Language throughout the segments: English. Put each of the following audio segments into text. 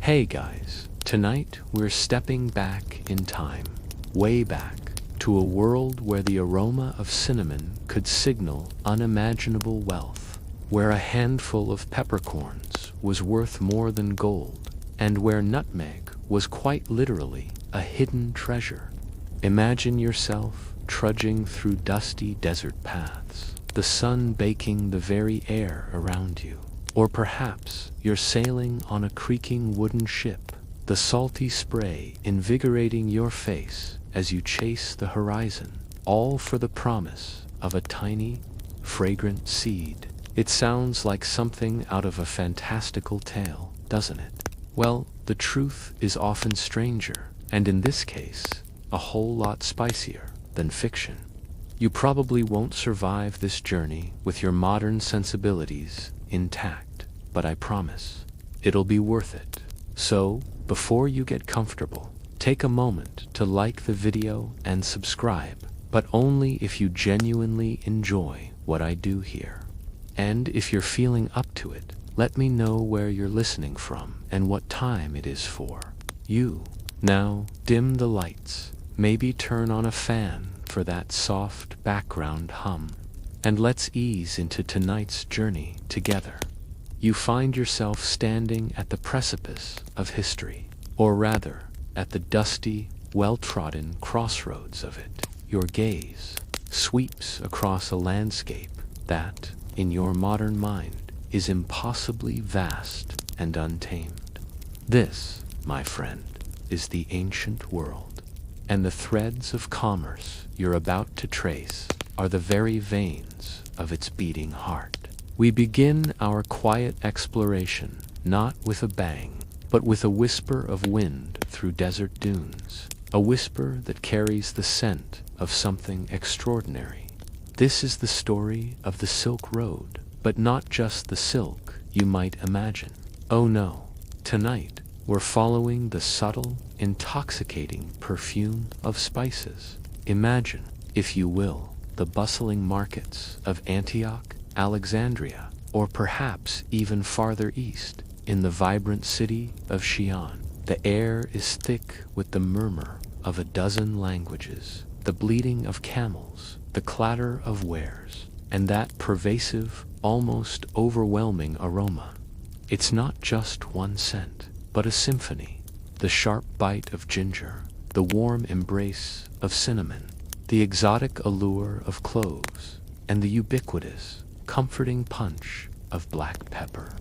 Hey guys, tonight we're stepping back in time, way back, to a world where the aroma of cinnamon could signal unimaginable wealth, where a handful of peppercorns was worth more than gold, and where nutmeg was quite literally a hidden treasure. Imagine yourself trudging through dusty desert paths, the sun baking the very air around you. Or perhaps you're sailing on a creaking wooden ship, the salty spray invigorating your face as you chase the horizon, all for the promise of a tiny, fragrant seed. It sounds like something out of a fantastical tale, doesn't it? Well, the truth is often stranger, and in this case, a whole lot spicier than fiction. You probably won't survive this journey with your modern sensibilities intact, but I promise it'll be worth it. So, before you get comfortable, take a moment to like the video and subscribe, but only if you genuinely enjoy what I do here. And if you're feeling up to it, let me know where you're listening from and what time it is for you. Now, dim the lights, maybe turn on a fan for that soft background hum, and let's ease into tonight's journey together. You find yourself standing at the precipice of history, or rather, at the dusty, well-trodden crossroads of it. Your gaze sweeps across a landscape that, in your modern mind, is impossibly vast and untamed. This, my friend, is the ancient world, and the threads of commerce you're about to trace are the very veins of its beating heart. We begin our quiet exploration not with a bang, but with a whisper of wind through desert dunes, a whisper that carries the scent of something extraordinary. This is the story of the Silk Road, but not just the silk you might imagine. Oh no, tonight we're following the subtle, intoxicating perfume of spices. Imagine, if you will, the bustling markets of Antioch, Alexandria, or perhaps even farther east, in the vibrant city of Xi'an. The air is thick with the murmur of a dozen languages, the bleating of camels, the clatter of wares, and that pervasive, almost overwhelming aroma. It's not just one scent, but a symphony. The sharp bite of ginger, the warm embrace of cinnamon, the exotic allure of cloves, and the ubiquitous, comforting punch of black pepper.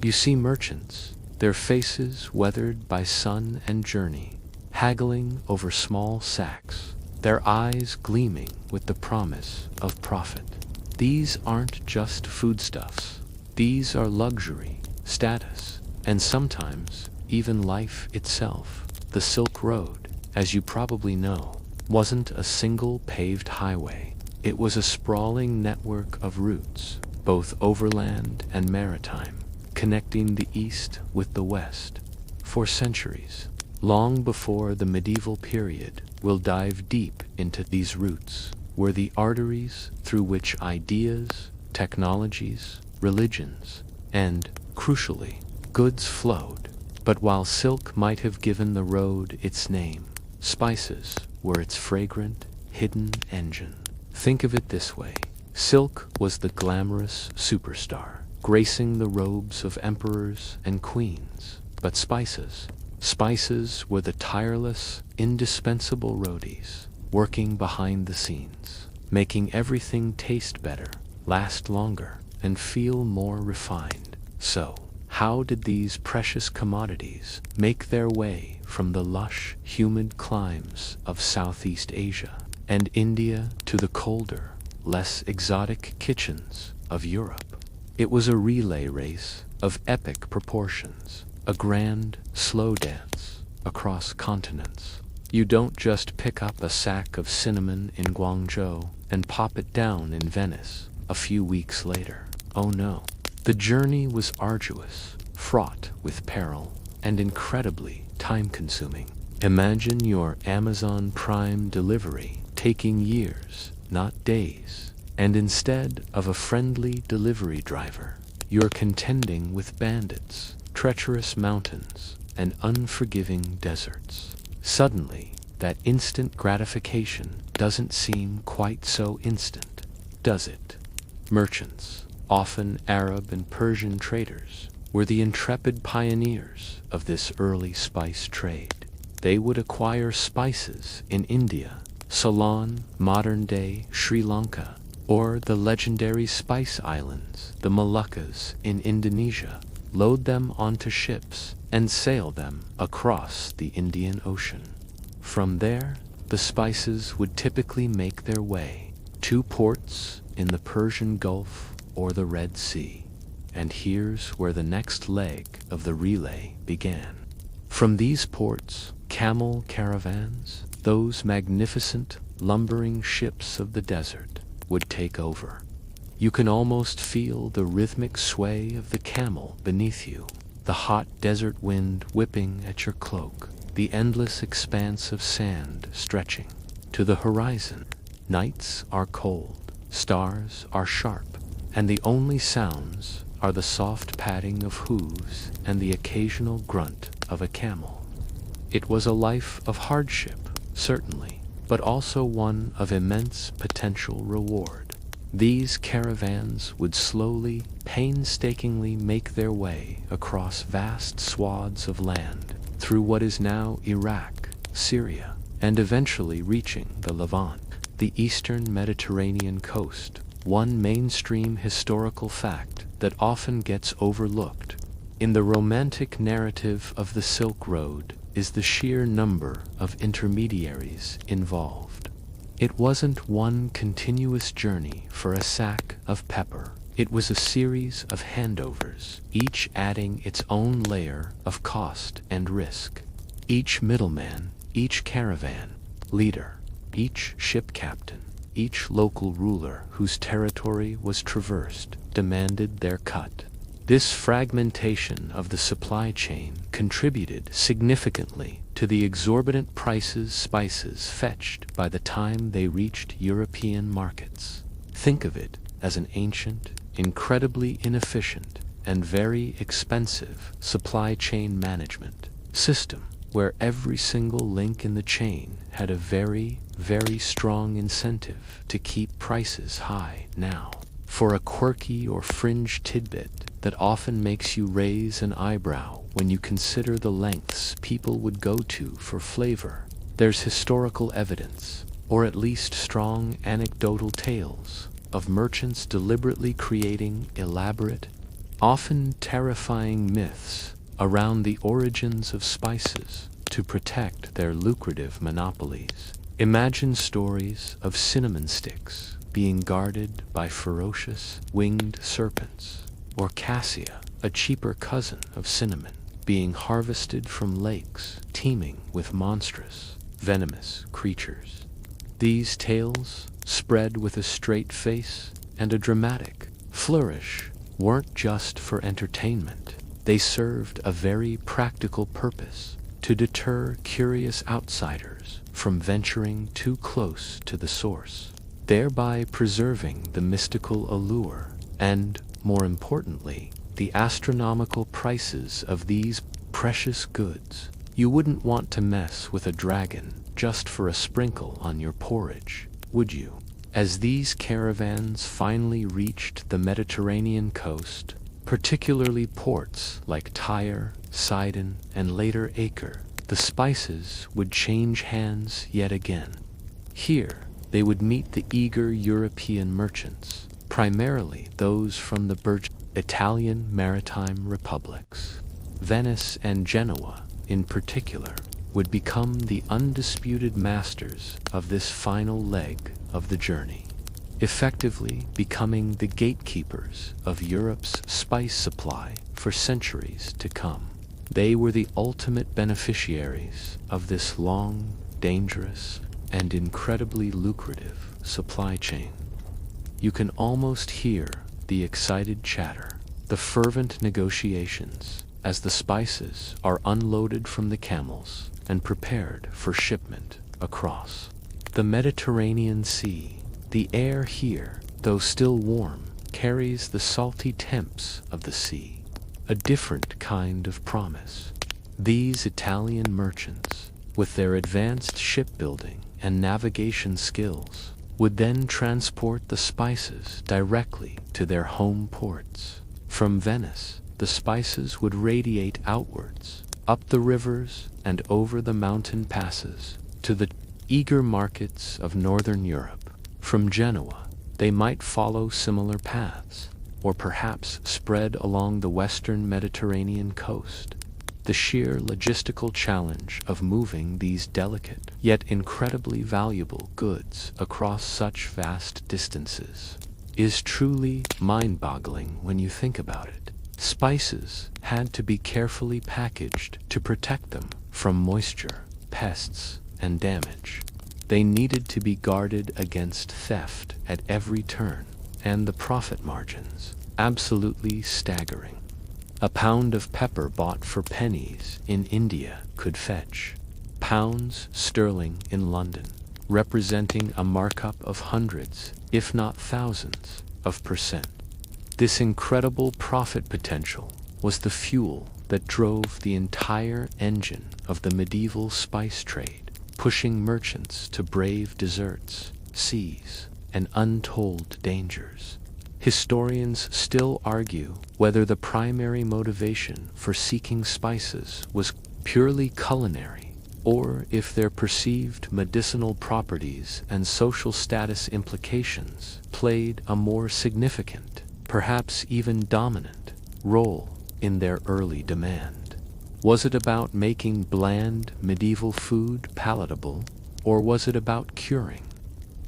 You see merchants, their faces weathered by sun and journey, haggling over small sacks, their eyes gleaming with the promise of profit. These aren't just foodstuffs. These are luxury, status, and sometimes even life itself. The Silk Road, as you probably know, wasn't a single paved highway. It was a sprawling network of routes, both overland and maritime, connecting the East with the West. For centuries, long before the medieval period, we'll dive deep into these routes, were the arteries through which ideas, technologies, religions, and, crucially, goods flowed. But while silk might have given the road its name, spices were its fragrant, hidden engine. Think of it this way. Silk was the glamorous superstar, gracing the robes of emperors and queens. But spices were the tireless, indispensable roadies, working behind the scenes, making everything taste better, last longer, and feel more refined. So, how did these precious commodities make their way from the lush, humid climes of Southeast Asia and India to the colder, less exotic kitchens of Europe? It was a relay race of epic proportions, a grand, slow dance across continents. You don't just pick up a sack of cinnamon in Guangzhou and pop it down in Venice a few weeks later. Oh no. The journey was arduous, fraught with peril, and incredibly time-consuming. Imagine your Amazon Prime delivery taking years, not days, and instead of a friendly delivery driver, you're contending with bandits, treacherous mountains, and unforgiving deserts. Suddenly, that instant gratification doesn't seem quite so instant, does it? Merchants, often Arab and Persian traders, were the intrepid pioneers of this early spice trade. They would acquire spices in India, Ceylon, modern-day Sri Lanka, or the legendary Spice Islands, the Moluccas in Indonesia, load them onto ships and sail them across the Indian Ocean. From there, the spices would typically make their way to ports in the Persian Gulf or the Red Sea. And here's where the next leg of the relay began. From these ports, camel caravans, those magnificent, lumbering ships of the desert, would take over. You can almost feel the rhythmic sway of the camel beneath you, the hot desert wind whipping at your cloak, the endless expanse of sand stretching to the horizon. Nights are cold, stars are sharp, and the only sounds are the soft padding of hooves and the occasional grunt of a camel. It was a life of hardship, certainly, but also one of immense potential reward. These caravans would slowly, painstakingly make their way across vast swaths of land, through what is now Iraq, Syria, and eventually reaching the Levant, the eastern Mediterranean coast. One mainstream historical fact that often gets overlooked in the romantic narrative of the Silk Road is the sheer number of intermediaries involved. It wasn't one continuous journey for a sack of pepper. It was a series of handovers, each adding its own layer of cost and risk. Each middleman, each caravan leader, each ship captain, each local ruler whose territory was traversed demanded their cut. This fragmentation of the supply chain contributed significantly to the exorbitant prices spices fetched by the time they reached European markets. Think of it as an ancient, incredibly inefficient, and very expensive supply chain management system, where every single link in the chain had a very, very strong incentive to keep prices high. Now, for a quirky or fringe tidbit that often makes you raise an eyebrow when you consider the lengths people would go to for flavor, there's historical evidence, or at least strong anecdotal tales, of merchants deliberately creating elaborate, often terrifying myths around the origins of spices to protect their lucrative monopolies. Imagine stories of cinnamon sticks being guarded by ferocious winged serpents, or cassia, a cheaper cousin of cinnamon, being harvested from lakes teeming with monstrous, venomous creatures. These tales, spread with a straight face and a dramatic flourish, weren't just for entertainment. They served a very practical purpose: to deter curious outsiders from venturing too close to the source, thereby preserving the mystical allure and, more importantly, the astronomical prices of these precious goods. You wouldn't want to mess with a dragon just for a sprinkle on your porridge, would you? As these caravans finally reached the Mediterranean coast, particularly ports like Tyre, Sidon, and later Acre, the spices would change hands yet again. Here, they would meet the eager European merchants, primarily those from the burgeoning Italian maritime republics. Venice and Genoa, in particular, would become the undisputed masters of this final leg of the journey, effectively becoming the gatekeepers of Europe's spice supply for centuries to come. They were the ultimate beneficiaries of this long, dangerous, and incredibly lucrative supply chain. You can almost hear the excited chatter, the fervent negotiations, as the spices are unloaded from the camels and prepared for shipment across the Mediterranean Sea. The air here, though still warm, carries the salty temps of the sea, a different kind of promise. These Italian merchants, with their advanced shipbuilding and navigation skills, would then transport the spices directly to their home ports. From Venice, the spices would radiate outwards, up the rivers and over the mountain passes, to the eager markets of northern Europe. From Genoa, they might follow similar paths, or perhaps spread along the western Mediterranean coast. The sheer logistical challenge of moving these delicate yet incredibly valuable goods across such vast distances is truly mind-boggling when you think about it. Spices had to be carefully packaged to protect them from moisture, pests, and damage. They needed to be guarded against theft at every turn, and the profit margins, absolutely staggering. A pound of pepper bought for pennies in India could fetch pounds sterling in London, representing a markup of hundreds, if not thousands, of percent. This incredible profit potential was the fuel that drove the entire engine of the medieval spice trade, pushing merchants to brave deserts, seas, and untold dangers. Historians still argue whether the primary motivation for seeking spices was purely culinary, or if their perceived medicinal properties and social status implications played a more significant, perhaps even dominant, role in their early demand. Was it about making bland medieval food palatable, or was it about curing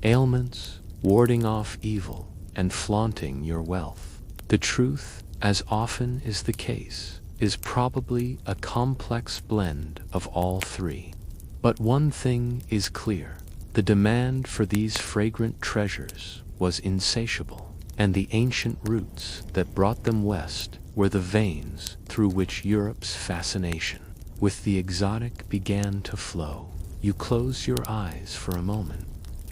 ailments, warding off evil, and flaunting your wealth? The truth, as often is the case, is probably a complex blend of all three. But one thing is clear: the demand for these fragrant treasures was insatiable, and the ancient routes that brought them west were the veins through which Europe's fascination with the exotic began to flow. You close your eyes for a moment,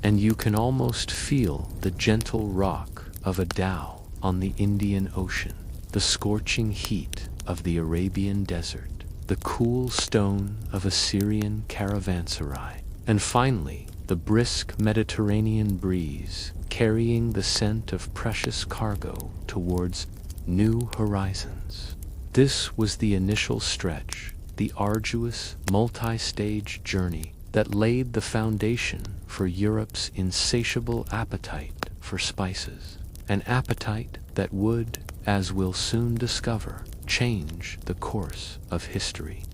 and you can almost feel the gentle rock of a dhow on the Indian Ocean, the scorching heat of the Arabian desert, the cool stone of a Syrian caravanserai, and finally the brisk Mediterranean breeze carrying the scent of precious cargo towards new horizons. This was the initial stretch, the arduous, multi-stage journey that laid the foundation for Europe's insatiable appetite for spices, an appetite that would, as we'll soon discover, change the course of history.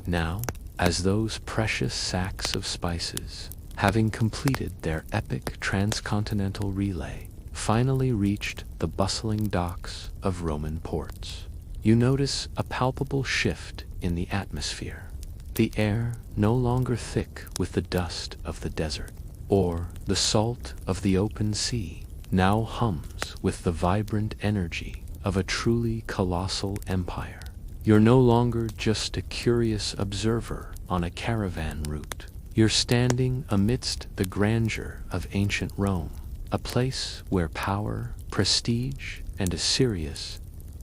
Now, as those precious sacks of spices, having completed their epic transcontinental relay, finally reached the bustling docks of Roman ports, you notice a palpable shift in the atmosphere. The air no longer thick with the dust of the desert, or the salt of the open sea, now hums with the vibrant energy of a truly colossal empire. You're no longer just a curious observer on a caravan route. You're standing amidst the grandeur of ancient Rome, a place where power, prestige, and a serious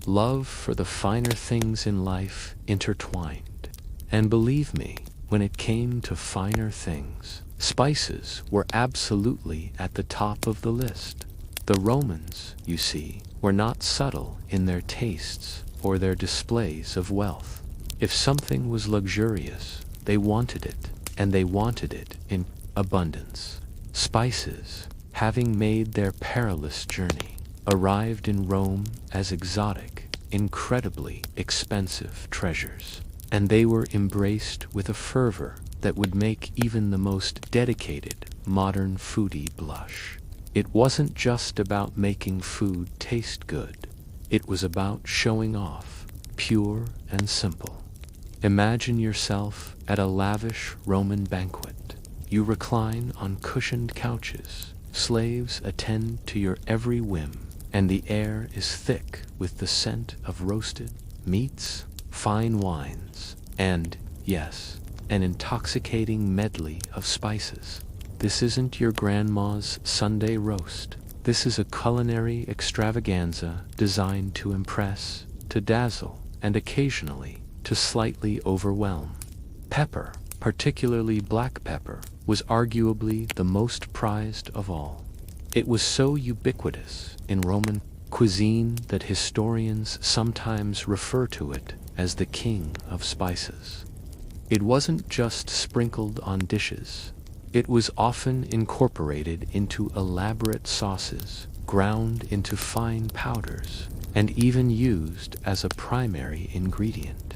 love for the finer things in life intertwined. And believe me, when it came to finer things, spices were absolutely at the top of the list. The Romans, you see, were not subtle in their tastes or their displays of wealth. If something was luxurious, they wanted it, and they wanted it in abundance. Spices, having made their perilous journey, arrived in Rome as exotic, incredibly expensive treasures, and they were embraced with a fervor that would make even the most dedicated modern foodie blush. It wasn't just about making food taste good. It was about showing off, pure and simple. Imagine yourself at a lavish Roman banquet. You recline on cushioned couches, slaves attend to your every whim, and the air is thick with the scent of roasted meats, fine wines, and, yes, an intoxicating medley of spices. This isn't your grandma's Sunday roast. This is a culinary extravaganza designed to impress, to dazzle, and occasionally to slightly overwhelm. Pepper, particularly black pepper, was arguably the most prized of all. It was so ubiquitous in Roman cuisine that historians sometimes refer to it as the king of spices. It wasn't just sprinkled on dishes. It was often incorporated into elaborate sauces, ground into fine powders, and even used as a primary ingredient.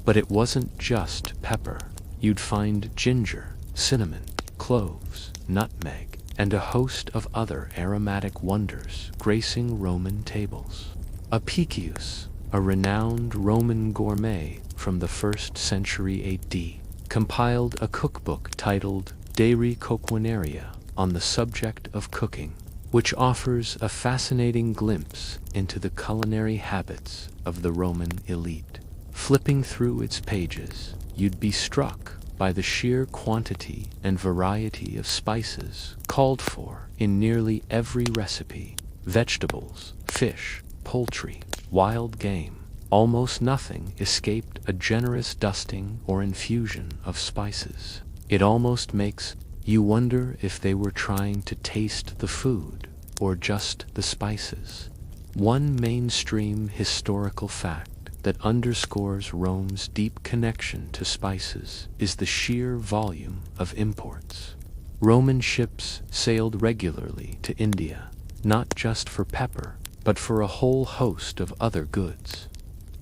But it wasn't just pepper. You'd find ginger, cinnamon, cloves, nutmeg, and a host of other aromatic wonders gracing Roman tables. Apicius, a renowned Roman gourmet from the 1st century AD, compiled a cookbook titled De Re Coquinaria on the subject of cooking, which offers a fascinating glimpse into the culinary habits of the Roman elite. Flipping through its pages, you'd be struck by the sheer quantity and variety of spices called for in nearly every recipe. Vegetables, fish, poultry, wild game. Almost nothing escaped a generous dusting or infusion of spices. It almost makes you wonder if they were trying to taste the food or just the spices. One mainstream historical fact that underscores Rome's deep connection to spices is the sheer volume of imports. Roman ships sailed regularly to India, not just for pepper, but for a whole host of other goods.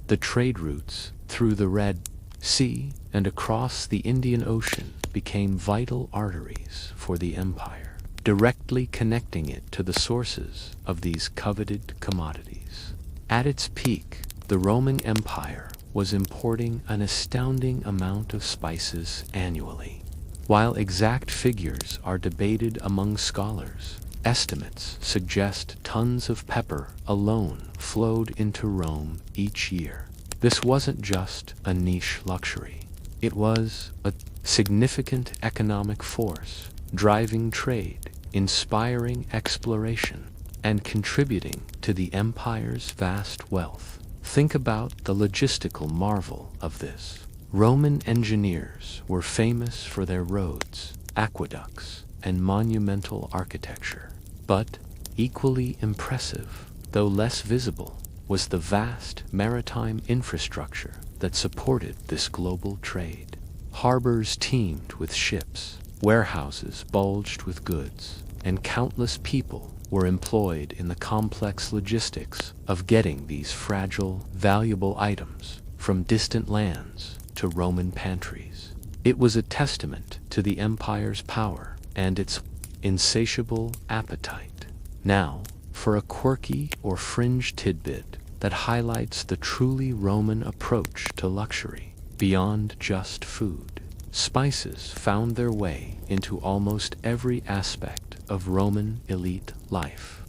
The trade routes through the Red Sea and across the Indian Ocean became vital arteries for the empire, directly connecting it to the sources of these coveted commodities. At its peak, the Roman Empire was importing an astounding amount of spices annually. While exact figures are debated among scholars, estimates suggest tons of pepper alone flowed into Rome each year. This wasn't just a niche luxury. It was a significant economic force, driving trade, inspiring exploration, and contributing to the empire's vast wealth. Think about the logistical marvel of this. Roman engineers were famous for their roads, aqueducts, and monumental architecture. But equally impressive, though less visible, was the vast maritime infrastructure that supported this global trade. Harbors teemed with ships, warehouses bulged with goods, and countless people were employed in the complex logistics of getting these fragile, valuable items from distant lands to Roman pantries. It was a testament to the empire's power and its insatiable appetite. Now, for a quirky or fringe tidbit that highlights the truly Roman approach to luxury, beyond just food. Spices found their way into almost every aspect of Roman elite life.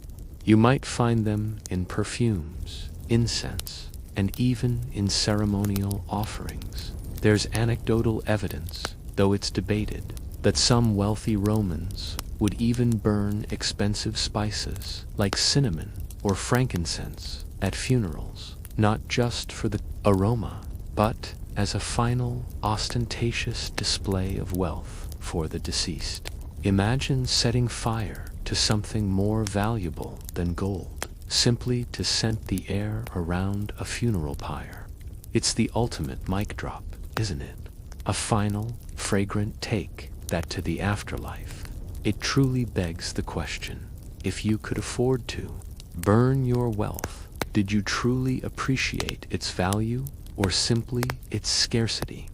You might find them in perfumes, incense, and even in ceremonial offerings. There's anecdotal evidence, though it's debated, that some wealthy Romans would even burn expensive spices like cinnamon or frankincense at funerals, not just for the aroma, but as a final, ostentatious display of wealth for the deceased. Imagine setting fire to something more valuable than gold, simply to scent the air around a funeral pyre. It's the ultimate mic drop, isn't it? A final, fragrant take that to the afterlife. It truly begs the question, if you could afford to burn your wealth, did you truly appreciate its value or simply its scarcity?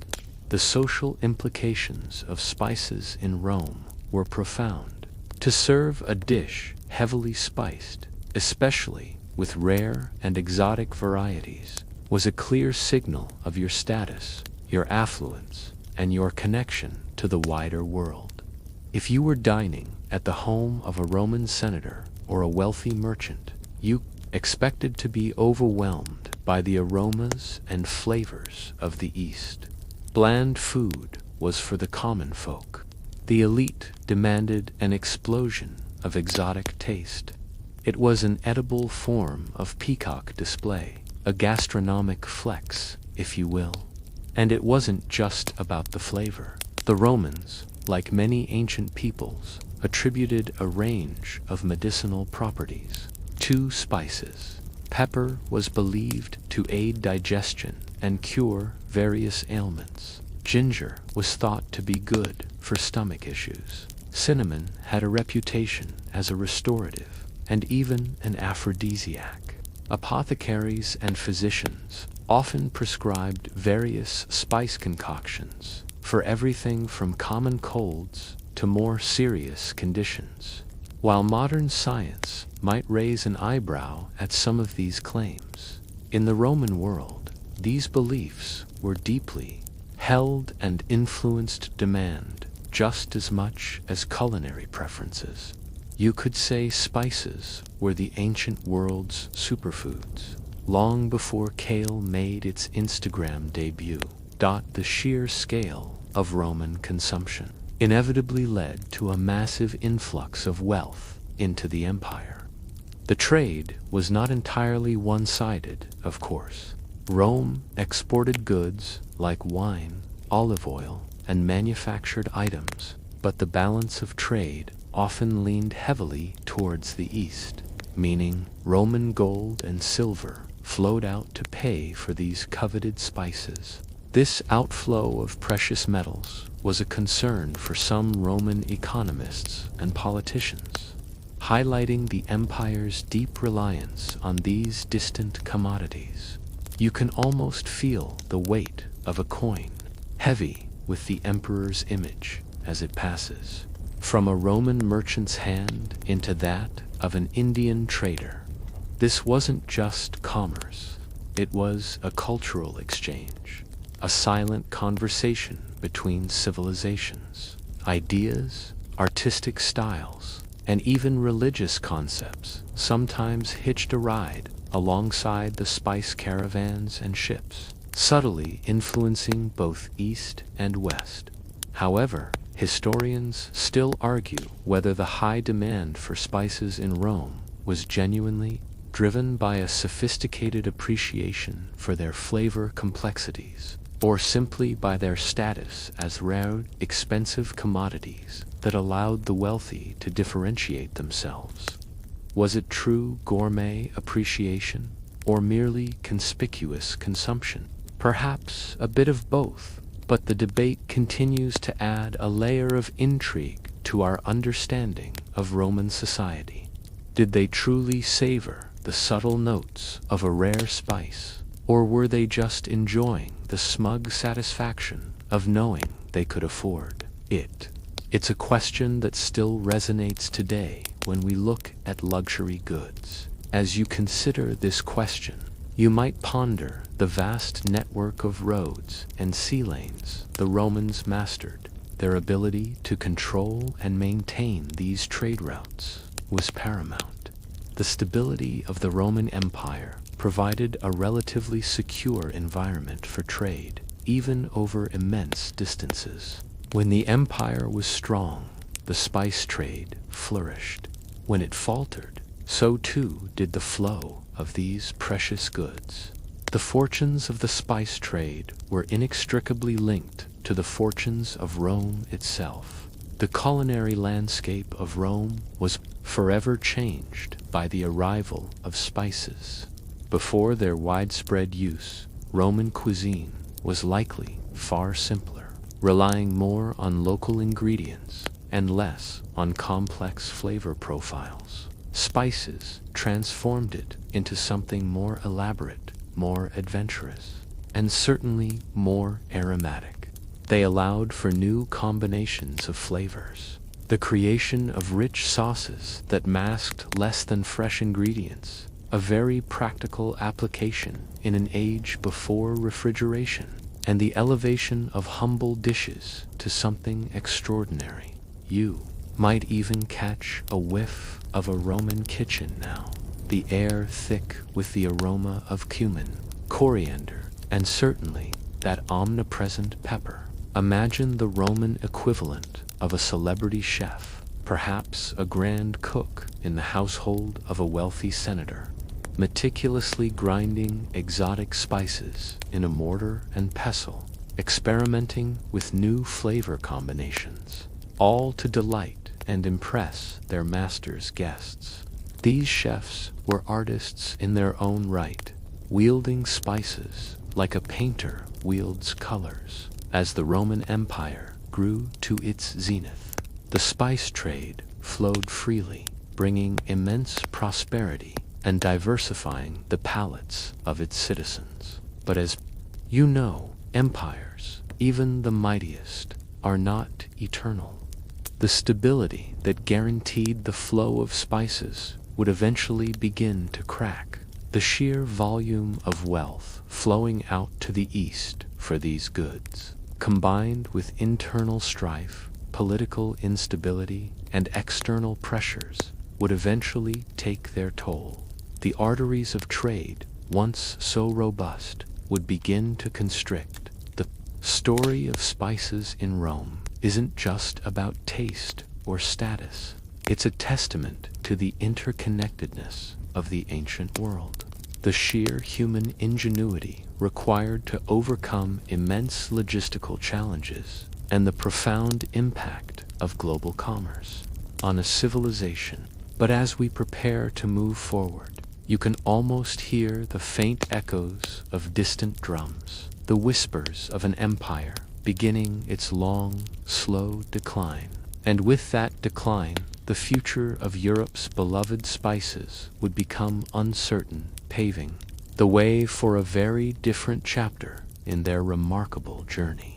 The social implications of spices in Rome were profound. To serve a dish heavily spiced, especially with rare and exotic varieties, was a clear signal of your status, your affluence, and your connection to the wider world. If you were dining at the home of a Roman senator or a wealthy merchant, you expected to be overwhelmed by the aromas and flavors of the East. Bland food was for the common folk. The elite demanded an explosion of exotic taste. It was an edible form of peacock display, a gastronomic flex, if you will. And it wasn't just about the flavor. The Romans, like many ancient peoples, attributed a range of medicinal properties to spices. Pepper was believed to aid digestion and cure various ailments. Ginger was thought to be good for stomach issues. Cinnamon had a reputation as a restorative and even an aphrodisiac. Apothecaries and physicians often prescribed various spice concoctions for everything from common colds to more serious conditions. While modern science might raise an eyebrow at some of these claims, in the Roman world, these beliefs were deeply held and influenced demand just as much as culinary preferences. You could say spices were the ancient world's superfoods, long before kale made its Instagram debut. The sheer scale of Roman consumption inevitably led to a massive influx of wealth into the empire. The trade was not entirely one-sided, of course. Rome exported goods like wine, olive oil, and manufactured items, but the balance of trade often leaned heavily towards the east, meaning Roman gold and silver flowed out to pay for these coveted spices. This outflow of precious metals was a concern for some Roman economists and politicians, highlighting the empire's deep reliance on these distant commodities. You can almost feel the weight of a coin, heavy with the emperor's image as it passes from a Roman merchant's hand into that of an Indian trader. This wasn't just commerce, it was a cultural exchange, a silent conversation between civilizations. Ideas, artistic styles, and even religious concepts sometimes hitched a ride alongside the spice caravans and ships, subtly influencing both East and West. However, historians still argue whether the high demand for spices in Rome was genuinely driven by a sophisticated appreciation for their flavor complexities, or simply by their status as rare, expensive commodities that allowed the wealthy to differentiate themselves. Was it true gourmet appreciation, or merely conspicuous consumption? Perhaps a bit of both, but the debate continues to add a layer of intrigue to our understanding of Roman society. Did they truly savor the subtle notes of a rare spice, or were they just enjoying the smug satisfaction of knowing they could afford it? It's a question that still resonates today when we look at luxury goods. As you consider this question, you might ponder the vast network of roads and sea lanes the Romans mastered. Their ability to control and maintain these trade routes was paramount. The stability of the Roman Empire provided a relatively secure environment for trade, even over immense distances. When the empire was strong, the spice trade flourished. When it faltered, so too did the flow of these precious goods. The fortunes of the spice trade were inextricably linked to the fortunes of Rome itself. The culinary landscape of Rome was forever changed by the arrival of spices. Before their widespread use, Roman cuisine was likely far simpler, relying more on local ingredients and less on complex flavor profiles. Spices transformed it into something more elaborate, more adventurous, and certainly more aromatic. They allowed for new combinations of flavors, the creation of rich sauces that masked less than fresh ingredients, a very practical application in an age before refrigeration, and the elevation of humble dishes to something extraordinary. You might even catch a whiff of a Roman kitchen now, the air thick with the aroma of cumin, coriander, and certainly that omnipresent pepper. Imagine the Roman equivalent of a celebrity chef, perhaps a grand cook in the household of a wealthy senator, meticulously grinding exotic spices in a mortar and pestle, experimenting with new flavor combinations, all to delight and impress their master's guests. These chefs were artists in their own right, wielding spices like a painter wields colors. As the Roman Empire grew to its zenith, the spice trade flowed freely, bringing immense prosperity and diversifying the palates of its citizens. But as you know, empires, even the mightiest, are not eternal. The stability that guaranteed the flow of spices would eventually begin to crack. The sheer volume of wealth flowing out to the east for these goods, combined with internal strife, political instability, and external pressures, would eventually take their toll. The arteries of trade, once so robust, would begin to constrict. The story of spices in Rome isn't just about taste or status. It's a testament to the interconnectedness of the ancient world. The sheer human ingenuity required to overcome immense logistical challenges, and the profound impact of global commerce on a civilization. But as we prepare to move forward, you can almost hear the faint echoes of distant drums, the whispers of an empire beginning its long, slow decline. And with that decline, the future of Europe's beloved spices would become uncertain, paving the way for a very different chapter in their remarkable journey.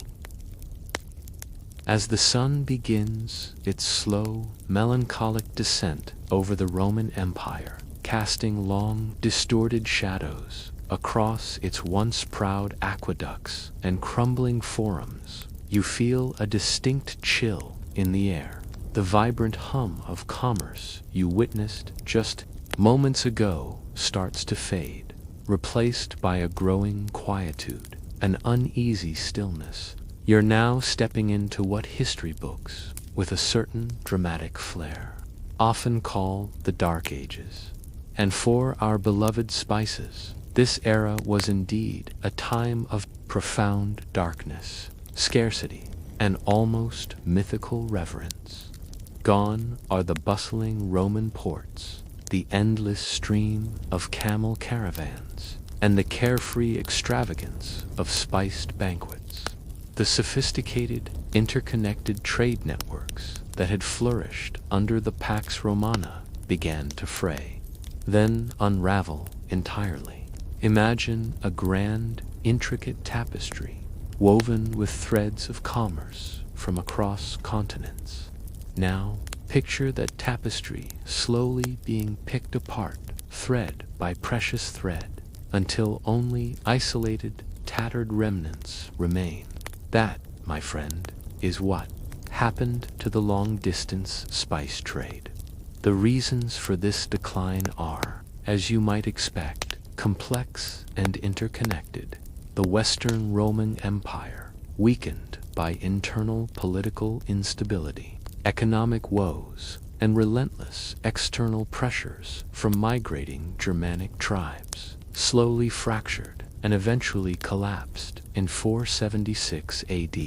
As the sun begins its slow, melancholic descent over the Roman Empire, casting long, distorted shadows across its once proud aqueducts and crumbling forums, you feel a distinct chill in the air. The vibrant hum of commerce you witnessed just moments ago starts to fade, replaced by a growing quietude, an uneasy stillness. You're now stepping into what history books, with a certain dramatic flair, often call the Dark Ages. And for our beloved spices, this era was indeed a time of profound darkness, scarcity, and almost mythical reverence. Gone are the bustling Roman ports, the endless stream of camel caravans, and the carefree extravagance of spiced banquets. The sophisticated, interconnected trade networks that had flourished under the Pax Romana began to fray, then unravel entirely. Imagine a grand, intricate tapestry woven with threads of commerce from across continents. Now, picture that tapestry slowly being picked apart, thread by precious thread, until only isolated, tattered remnants remain. That, my friend, is what happened to the long-distance spice trade. The reasons for this decline are, as you might expect, complex and interconnected. The Western Roman Empire, weakened by internal political instability, economic woes, and relentless external pressures from migrating Germanic tribes, slowly fractured and eventually collapsed in 476 AD.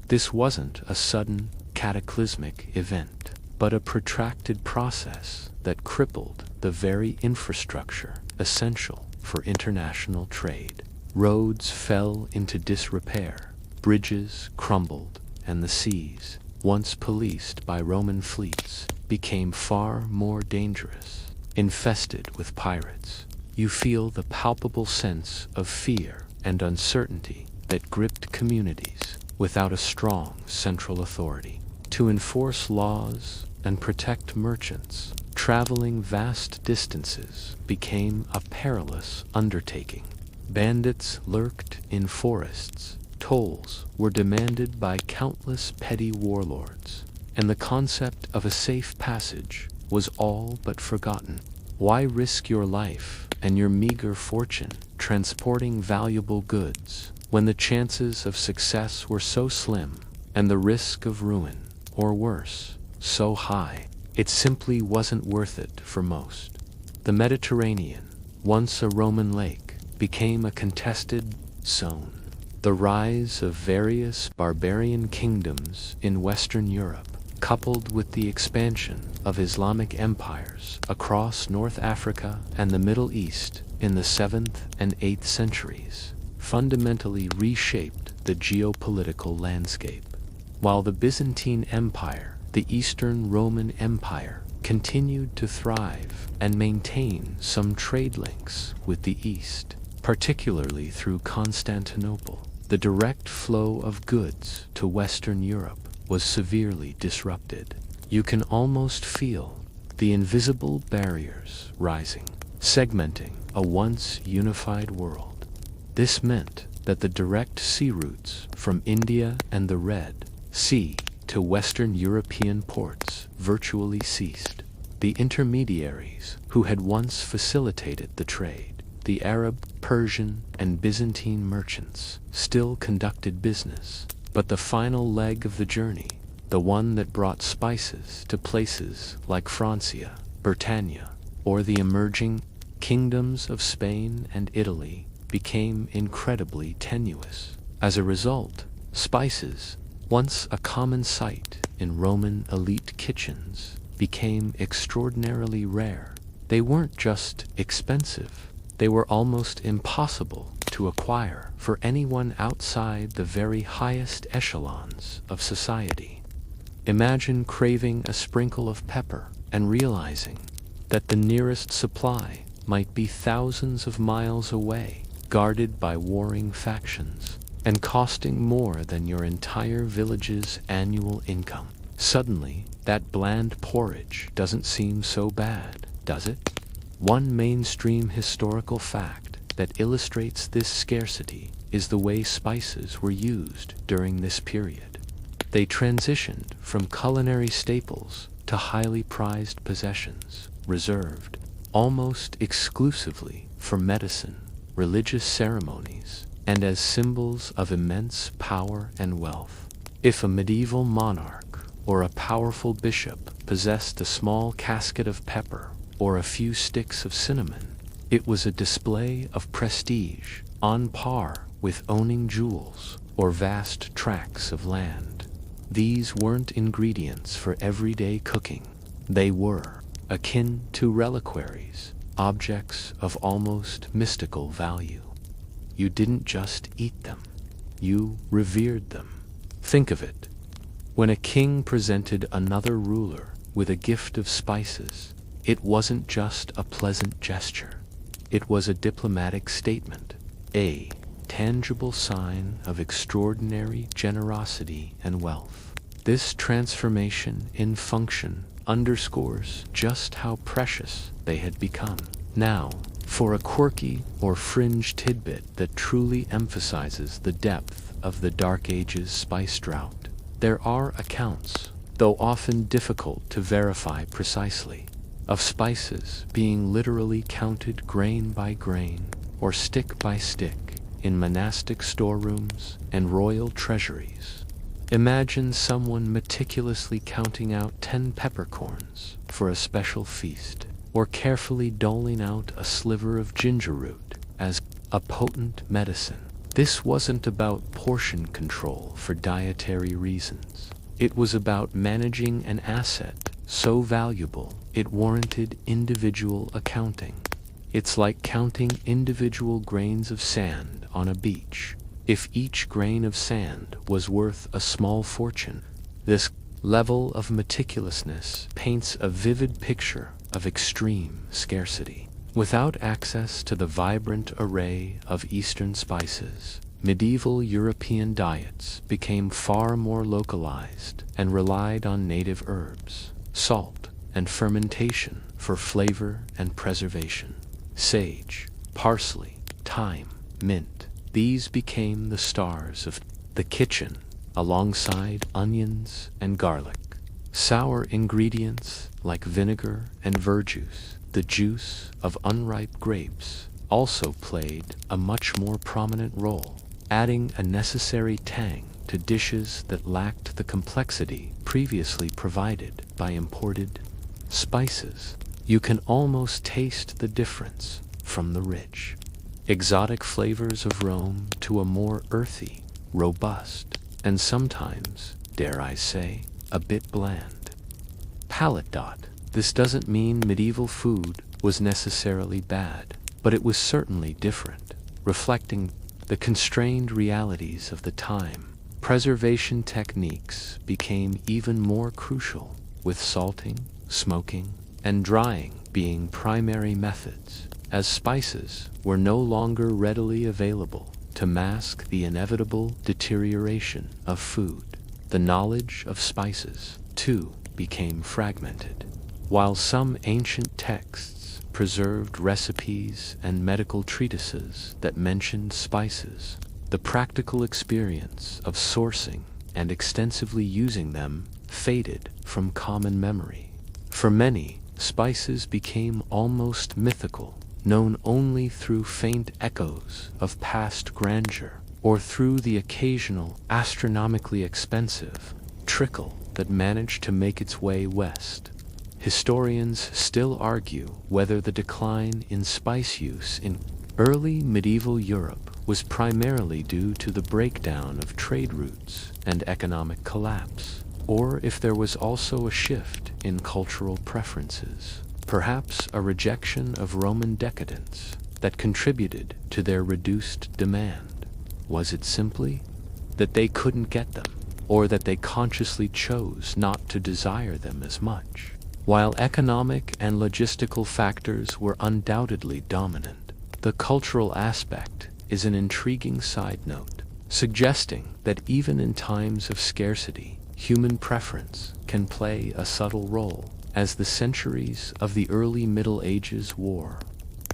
This wasn't a sudden, cataclysmic event, but a protracted process that crippled the very infrastructure essential for international trade. Roads fell into disrepair, bridges crumbled, and the seas, once policed by Roman fleets, became far more dangerous, infested with pirates. You feel the palpable sense of fear and uncertainty that gripped communities without a strong central authority to enforce laws and protect merchants. Traveling vast distances became a perilous undertaking. Bandits lurked in forests, tolls were demanded by countless petty warlords, and the concept of a safe passage was all but forgotten. Why risk your life and your meager fortune transporting valuable goods when the chances of success were so slim and the risk of ruin, or worse, so high? It simply wasn't worth it for most. The Mediterranean, once a Roman lake, became a contested zone. The rise of various barbarian kingdoms in Western Europe, coupled with the expansion of Islamic empires across North Africa and the Middle East in the 7th and 8th centuries, fundamentally reshaped the geopolitical landscape. While the Byzantine Empire, the Eastern Roman Empire, continued to thrive and maintain some trade links with the East, particularly through Constantinople, the direct flow of goods to Western Europe was severely disrupted. You can almost feel the invisible barriers rising, segmenting a once unified world. This meant that the direct sea routes from India and the Red Sea to Western European ports virtually ceased. The intermediaries who had once facilitated the trade, the Arab, Persian, and Byzantine merchants, still conducted business, but the final leg of the journey, the one that brought spices to places like Francia, Britannia, or the emerging kingdoms of Spain and Italy, became incredibly tenuous. As a result, spices, once a common sight in Roman elite kitchens, became extraordinarily rare. They weren't just expensive, they were almost impossible to acquire for anyone outside the very highest echelons of society. Imagine craving a sprinkle of pepper and realizing that the nearest supply might be thousands of miles away, guarded by warring factions, and costing more than your entire village's annual income. Suddenly, that bland porridge doesn't seem so bad, does it? One mainstream historical fact that illustrates this scarcity is the way spices were used during this period. They transitioned from culinary staples to highly prized possessions, reserved almost exclusively for medicine, religious ceremonies, and as symbols of immense power and wealth. If a medieval monarch or a powerful bishop possessed a small casket of pepper or a few sticks of cinnamon, it was a display of prestige on par with owning jewels or vast tracts of land. These weren't ingredients for everyday cooking. They were akin to reliquaries, objects of almost mystical value. You didn't just eat them, you revered them. Think of it. When a king presented another ruler with a gift of spices, it wasn't just a pleasant gesture. It was a diplomatic statement, a tangible sign of extraordinary generosity and wealth. This transformation in function underscores just how precious they had become. Now, for a quirky or fringe tidbit that truly emphasizes the depth of the Dark Ages spice drought. There are accounts, though often difficult to verify precisely, of spices being literally counted grain by grain or stick by stick in monastic storerooms and royal treasuries. Imagine someone meticulously counting out 10 peppercorns for a special feast, or carefully doling out a sliver of ginger root as a potent medicine. This wasn't about portion control for dietary reasons. It was about managing an asset so valuable it warranted individual accounting. It's like counting individual grains of sand on a beach. If each grain of sand was worth a small fortune, this level of meticulousness paints a vivid picture of extreme scarcity. Without access to the vibrant array of Eastern spices, medieval European diets became far more localized and relied on native herbs, salt, and fermentation for flavor and preservation. Sage, parsley, thyme, mint, these became the stars of the kitchen alongside onions and garlic. Sour ingredients like vinegar and verjuice, the juice of unripe grapes, also played a much more prominent role, adding a necessary tang to dishes that lacked the complexity previously provided by imported spices. You can almost taste the difference from the rich, exotic flavors of Rome to a more earthy, robust, and sometimes, dare I say, a bit bland palate. This doesn't mean medieval food was necessarily bad, but it was certainly different, reflecting the constrained realities of the time. Preservation techniques became even more crucial, with salting, smoking, and drying being primary methods, as spices were no longer readily available to mask the inevitable deterioration of food. The knowledge of spices, too, became fragmented. While some ancient texts preserved recipes and medical treatises that mentioned spices, the practical experience of sourcing and extensively using them faded from common memory. For many, spices became almost mythical, known only through faint echoes of past grandeur, or through the occasional astronomically expensive trickle that managed to make its way west. Historians still argue whether the decline in spice use in early medieval Europe was primarily due to the breakdown of trade routes and economic collapse, or if there was also a shift in cultural preferences, perhaps a rejection of Roman decadence that contributed to their reduced demand. Was it simply that they couldn't get them, or that they consciously chose not to desire them as much? While economic and logistical factors were undoubtedly dominant, the cultural aspect is an intriguing side note, suggesting that even in times of scarcity, human preference can play a subtle role. As the centuries of the early Middle Ages wore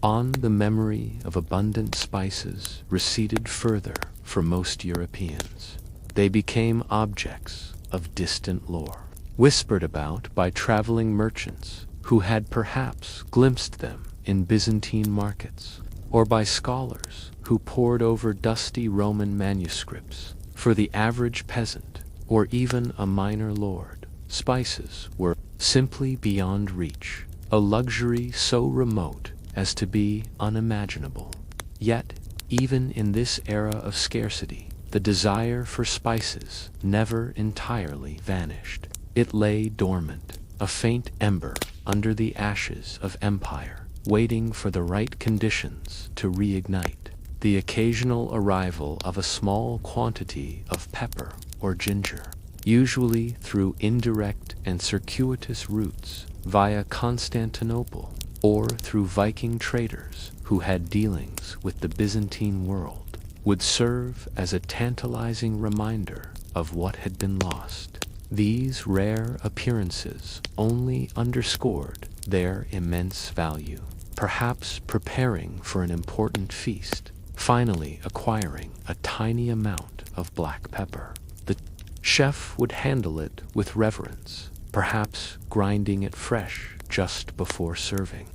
on, the memory of abundant spices receded further for most Europeans. They became objects of distant lore, whispered about by traveling merchants who had perhaps glimpsed them in Byzantine markets, or by scholars who pored over dusty Roman manuscripts. For the average peasant, or even a minor lord, spices were simply beyond reach, a luxury so remote as to be unimaginable. Yet, even in this era of scarcity, the desire for spices never entirely vanished. It lay dormant, a faint ember under the ashes of empire, waiting for the right conditions to reignite. The occasional arrival of a small quantity of pepper or ginger, usually through indirect and circuitous routes via Constantinople, or through Viking traders who had dealings with the Byzantine world, would serve as a tantalizing reminder of what had been lost. These rare appearances only underscored their immense value, perhaps preparing for an important feast, finally acquiring a tiny amount of black pepper. The chef would handle it with reverence, perhaps grinding it fresh just before serving,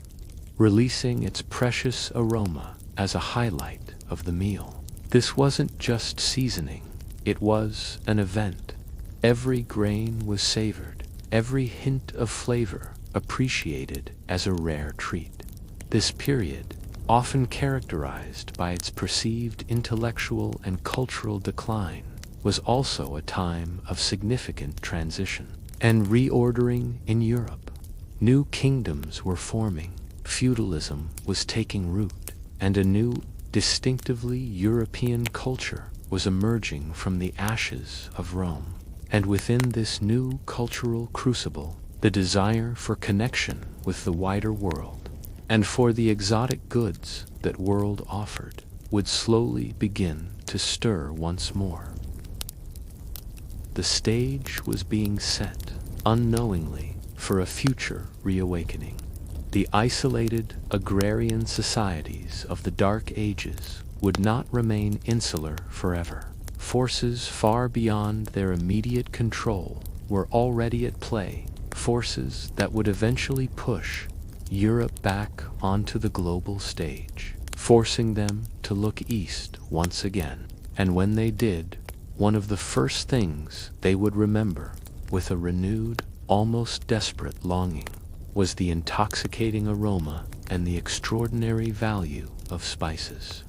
releasing its precious aroma as a highlight of the meal. This wasn't just seasoning, it was an event. Every grain was savored, every hint of flavor appreciated as a rare treat. This period, often characterized by its perceived intellectual and cultural decline, was also a time of significant transition and reordering in Europe. New kingdoms were forming, feudalism was taking root, and a new, distinctively European culture was emerging from the ashes of Rome. And within this new cultural crucible, the desire for connection with the wider world, and for the exotic goods that world offered, would slowly begin to stir once more. The stage was being set, unknowingly, for a future reawakening. The isolated agrarian societies of the Dark Ages would not remain insular forever. Forces far beyond their immediate control were already at play, forces that would eventually push Europe back onto the global stage, forcing them to look east once again. And when they did, one of the first things they would remember with a renewed, almost desperate longing was the intoxicating aroma and the extraordinary value of spices.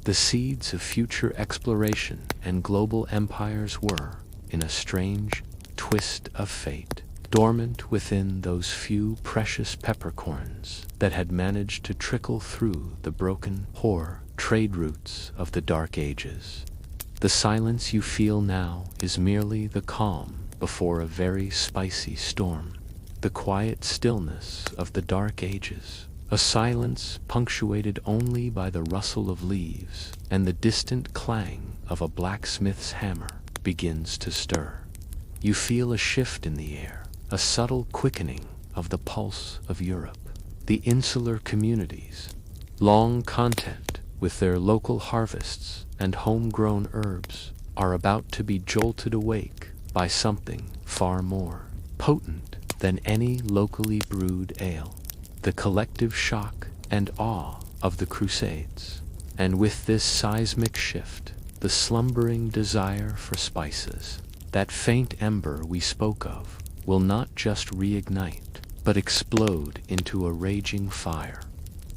The seeds of future exploration and global empires were, in a strange twist of fate, dormant within those few precious peppercorns that had managed to trickle through the broken, poor trade routes of the Dark Ages. The silence you feel now is merely the calm before a very spicy storm. The quiet stillness of the Dark Ages, a silence punctuated only by the rustle of leaves and the distant clang of a blacksmith's hammer, begins to stir. You feel a shift in the air, a subtle quickening of the pulse of Europe. The insular communities, long content with their local harvests and homegrown herbs, are about to be jolted awake by something far more potent than any locally brewed ale. The collective shock and awe of the Crusades. And with this seismic shift, the slumbering desire for spices, that faint ember we spoke of, will not just reignite, but explode into a raging fire.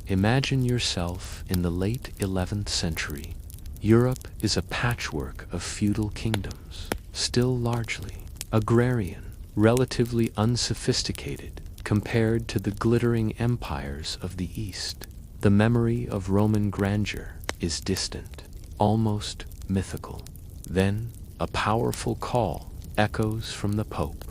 Imagine yourself in the late 11th century. Europe is a patchwork of feudal kingdoms, still largely agrarian, relatively unsophisticated compared to the glittering empires of the East. The memory of Roman grandeur is distant, almost mythical. Then, a powerful call echoes from the Pope.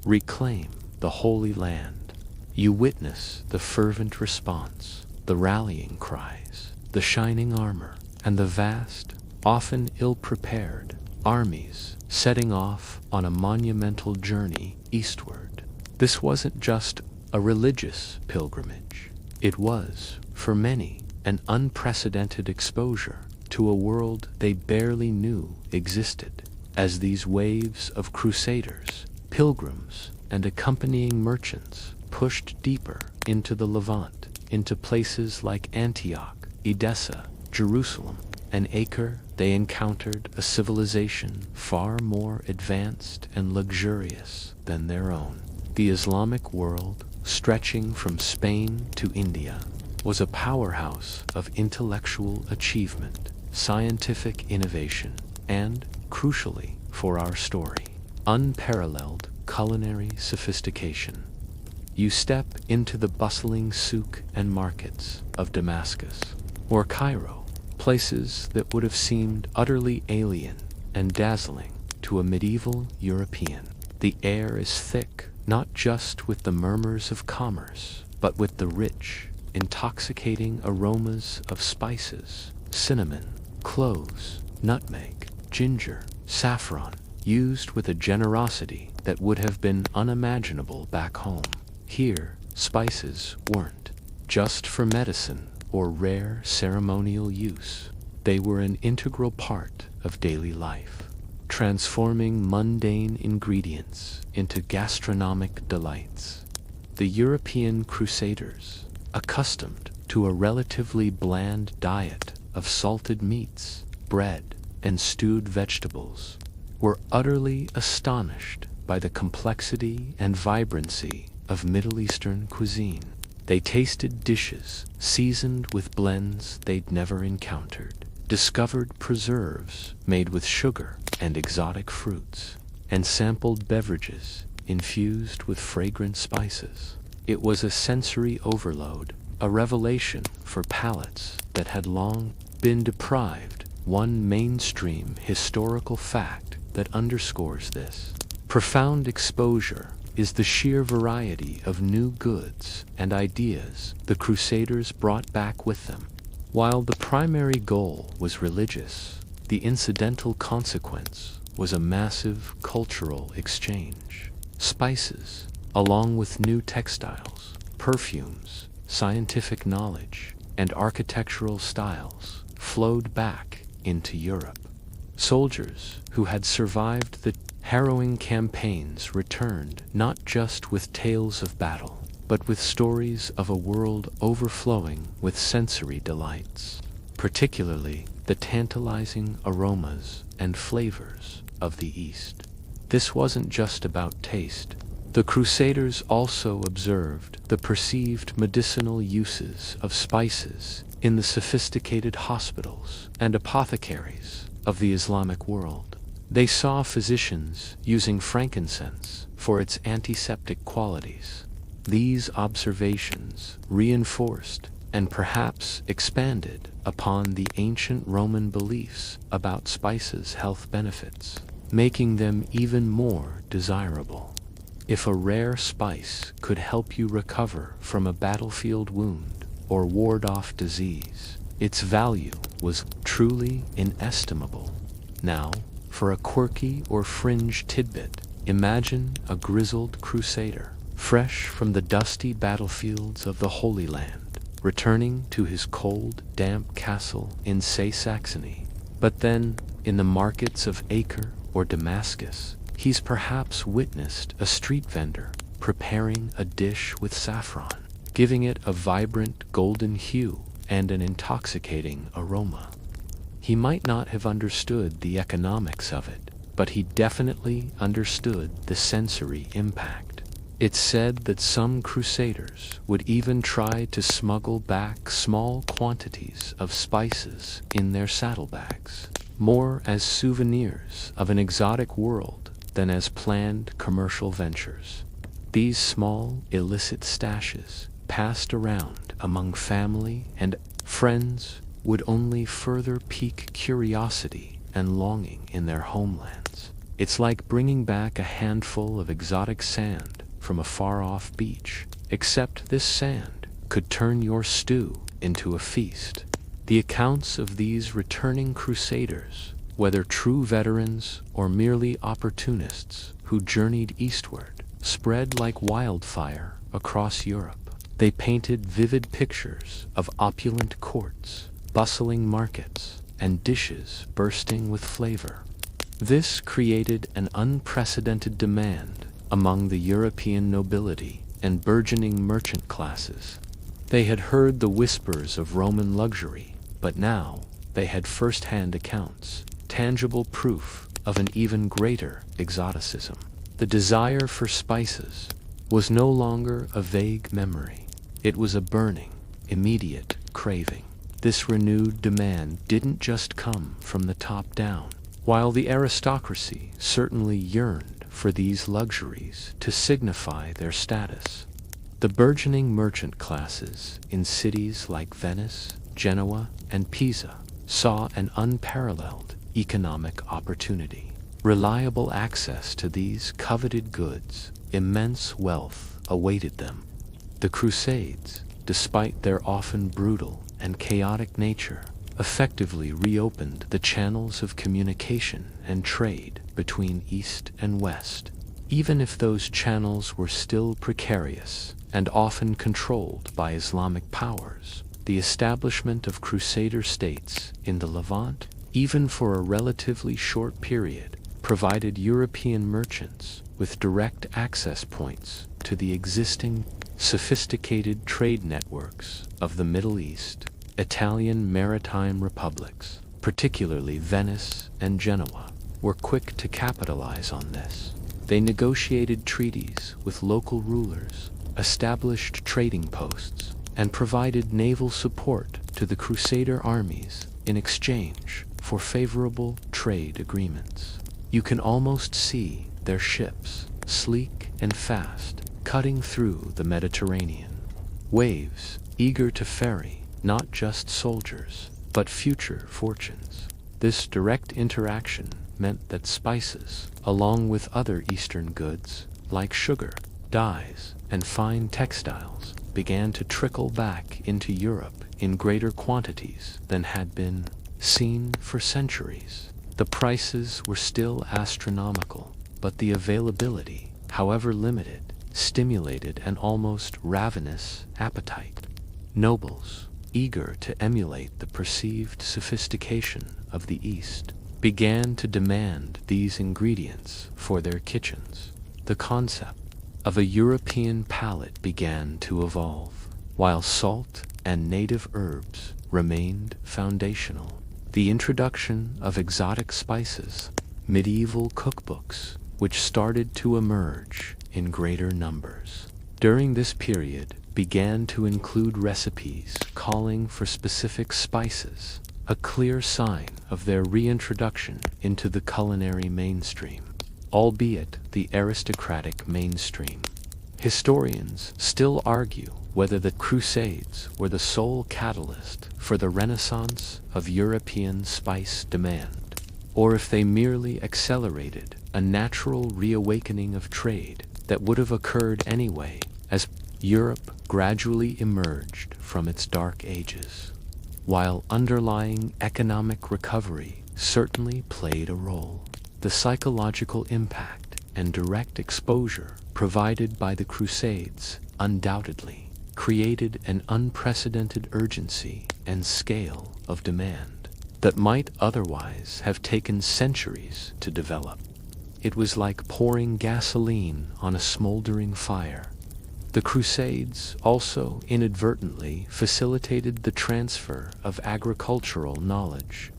Reclaim the Holy Land. You witness the fervent response, the rallying cries, the shining armor, and the vast, often ill-prepared, armies setting off on a monumental journey eastward. This wasn't just a religious pilgrimage. It was, for many, an unprecedented exposure to a world they barely knew existed, as these waves of crusaders, pilgrims, and accompanying merchants pushed deeper into the Levant, into places like Antioch, Edessa, Jerusalem, and Acre. They encountered a civilization far more advanced and luxurious than their own. The Islamic world, stretching from Spain to India, was a powerhouse of intellectual achievement, scientific innovation, and, crucially for our story, unparalleled culinary sophistication. You step into the bustling souk and markets of Damascus or Cairo, places that would have seemed utterly alien and dazzling to a medieval European. The air is thick, not just with the murmurs of commerce, but with the rich, intoxicating aromas of spices, cinnamon, cloves, nutmeg, ginger, saffron, used with a generosity that would have been unimaginable back home. Here, spices weren't just for medicine or rare ceremonial use. They were an integral part of daily life, transforming mundane ingredients into gastronomic delights. The European crusaders, accustomed to a relatively bland diet of salted meats, bread, and stewed vegetables, were utterly astonished by the complexity and vibrancy of Middle Eastern cuisine. They tasted dishes seasoned with blends they'd never encountered, discovered preserves made with sugar and exotic fruits, and sampled beverages infused with fragrant spices. It was a sensory overload, a revelation for palates that had long been deprived. One mainstream historical fact that underscores this profound exposure is the sheer variety of new goods and ideas the Crusaders brought back with them. While the primary goal was religious, the incidental consequence was a massive cultural exchange. Spices, along with new textiles, perfumes, scientific knowledge, and architectural styles, flowed back into Europe. Soldiers who had survived the harrowing campaigns returned not just with tales of battle, but with stories of a world overflowing with sensory delights, particularly the tantalizing aromas and flavors of the East. This wasn't just about taste. The Crusaders also observed the perceived medicinal uses of spices in the sophisticated hospitals and apothecaries of the Islamic world. They saw physicians using frankincense for its antiseptic qualities. These observations reinforced and perhaps expanded upon the ancient Roman beliefs about spices' health benefits, making them even more desirable. If a rare spice could help you recover from a battlefield wound or ward off disease, its value was truly inestimable. Now, for a quirky or fringe tidbit, imagine a grizzled crusader, fresh from the dusty battlefields of the Holy Land, returning to his cold, damp castle in, say, Saxony. But then, in the markets of Acre or Damascus, he's perhaps witnessed a street vendor preparing a dish with saffron, giving it a vibrant golden hue and an intoxicating aroma. He might not have understood the economics of it, but he definitely understood the sensory impact. It's said that some crusaders would even try to smuggle back small quantities of spices in their saddlebags, more as souvenirs of an exotic world than as planned commercial ventures. These small, illicit stashes, passed around among family and friends, would only further pique curiosity and longing in their homelands. It's like bringing back a handful of exotic sand from a far-off beach, except this sand could turn your stew into a feast. The accounts of these returning crusaders, whether true veterans or merely opportunists who journeyed eastward, spread like wildfire across Europe. They painted vivid pictures of opulent courts, bustling markets, and dishes bursting with flavor. This created an unprecedented demand among the European nobility and burgeoning merchant classes. They had heard the whispers of Roman luxury, but now they had first-hand accounts, tangible proof of an even greater exoticism. The desire for spices was no longer a vague memory. It was a burning, immediate craving. This renewed demand didn't just come from the top down. While the aristocracy certainly yearned for these luxuries to signify their status, the burgeoning merchant classes in cities like Venice, Genoa, and Pisa saw an unparalleled economic opportunity. Reliable access to these coveted goods, immense wealth awaited them. The Crusades, despite their often brutal and chaotic nature, effectively reopened the channels of communication and trade between East and West. Even if those channels were still precarious and often controlled by Islamic powers, the establishment of Crusader states in the Levant, even for a relatively short period, provided European merchants with direct access points to the existing sophisticated trade networks of the Middle East. Italian maritime republics, particularly Venice and Genoa, were quick to capitalize on this. They negotiated treaties with local rulers, established trading posts, and provided naval support to the Crusader armies in exchange for favorable trade agreements. You can almost see their ships, sleek and fast, cutting through the Mediterranean. Waves, eager to ferry not just soldiers, but future fortunes. This direct interaction meant that spices, along with other Eastern goods, like sugar, dyes, and fine textiles, began to trickle back into Europe in greater quantities than had been seen for centuries. The prices were still astronomical, but the availability, however limited, stimulated an almost ravenous appetite. Nobles, eager to emulate the perceived sophistication of the East, began to demand these ingredients for their kitchens. The concept of a European palate began to evolve. While salt and native herbs remained foundational, the introduction of exotic spices, medieval cookbooks, which started to emerge in greater numbers. During this period began to include recipes calling for specific spices, a clear sign of their reintroduction into the culinary mainstream, albeit the aristocratic mainstream. Historians still argue whether the Crusades were the sole catalyst for the renaissance of European spice demand, or if they merely accelerated a natural reawakening of trade that would have occurred anyway as Europe gradually emerged from its dark ages. While underlying economic recovery certainly played a role, the psychological impact and direct exposure provided by the Crusades undoubtedly created an unprecedented urgency and scale of demand that might otherwise have taken centuries to develop. It was like pouring gasoline on a smoldering fire. The Crusades also inadvertently facilitated the transfer of agricultural knowledge.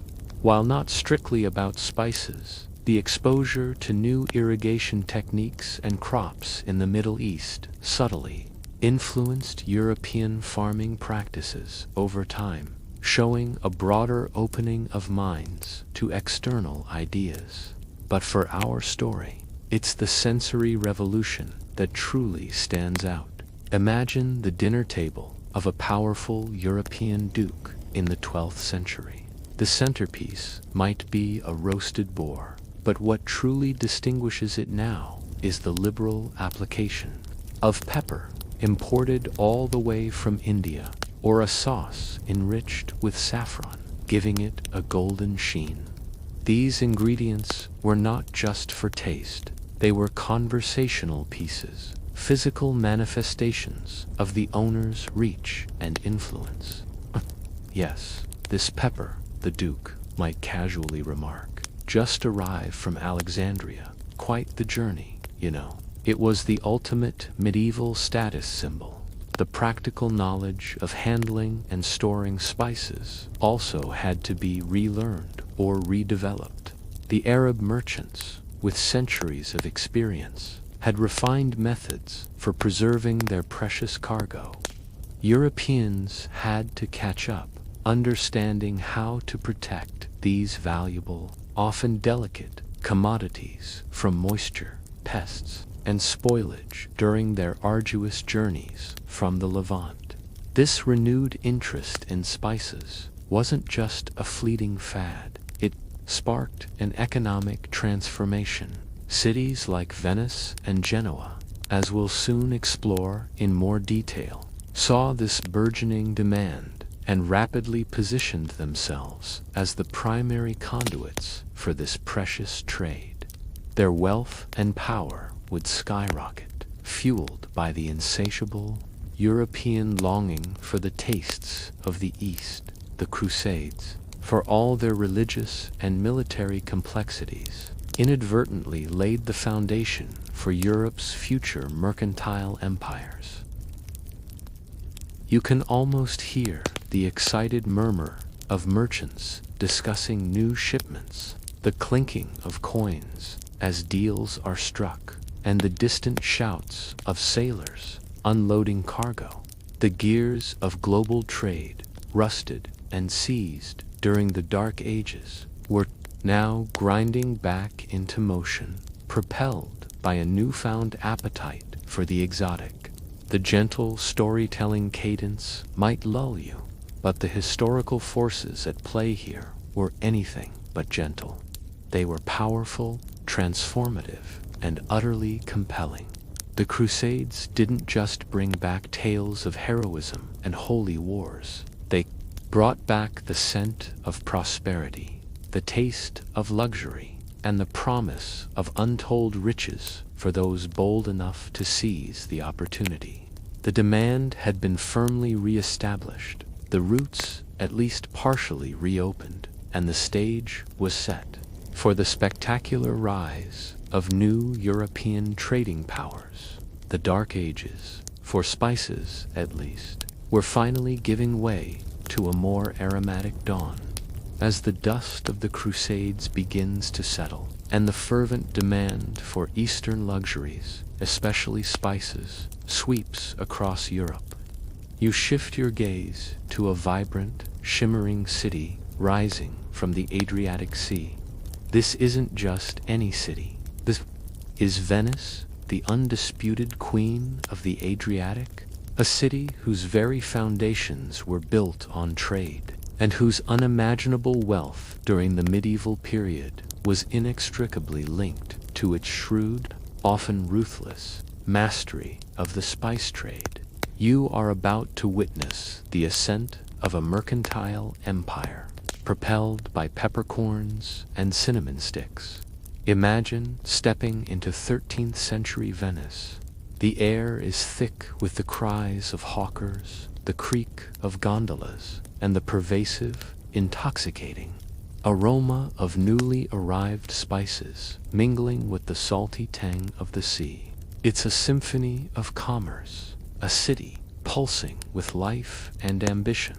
While not strictly about spices, the exposure to new irrigation techniques and crops in the Middle East subtly influenced European farming practices over time, showing a broader opening of minds to external ideas. But for our story, it's the sensory revolution that truly stands out. Imagine the dinner table of a powerful European duke in the 12th century. The centerpiece might be a roasted boar, but what truly distinguishes it now is the liberal application of pepper, imported all the way from India, or a sauce enriched with saffron, giving it a golden sheen. These ingredients were not just for taste, they were conversational pieces, physical manifestations of the owner's reach and influence. Yes, this pepper, the Duke might casually remark, just arrived from Alexandria. Quite the journey, you know. It was the ultimate medieval status symbol. The practical knowledge of handling and storing spices also had to be relearned or redeveloped. The Arab merchants, with centuries of experience, had refined methods for preserving their precious cargo. Europeans had to catch up, understanding how to protect these valuable, often delicate, commodities from moisture, pests, and spoilage during their arduous journeys from the Levant. This renewed interest in spices wasn't just a fleeting fad. It sparked an economic transformation. Cities like Venice and Genoa, as we'll soon explore in more detail, saw this burgeoning demand and rapidly positioned themselves as the primary conduits for this precious trade. Their wealth and power would skyrocket, fueled by the insatiable European longing for the tastes of the East. The Crusades, for all their religious and military complexities, inadvertently laid the foundation for Europe's future mercantile empires. You can almost hear the excited murmur of merchants discussing new shipments, the clinking of coins as deals are struck, and the distant shouts of sailors unloading cargo. The gears of global trade, rusted and seized during the Dark Ages, were now grinding back into motion, propelled by a newfound appetite for the exotic. The gentle storytelling cadence might lull you, but the historical forces at play here were anything but gentle. They were powerful, transformative, and utterly compelling. The Crusades didn't just bring back tales of heroism and holy wars. They brought back the scent of prosperity, the taste of luxury, and the promise of untold riches for those bold enough to seize the opportunity. The demand had been firmly re-established, the routes at least partially reopened, and the stage was set for the spectacular rise of new European trading powers. The Dark Ages, for spices at least, were finally giving way to a more aromatic dawn. As the dust of the Crusades begins to settle, and the fervent demand for Eastern luxuries, especially spices, sweeps across Europe. You shift your gaze to a vibrant, shimmering city rising from the Adriatic Sea. This isn't just any city. This is Venice, the undisputed queen of the Adriatic, a city whose very foundations were built on trade, and whose unimaginable wealth during the medieval period was inextricably linked to its shrewd, often ruthless, mastery of the spice trade. You are about to witness the ascent of a mercantile empire, propelled by peppercorns and cinnamon sticks. Imagine stepping into 13th century Venice. The air is thick with the cries of hawkers, the creak of gondolas, and the pervasive, intoxicating aroma of newly arrived spices mingling with the salty tang of the sea. It's a symphony of commerce, a city pulsing with life and ambition.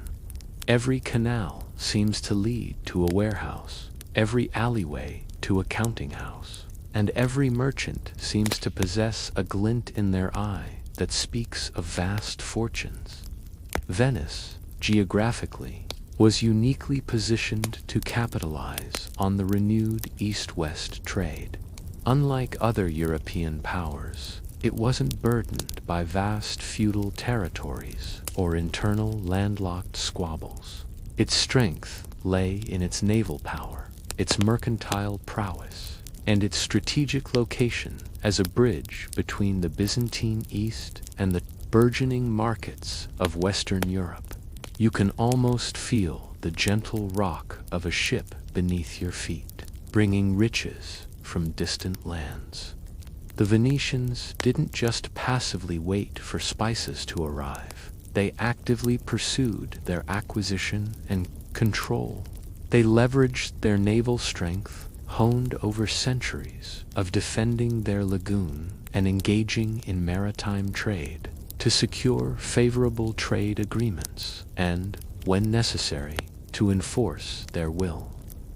Every canal seems to lead to a warehouse, every alleyway to a counting house, and every merchant seems to possess a glint in their eye that speaks of vast fortunes. Venice, geographically, was uniquely positioned to capitalize on the renewed East-West trade. Unlike other European powers, it wasn't burdened by vast feudal territories or internal landlocked squabbles. Its strength lay in its naval power, its mercantile prowess, and its strategic location as a bridge between the Byzantine East and the burgeoning markets of Western Europe. You can almost feel the gentle rock of a ship beneath your feet, bringing riches from distant lands. The Venetians didn't just passively wait for spices to arrive. They actively pursued their acquisition and control. They leveraged their naval strength, honed over centuries of defending their lagoon and engaging in maritime trade, to secure favorable trade agreements and, when necessary, to enforce their will.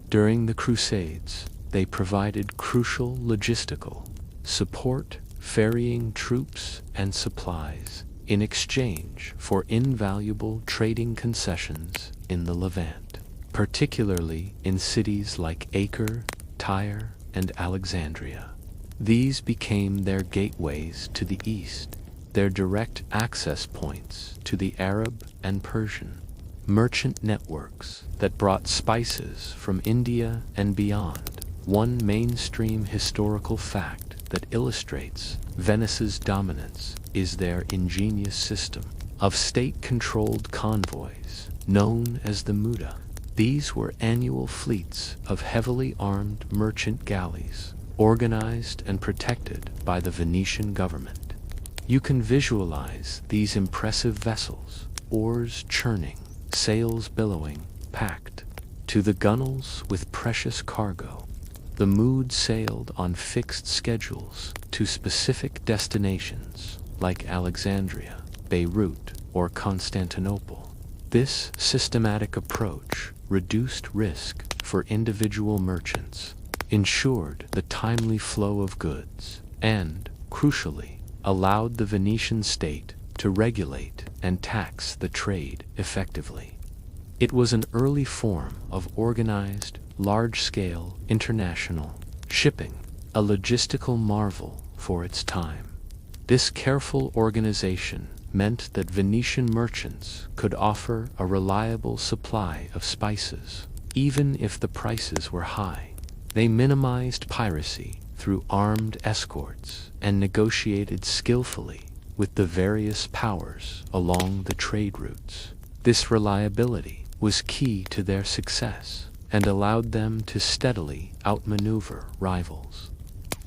During the Crusades, they provided crucial logistical support, ferrying troops and supplies in exchange for invaluable trading concessions in the Levant, particularly in cities like Acre, Tyre, and Alexandria. These became their gateways to the East, their direct access points to the Arab and Persian merchant networks that brought spices from India and beyond. One mainstream historical fact that illustrates Venice's dominance is their ingenious system of state-controlled convoys, known as the Muda. These were annual fleets of heavily armed merchant galleys, organized and protected by the Venetian government. You can visualize these impressive vessels, oars churning, sails billowing, packed to the gunwales with precious cargo. The Mood sailed on fixed schedules to specific destinations like Alexandria, Beirut, or Constantinople. This systematic approach reduced risk for individual merchants, ensured the timely flow of goods, and, crucially, allowed the Venetian state to regulate and tax the trade effectively. It was an early form of organized, large-scale international shipping, a logistical marvel for its time. This careful organization meant that Venetian merchants could offer a reliable supply of spices, even if the prices were high. They minimized piracy through armed escorts and negotiated skillfully with the various powers along the trade routes. This reliability was key to their success and allowed them to steadily outmaneuver rivals.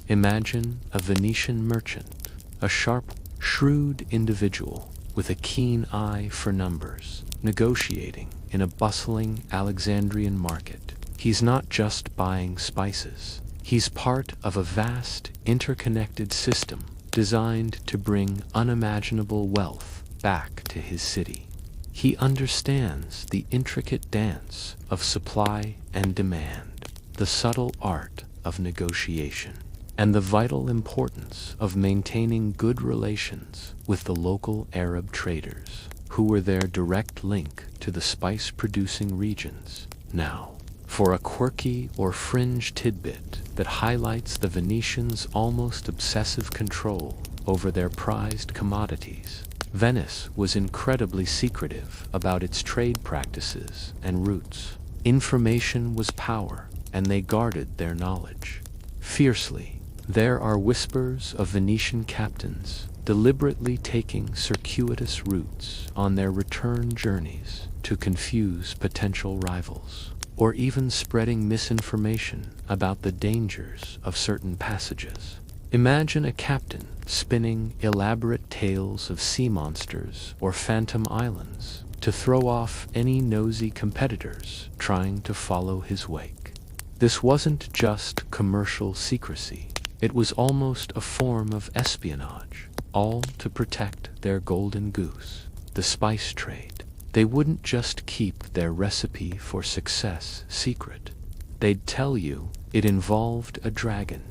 Imagine a Venetian merchant, a sharp, shrewd individual with a keen eye for numbers, negotiating in a bustling Alexandrian market. He's not just buying spices. He's part of a vast, interconnected system designed to bring unimaginable wealth back to his city. He understands the intricate dance of supply and demand, the subtle art of negotiation, and the vital importance of maintaining good relations with the local Arab traders, who were their direct link to the spice-producing regions. Now, for a quirky or fringe tidbit that highlights the Venetians' almost obsessive control over their prized commodities, Venice was incredibly secretive about its trade practices and routes. Information was power, and they guarded their knowledge fiercely. There are whispers of Venetian captains deliberately taking circuitous routes on their return journeys to confuse potential rivals, or even spreading misinformation about the dangers of certain passages. Imagine a captain spinning elaborate tales of sea monsters or phantom islands to throw off any nosy competitors trying to follow his wake. This wasn't just commercial secrecy. It was almost a form of espionage, all to protect their golden goose, the spice trade. They wouldn't just keep their recipe for success secret. They'd tell you it involved a dragon.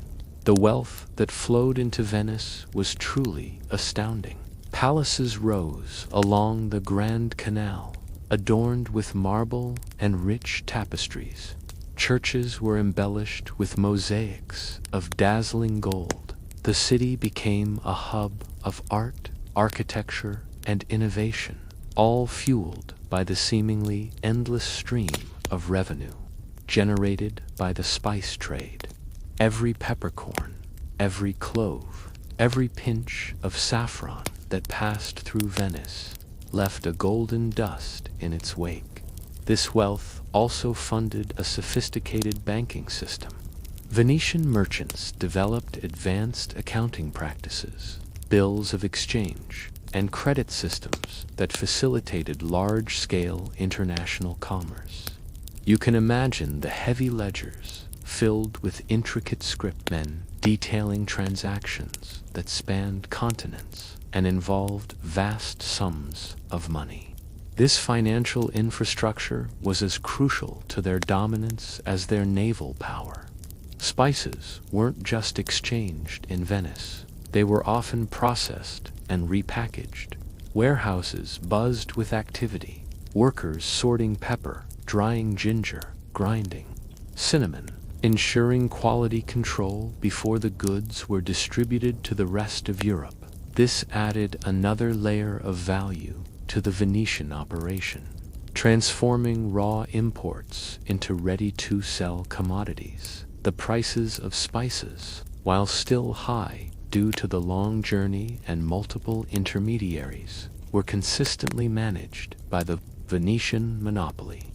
The wealth that flowed into Venice was truly astounding. Palaces rose along the Grand Canal, adorned with marble and rich tapestries. Churches were embellished with mosaics of dazzling gold. The city became a hub of art, architecture, and innovation, all fueled by the seemingly endless stream of revenue generated by the spice trade. Every peppercorn, every clove, every pinch of saffron that passed through Venice left a golden dust in its wake. This wealth also funded a sophisticated banking system. Venetian merchants developed advanced accounting practices, bills of exchange, and credit systems that facilitated large-scale international commerce. You can imagine the heavy ledgers filled with intricate script, men detailing transactions that spanned continents and involved vast sums of money. This financial infrastructure was as crucial to their dominance as their naval power. Spices weren't just exchanged in Venice. They were often processed and repackaged. Warehouses buzzed with activity, workers sorting pepper, drying ginger, grinding cinnamon, ensuring quality control before the goods were distributed to the rest of Europe. This added another layer of value to the Venetian operation, transforming raw imports into ready-to-sell commodities. The prices of spices, while still high due to the long journey and multiple intermediaries, were consistently managed by the Venetian monopoly.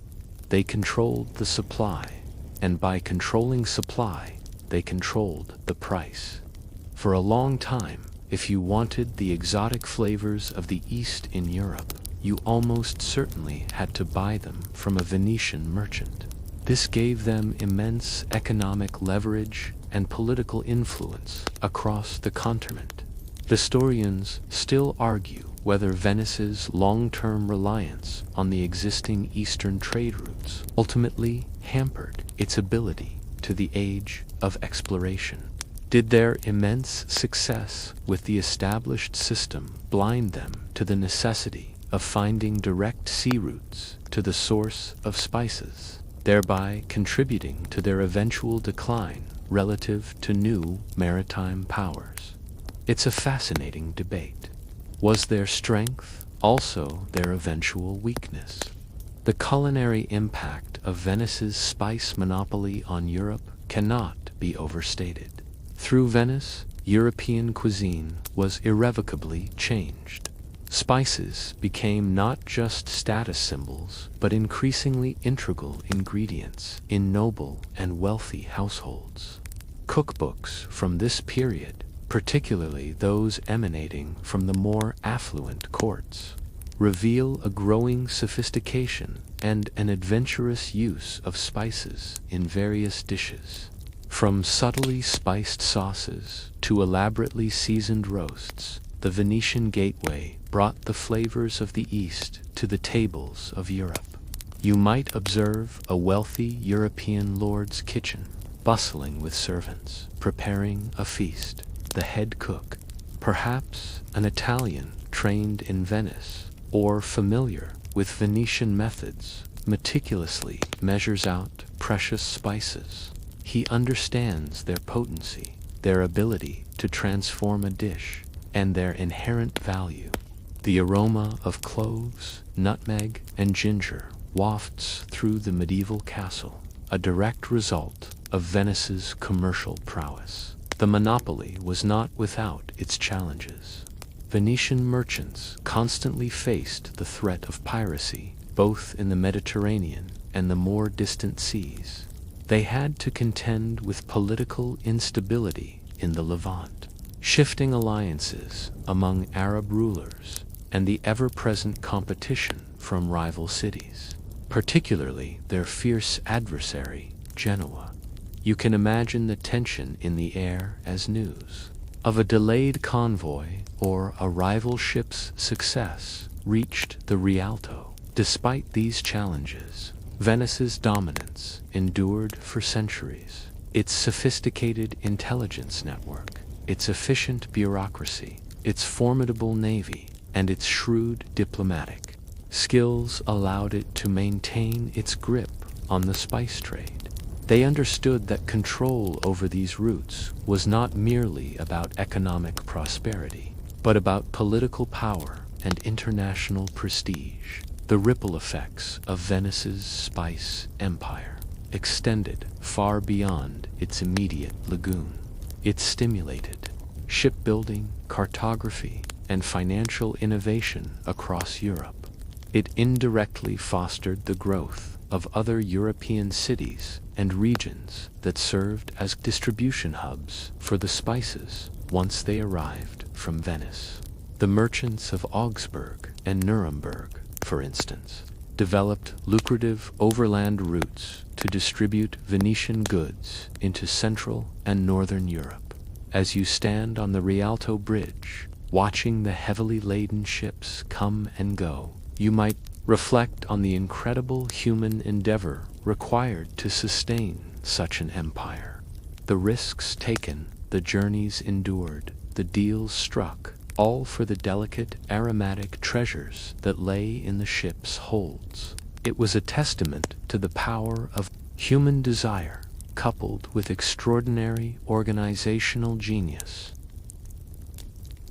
They controlled the supply, and by controlling supply, they controlled the price. For a long time, if you wanted the exotic flavors of the East in Europe, you almost certainly had to buy them from a Venetian merchant. This gave them immense economic leverage and political influence across the continent. Historians still argue whether Venice's long-term reliance on the existing eastern trade routes ultimately hampered its ability to the age of exploration. Did their immense success with the established system blind them to the necessity of finding direct sea routes to the source of spices, thereby contributing to their eventual decline relative to new maritime powers? It's a fascinating debate. Was their strength also their eventual weakness? The culinary impact of Venice's spice monopoly on Europe cannot be overstated. Through Venice, European cuisine was irrevocably changed. Spices became not just status symbols, but increasingly integral ingredients in noble and wealthy households. Cookbooks from this period, particularly those emanating from the more affluent courts, reveal a growing sophistication and an adventurous use of spices in various dishes. From subtly spiced sauces to elaborately seasoned roasts, the Venetian gateway brought the flavors of the East to the tables of Europe. You might observe a wealthy European lord's kitchen, bustling with servants, preparing a feast. The head cook, perhaps an Italian trained in Venice, or familiar with Venetian methods, meticulously measures out precious spices. He understands their potency, their ability to transform a dish, and their inherent value. The aroma of cloves, nutmeg, and ginger wafts through the medieval castle, a direct result of Venice's commercial prowess. The monopoly was not without its challenges. Venetian merchants constantly faced the threat of piracy, both in the Mediterranean and the more distant seas. They had to contend with political instability in the Levant, shifting alliances among Arab rulers, and the ever-present competition from rival cities, particularly their fierce adversary, Genoa. You can imagine the tension in the air as news of a delayed convoy or a rival ship's success reached the Rialto. Despite these challenges, Venice's dominance endured for centuries. Its sophisticated intelligence network, its efficient bureaucracy, its formidable navy, and its shrewd diplomatic skills allowed it to maintain its grip on the spice trade. They understood that control over these routes was not merely about economic prosperity, but about political power and international prestige. The ripple effects of Venice's spice empire extended far beyond its immediate lagoon. It stimulated shipbuilding, cartography, and financial innovation across Europe. It indirectly fostered the growth of other European cities and regions that served as distribution hubs for the spices once they arrived from Venice. The merchants of Augsburg and Nuremberg, for instance, developed lucrative overland routes to distribute Venetian goods into Central and Northern Europe. As you stand on the Rialto Bridge, watching the heavily laden ships come and go, you might reflect on the incredible human endeavor required to sustain such an empire. The risks taken, the journeys endured, the deals struck, all for the delicate aromatic treasures that lay in the ship's holds. It was a testament to the power of human desire, coupled with extraordinary organizational genius.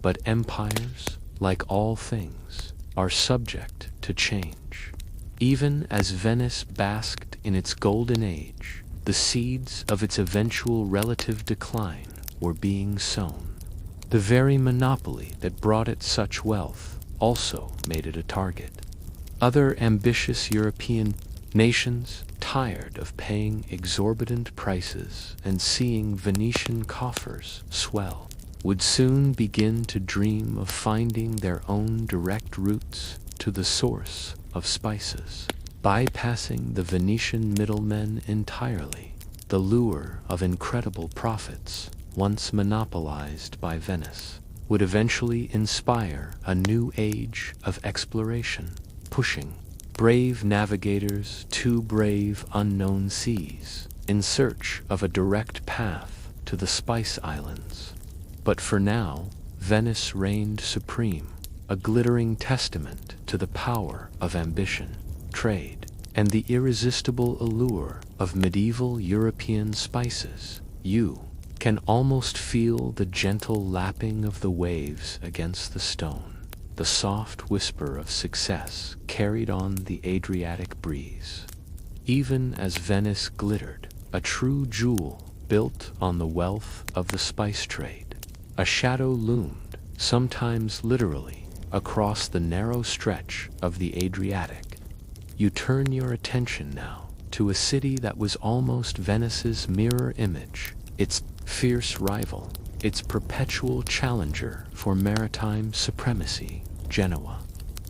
But empires, like all things, are subject to change. Even as Venice basked in its golden age, the seeds of its eventual relative decline were being sown. The very monopoly that brought it such wealth also made it a target. Other ambitious European nations, tired of paying exorbitant prices and seeing Venetian coffers swell, would soon begin to dream of finding their own direct routes to the source of spices. Bypassing the Venetian middlemen entirely, the lure of incredible profits, once monopolized by Venice, would eventually inspire a new age of exploration, pushing brave navigators to brave unknown seas in search of a direct path to the Spice Islands. But for now, Venice reigned supreme, a glittering testament to the power of ambition, trade, and the irresistible allure of medieval European spices. You can almost feel the gentle lapping of the waves against the stone, the soft whisper of success carried on the Adriatic breeze. Even as Venice glittered, a true jewel built on the wealth of the spice trade, a shadow loomed, sometimes literally, across the narrow stretch of the Adriatic. You turn your attention now to a city that was almost Venice's mirror image, its fierce rival, its perpetual challenger for maritime supremacy, Genoa.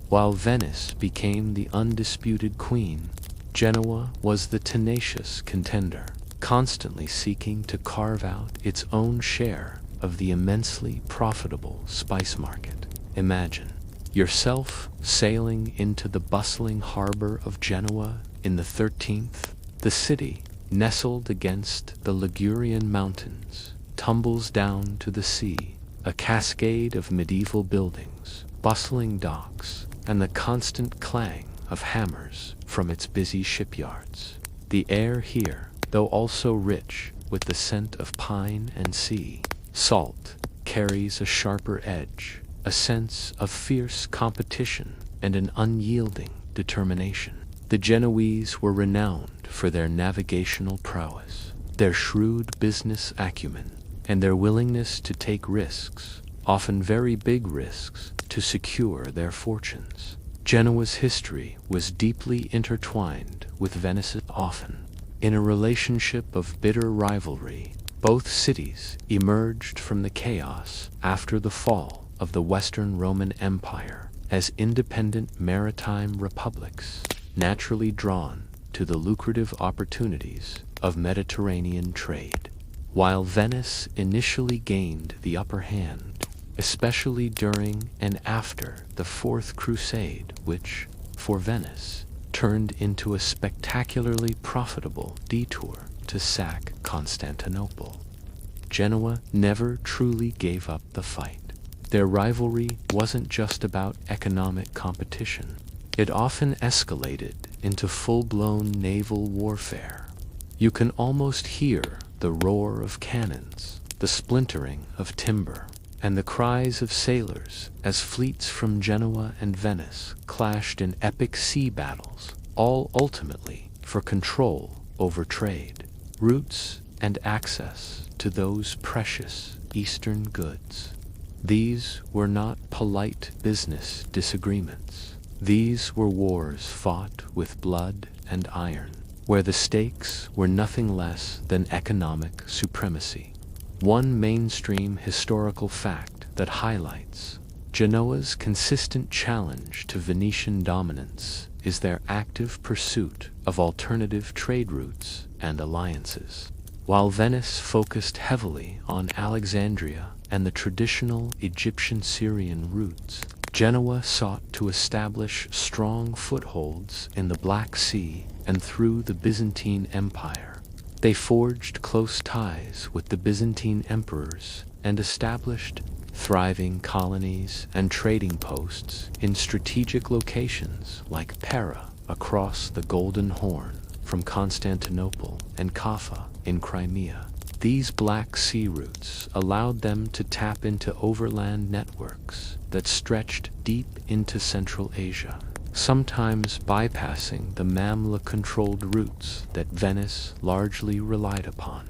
While Venice became the undisputed queen, Genoa was the tenacious contender, constantly seeking to carve out its own share of the immensely profitable spice market. Imagine yourself sailing into the bustling harbor of Genoa in the 13th, the city nestled against the Ligurian mountains, tumbles down to the sea, a cascade of medieval buildings, bustling docks, and the constant clang of hammers from its busy shipyards. The air here, though also rich with the scent of pine and sea salt, carries a sharper edge, a sense of fierce competition and an unyielding determination. The Genoese were renowned for their navigational prowess, their shrewd business acumen, and their willingness to take risks, often very big risks, to secure their fortunes. Genoa's history was deeply intertwined with Venice's often. In a relationship of bitter rivalry, both cities emerged from the chaos after the fall of the Western Roman Empire as independent maritime republics, naturally drawn to the lucrative opportunities of Mediterranean trade. While Venice initially gained the upper hand, especially during and after the Fourth Crusade, which, for Venice, turned into a spectacularly profitable detour to sack Constantinople, Genoa never truly gave up the fight. Their rivalry wasn't just about economic competition. It often escalated into full-blown naval warfare. You can almost hear the roar of cannons, the splintering of timber, and the cries of sailors as fleets from Genoa and Venice clashed in epic sea battles, all ultimately for control over trade, routes, and access to those precious Eastern goods. These were not polite business disagreements. These were wars fought with blood and iron, where the stakes were nothing less than economic supremacy. One mainstream historical fact that highlights Genoa's consistent challenge to Venetian dominance is their active pursuit of alternative trade routes and alliances. While Venice focused heavily on Alexandria and the traditional Egyptian-Syrian routes, Genoa sought to establish strong footholds in the Black Sea and through the Byzantine Empire. They forged close ties with the Byzantine emperors and established thriving colonies and trading posts in strategic locations like Pera across the Golden Horn from Constantinople and Kaffa in Crimea. These Black Sea routes allowed them to tap into overland networks that stretched deep into Central Asia, sometimes bypassing the Mamluk-controlled routes that Venice largely relied upon.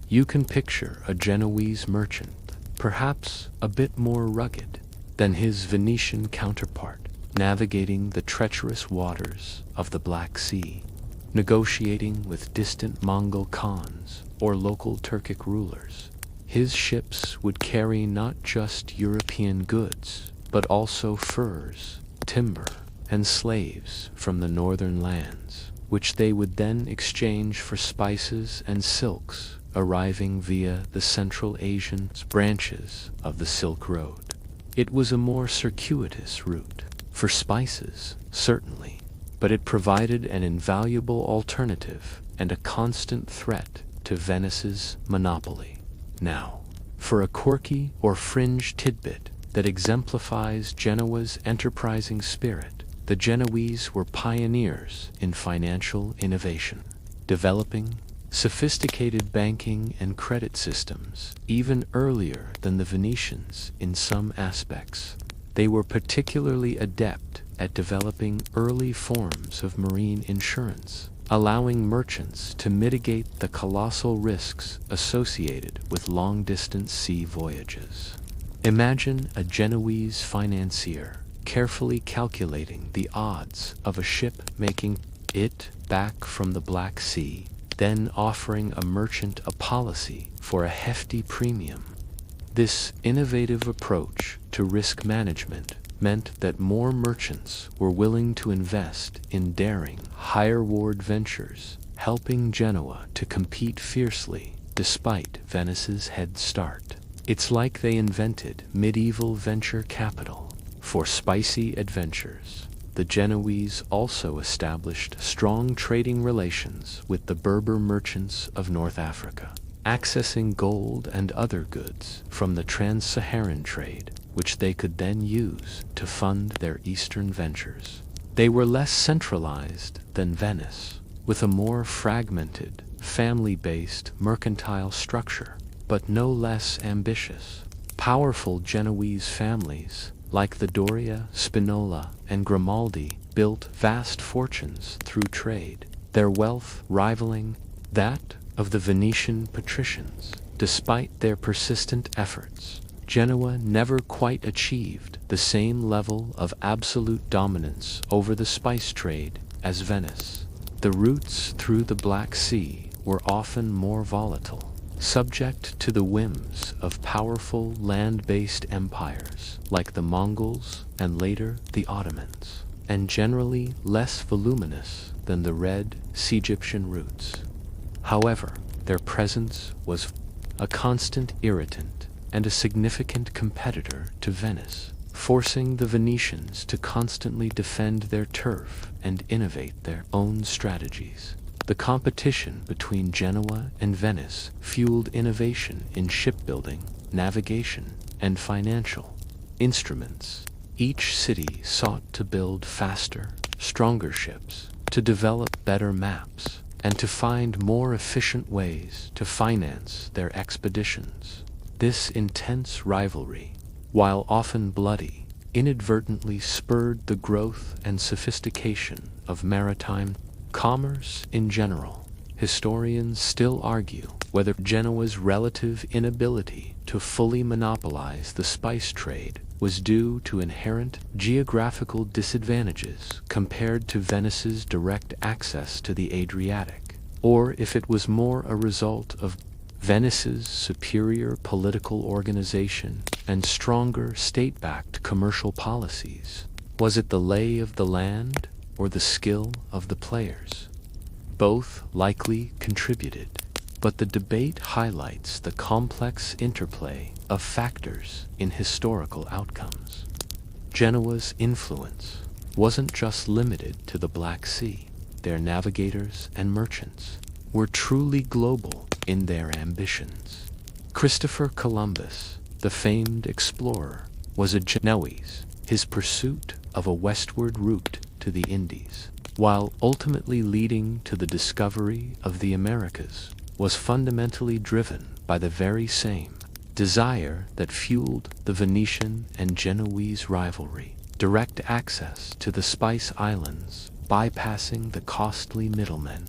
You can picture a Genoese merchant, perhaps a bit more rugged than his Venetian counterpart, navigating the treacherous waters of the Black Sea, negotiating with distant Mongol khans or local Turkic rulers. His ships would carry not just European goods, but also furs, timber, and slaves from the northern lands, which they would then exchange for spices and silks arriving via the Central Asian branches of the Silk Road. It was a more circuitous route, for spices, certainly, but it provided an invaluable alternative and a constant threat to Venice's monopoly. Now, for a quirky or fringe tidbit that exemplifies Genoa's enterprising spirit, the Genoese were pioneers in financial innovation, developing sophisticated banking and credit systems even earlier than the Venetians in some aspects. They were particularly adept at developing early forms of marine insurance, allowing merchants to mitigate the colossal risks associated with long-distance sea voyages. Imagine a Genoese financier carefully calculating the odds of a ship making it back from the Black Sea, then offering a merchant a policy for a hefty premium. This innovative approach to risk management meant that more merchants were willing to invest in daring, high-reward ventures, helping Genoa to compete fiercely despite Venice's head start. It's like they invented medieval venture capital for spicy adventures. The the Genoese also established strong trading relations with the Berber merchants of North Africa, accessing gold and other goods from the trans-Saharan trade, which they could then use to fund their eastern ventures. They were less centralized than Venice, with a more fragmented, family-based mercantile structure, but no less ambitious. Powerful Genoese families, like the Doria, Spinola, and Grimaldi, built vast fortunes through trade, their wealth rivaling that of the Venetian patricians. Despite their persistent efforts, Genoa never quite achieved the same level of absolute dominance over the spice trade as Venice. The routes through the Black Sea were often more volatile, subject to the whims of powerful land-based empires like the Mongols and later the Ottomans, and generally less voluminous than the Red Sea-Egyptian routes. However, their presence was a constant irritant and a significant competitor to Venice, forcing the Venetians to constantly defend their turf and innovate their own strategies. The competition between Genoa and Venice fueled innovation in shipbuilding, navigation, and financial instruments. Each city sought to build faster, stronger ships, to develop better maps, and to find more efficient ways to finance their expeditions. This intense rivalry, while often bloody, inadvertently spurred the growth and sophistication of maritime commerce in general. Historians still argue whether Genoa's relative inability to fully monopolize the spice trade was due to inherent geographical disadvantages compared to Venice's direct access to the Adriatic, or if it was more a result of Venice's superior political organization and stronger state-backed commercial policies. Was it the lay of the land or the skill of the players? Both likely contributed, but the debate highlights the complex interplay of factors in historical outcomes. Genoa's influence wasn't just limited to the Black Sea. Their navigators and merchants were truly global in their ambitions. Christopher Columbus, the famed explorer, was a Genoese. His pursuit of a westward route to the Indies, while ultimately leading to the discovery of the Americas, was fundamentally driven by the very same desire that fueled the Venetian and Genoese rivalry: direct access to the Spice Islands, bypassing the costly middlemen.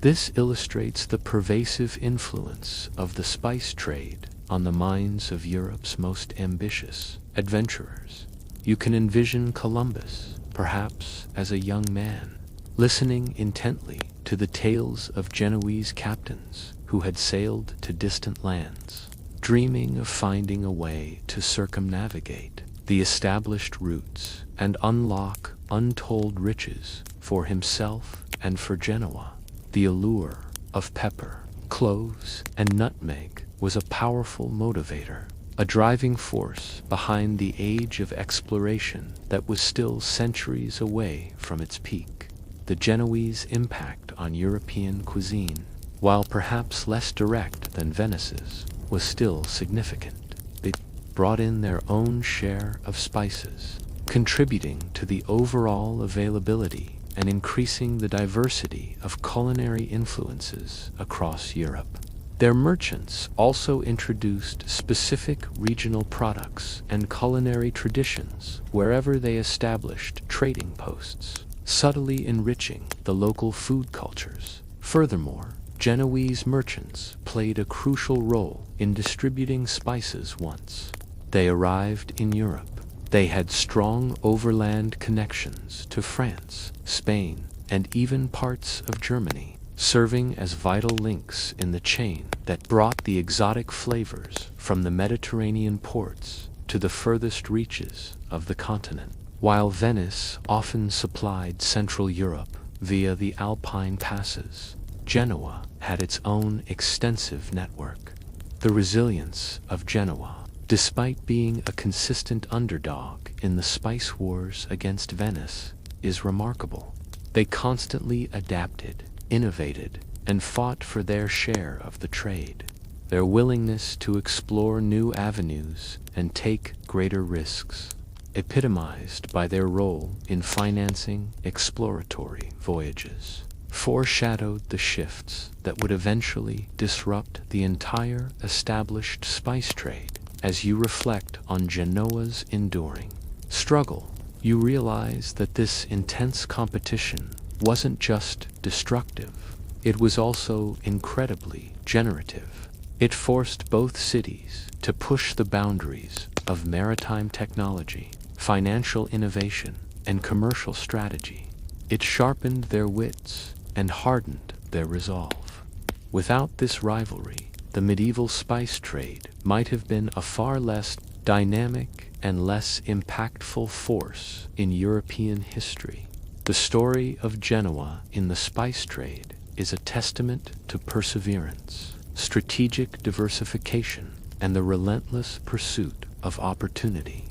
This illustrates the pervasive influence of the spice trade on the minds of Europe's most ambitious adventurers. You can envision Columbus, perhaps as a young man, listening intently to the tales of Genoese captains who had sailed to distant lands, dreaming of finding a way to circumnavigate the established routes and unlock untold riches for himself and for Genoa. The allure of pepper, cloves, and nutmeg was a powerful motivator, a driving force behind the age of exploration that was still centuries away from its peak. The Genoese impact on European cuisine, while perhaps less direct than Venice's, was still significant. They brought in their own share of spices, contributing to the overall availability and increasing the diversity of culinary influences across Europe. Their merchants also introduced specific regional products and culinary traditions wherever they established trading posts, subtly enriching the local food cultures. Furthermore, Genoese merchants played a crucial role in distributing spices once they arrived in Europe. They had strong overland connections to France, Spain, and even parts of Germany, serving as vital links in the chain that brought the exotic flavors from the Mediterranean ports to the furthest reaches of the continent. While Venice often supplied Central Europe via the Alpine passes, Genoa had its own extensive network. The resilience of Genoa, despite being a consistent underdog in the spice wars against Venice, is remarkable. They constantly adapted, innovated, and fought for their share of the trade. Their willingness to explore new avenues and take greater risks, epitomized by their role in financing exploratory voyages, foreshadowed the shifts that would eventually disrupt the entire established spice trade. As you reflect on Genoa's enduring struggle, you realize that this intense competition wasn't just destructive, it was also incredibly generative. It forced both cities to push the boundaries of maritime technology, financial innovation, and commercial strategy. It sharpened their wits and hardened their resolve. Without this rivalry, the medieval spice trade might have been a far less dynamic and less impactful force in European history. The story of Genoa in the spice trade is a testament to perseverance, strategic diversification, and the relentless pursuit of opportunity.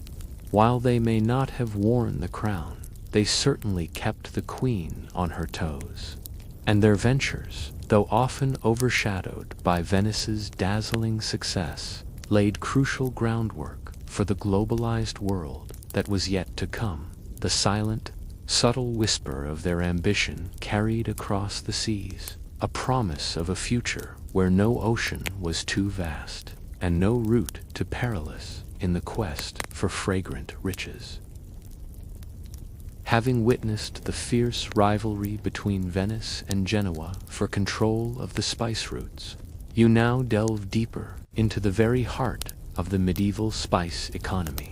While they may not have worn the crown, they certainly kept the queen on her toes. And their ventures, though often overshadowed by Venice's dazzling success, laid crucial groundwork for the globalized world that was yet to come. The silent, subtle whisper of their ambition carried across the seas, a promise of a future where no ocean was too vast, and no route too perilous in the quest for fragrant riches. Having witnessed the fierce rivalry between Venice and Genoa for control of the spice routes, you now delve deeper into the very heart of the medieval spice economy.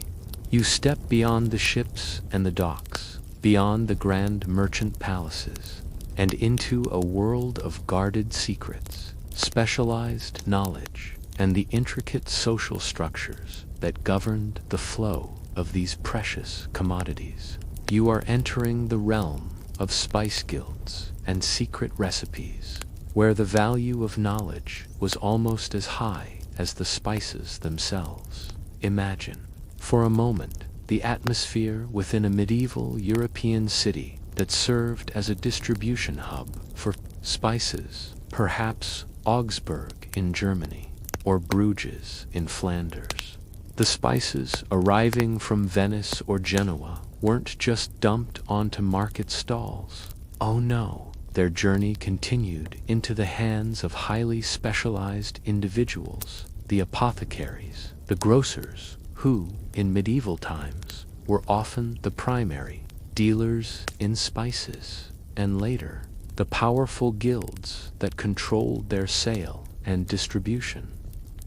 You step beyond the ships and the docks, beyond the grand merchant palaces, and into a world of guarded secrets, specialized knowledge, and the intricate social structures that governed the flow of these precious commodities. You are entering the realm of spice guilds and secret recipes, where the value of knowledge was almost as high as the spices themselves. Imagine, for a moment, the atmosphere within a medieval European city that served as a distribution hub for spices, perhaps Augsburg in Germany, or Bruges in Flanders. The spices arriving from Venice or Genoa weren't just dumped onto market stalls. Oh no, their journey continued into the hands of highly specialized individuals, the apothecaries, the grocers, who, in medieval times, were often the primary dealers in spices, and later, the powerful guilds that controlled their sale and distribution.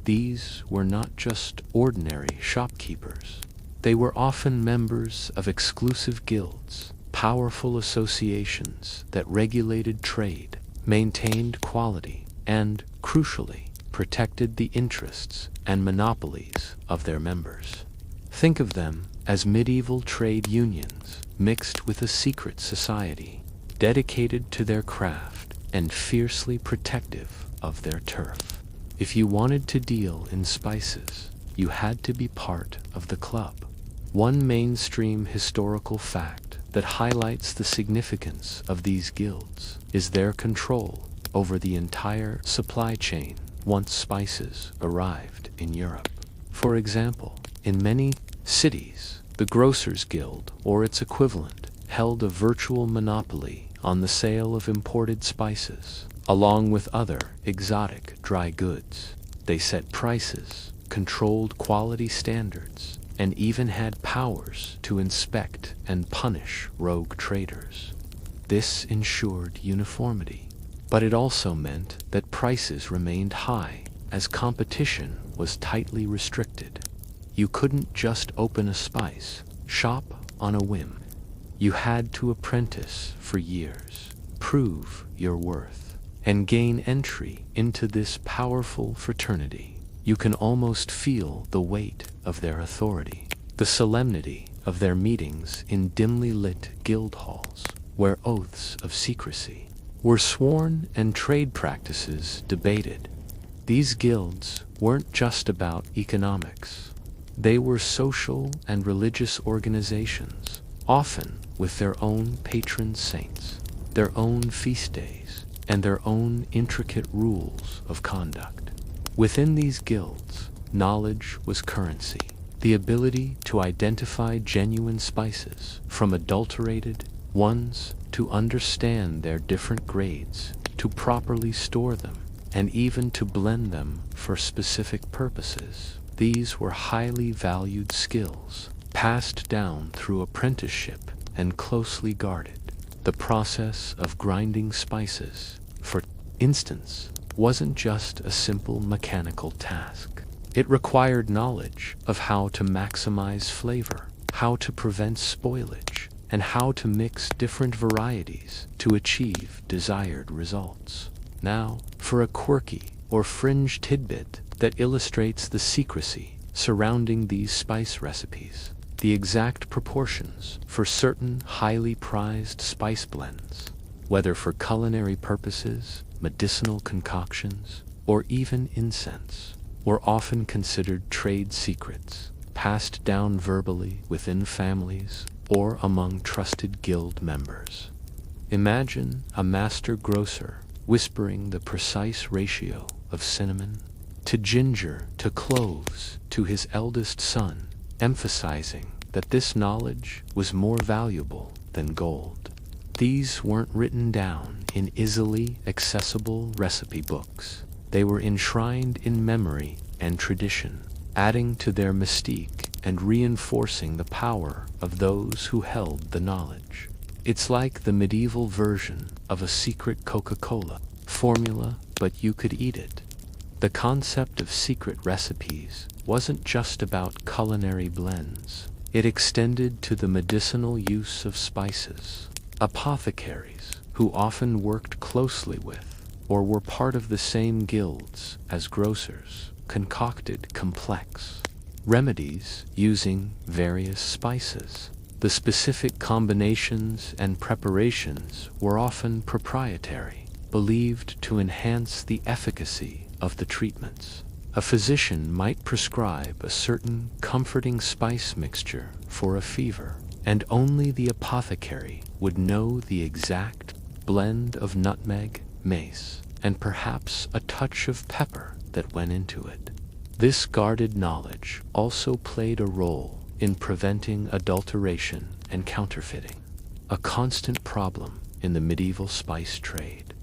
These were not just ordinary shopkeepers. They were often members of exclusive guilds, powerful associations that regulated trade, maintained quality, and, crucially, protected the interests and monopolies of their members. Think of them as medieval trade unions mixed with a secret society, dedicated to their craft and fiercely protective of their turf. If you wanted to deal in spices, you had to be part of the club. One mainstream historical fact that highlights the significance of these guilds is their control over the entire supply chain once spices arrived in Europe. For example, in many cities, the Grocers Guild, or its equivalent, held a virtual monopoly on the sale of imported spices, along with other exotic dry goods. They set prices, controlled quality standards, and even had powers to inspect and punish rogue traders. This ensured uniformity, but it also meant that prices remained high as competition was tightly restricted. You couldn't just open a spice shop on a whim. You had to apprentice for years, prove your worth, and gain entry into this powerful fraternity. You can almost feel the weight of their authority, the solemnity of their meetings in dimly lit guild halls, where oaths of secrecy were sworn and trade practices debated. These guilds weren't just about economics. They were social and religious organizations, often with their own patron saints, their own feast days, and their own intricate rules of conduct. Within these guilds, knowledge was currency. The ability to identify genuine spices from adulterated ones, to understand their different grades, to properly store them, and even to blend them for specific purposes. These were highly valued skills, passed down through apprenticeship and closely guarded. The process of grinding spices, for instance, wasn't just a simple mechanical task. It required knowledge of how to maximize flavor, how to prevent spoilage, and how to mix different varieties to achieve desired results. Now, for a quirky or fringe tidbit that illustrates the secrecy surrounding these spice recipes. The exact proportions for certain highly prized spice blends, whether for culinary purposes, medicinal concoctions, or even incense, were often considered trade secrets, passed down verbally within families or among trusted guild members. Imagine a master grocer whispering the precise ratio of cinnamon to ginger to cloves to his eldest son, emphasizing that this knowledge was more valuable than gold. These weren't written down in easily accessible recipe books. They were enshrined in memory and tradition, adding to their mystique and reinforcing the power of those who held the knowledge. It's like the medieval version of a secret Coca-Cola formula, but you could eat it. The concept of secret recipes wasn't just about culinary blends. It extended to the medicinal use of spices. Apothecaries, who often worked closely with or were part of the same guilds as grocers, concocted complex remedies using various spices. The specific combinations and preparations were often proprietary, believed to enhance the efficacy of the treatments. A physician might prescribe a certain comforting spice mixture for a fever, and only the apothecary would know the exact blend of nutmeg, mace, and perhaps a touch of pepper that went into it. This guarded knowledge also played a role in preventing adulteration and counterfeiting, a constant problem in the medieval spice trade.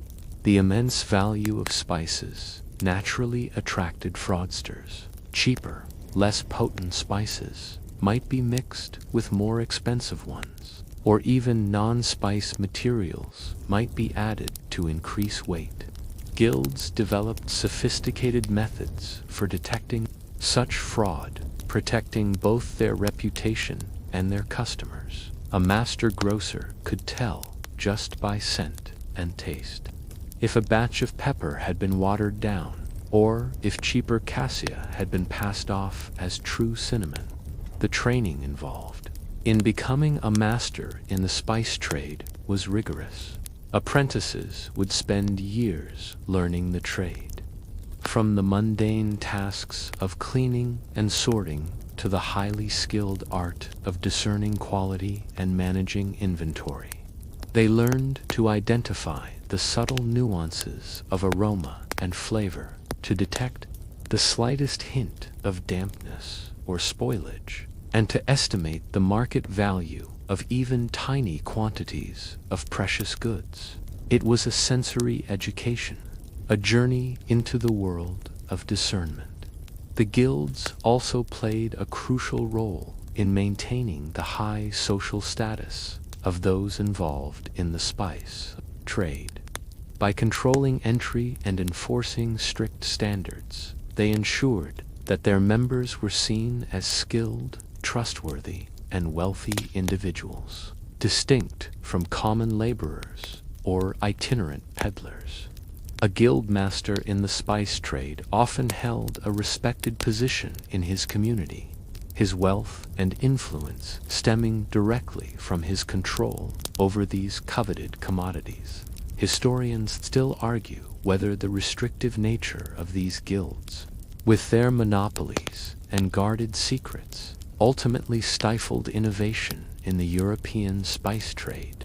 The immense value of spices naturally attracted fraudsters. Cheaper, less potent spices might be mixed with more expensive ones, or even non-spice materials might be added to increase weight. Guilds developed sophisticated methods for detecting such fraud, protecting both their reputation and their customers. A master grocer could tell just by scent and taste if a batch of pepper had been watered down, or if cheaper cassia had been passed off as true cinnamon. The training involved in becoming a master in the spice trade was rigorous. Apprentices would spend years learning the trade, from the mundane tasks of cleaning and sorting to the highly skilled art of discerning quality and managing inventory. They learned to identify the subtle nuances of aroma and flavor, to detect the slightest hint of dampness or spoilage, and to estimate the market value of even tiny quantities of precious goods. It was a sensory education, a journey into the world of discernment. The guilds also played a crucial role in maintaining the high social status of those involved in the spice trade. By controlling entry and enforcing strict standards, they ensured that their members were seen as skilled, trustworthy, and wealthy individuals, distinct from common laborers or itinerant peddlers. A guild master in the spice trade often held a respected position in his community, his wealth and influence stemming directly from his control over these coveted commodities. Historians still argue whether the restrictive nature of these guilds, with their monopolies and guarded secrets, ultimately stifled innovation in the European spice trade?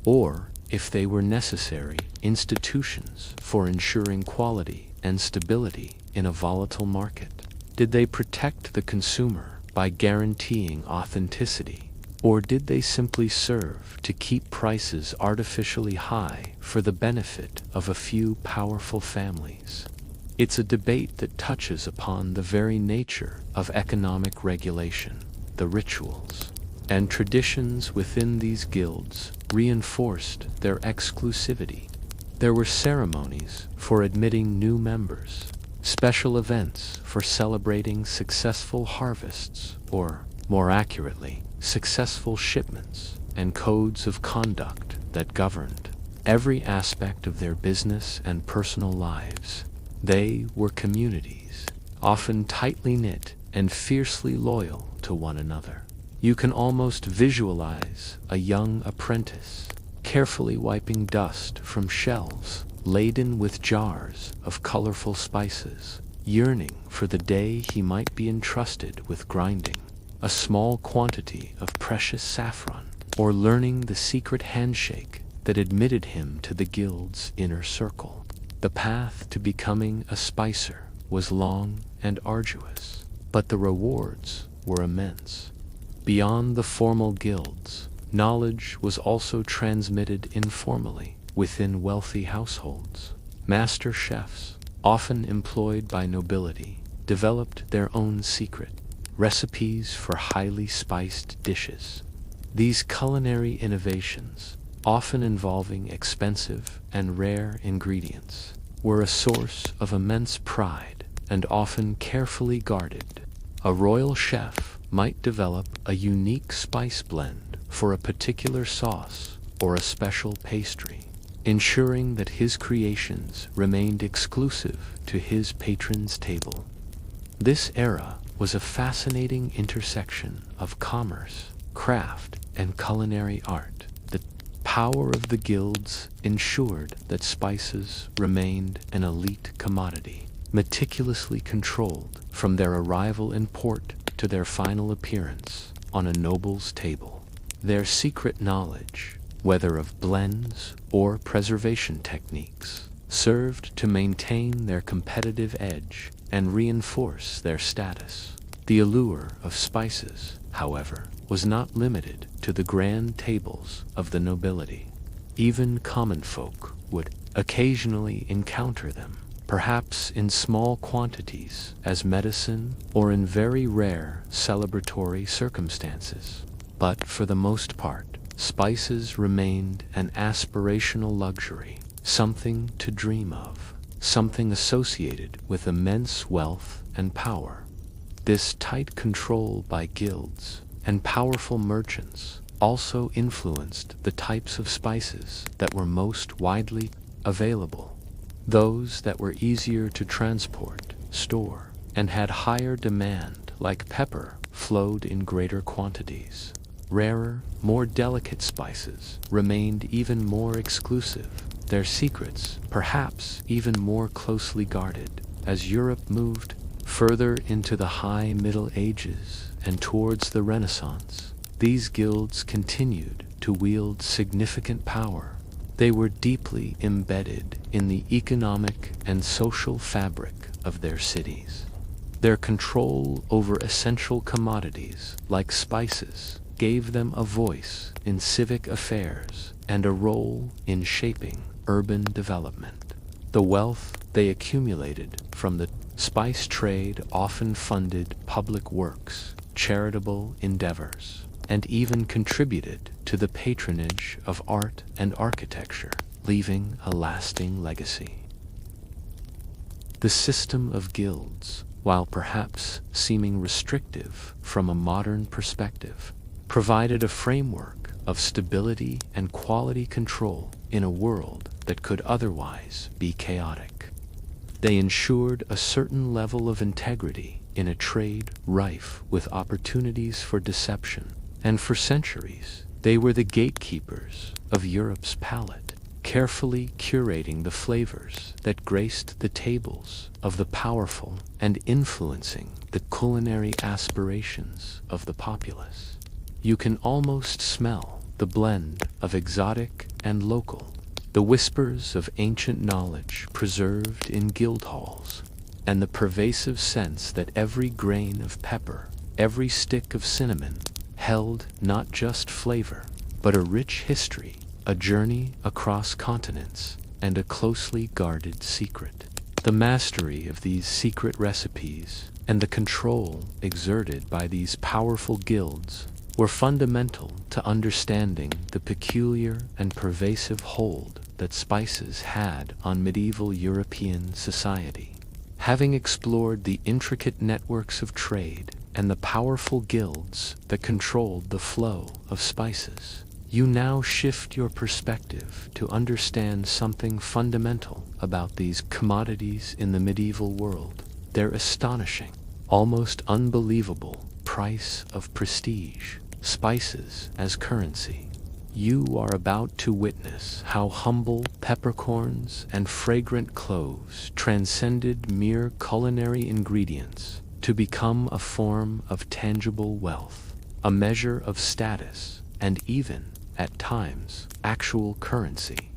Or, if they were necessary, institutions for ensuring quality and stability in a volatile market? Did they protect the consumer by guaranteeing authenticity? Or did they simply serve to keep prices artificially high for the benefit of a few powerful families? It's a debate that touches upon the very nature of economic regulation. The rituals and traditions within these guilds reinforced their exclusivity. There were ceremonies for admitting new members, special events for celebrating successful harvests, or, more accurately, successful shipments, and codes of conduct that governed every aspect of their business and personal lives. They were communities, often tightly knit and fiercely loyal to one another. You can almost visualize a young apprentice carefully wiping dust from shelves laden with jars of colorful spices, yearning for the day he might be entrusted with grinding a small quantity of precious saffron, or learning the secret handshake that admitted him to the guild's inner circle. The path to becoming a spicer was long and arduous, but the rewards were immense. Beyond the formal guilds, knowledge was also transmitted informally within wealthy households. Master chefs, often employed by nobility, developed their own secret recipes for highly spiced dishes. These culinary innovations, often involving expensive and rare ingredients, were a source of immense pride and often carefully guarded. A royal chef might develop a unique spice blend for a particular sauce or a special pastry, ensuring that his creations remained exclusive to his patron's table. This era was a fascinating intersection of commerce, craft, and culinary art. The power of the guilds ensured that spices remained an elite commodity, meticulously controlled from their arrival in port to their final appearance on a noble's table. Their secret knowledge, whether of blends or preservation techniques, served to maintain their competitive edge and reinforce their status. The allure of spices, however, was not limited to the grand tables of the nobility. Even common folk would occasionally encounter them, perhaps in small quantities as medicine or in very rare celebratory circumstances. But for the most part, spices remained an aspirational luxury, something to dream of, something associated with immense wealth and power. This tight control by guilds and powerful merchants also influenced the types of spices that were most widely available. Those that were easier to transport, store, and had higher demand, like pepper, flowed in greater quantities. Rarer, more delicate spices remained even more exclusive, their secrets perhaps even more closely guarded. As Europe moved further into the High Middle Ages and towards the Renaissance, these guilds continued to wield significant power. They were deeply embedded in the economic and social fabric of their cities. Their control over essential commodities, like spices, gave them a voice in civic affairs and a role in shaping urban development. The wealth they accumulated from the spice trade often funded public works, charitable endeavors, and even contributed to the patronage of art and architecture, leaving a lasting legacy. The system of guilds, while perhaps seeming restrictive from a modern perspective, provided a framework of stability and quality control in a world that could otherwise be chaotic. They ensured a certain level of integrity in a trade rife with opportunities for deception, and for centuries they were the gatekeepers of Europe's palate, carefully curating the flavors that graced the tables of the powerful and influencing the culinary aspirations of the populace. You can almost smell the blend of exotic and local, the whispers of ancient knowledge preserved in guild halls, and the pervasive sense that every grain of pepper, every stick of cinnamon, held not just flavor, but a rich history, a journey across continents, and a closely guarded secret. The mastery of these secret recipes and the control exerted by these powerful guilds were fundamental to understanding the peculiar and pervasive hold that spices had on medieval European society. Having explored the intricate networks of trade and the powerful guilds that controlled the flow of spices, you now shift your perspective to understand something fundamental about these commodities in the medieval world: their astonishing, almost unbelievable price of prestige, spices as currency. You are about to witness how humble peppercorns and fragrant cloves transcended mere culinary ingredients to become a form of tangible wealth, a measure of status, and even, at times, actual currency.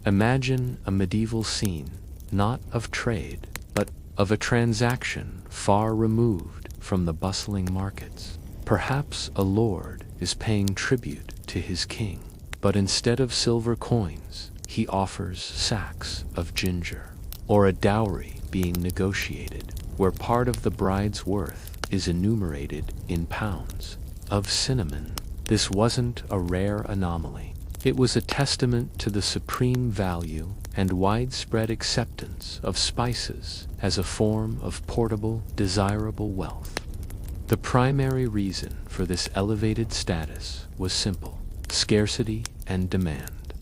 Imagine a medieval scene, not of trade, but of a transaction far removed from the bustling markets. Perhaps a lord is paying tribute to his king, but instead of silver coins, he offers sacks of ginger, or a dowry being negotiated, where part of the bride's worth is enumerated in pounds of cinnamon. This wasn't a rare anomaly. It was a testament to the supreme value and widespread acceptance of spices as a form of portable, desirable wealth. The primary reason for this elevated status was simple: scarcity and demand.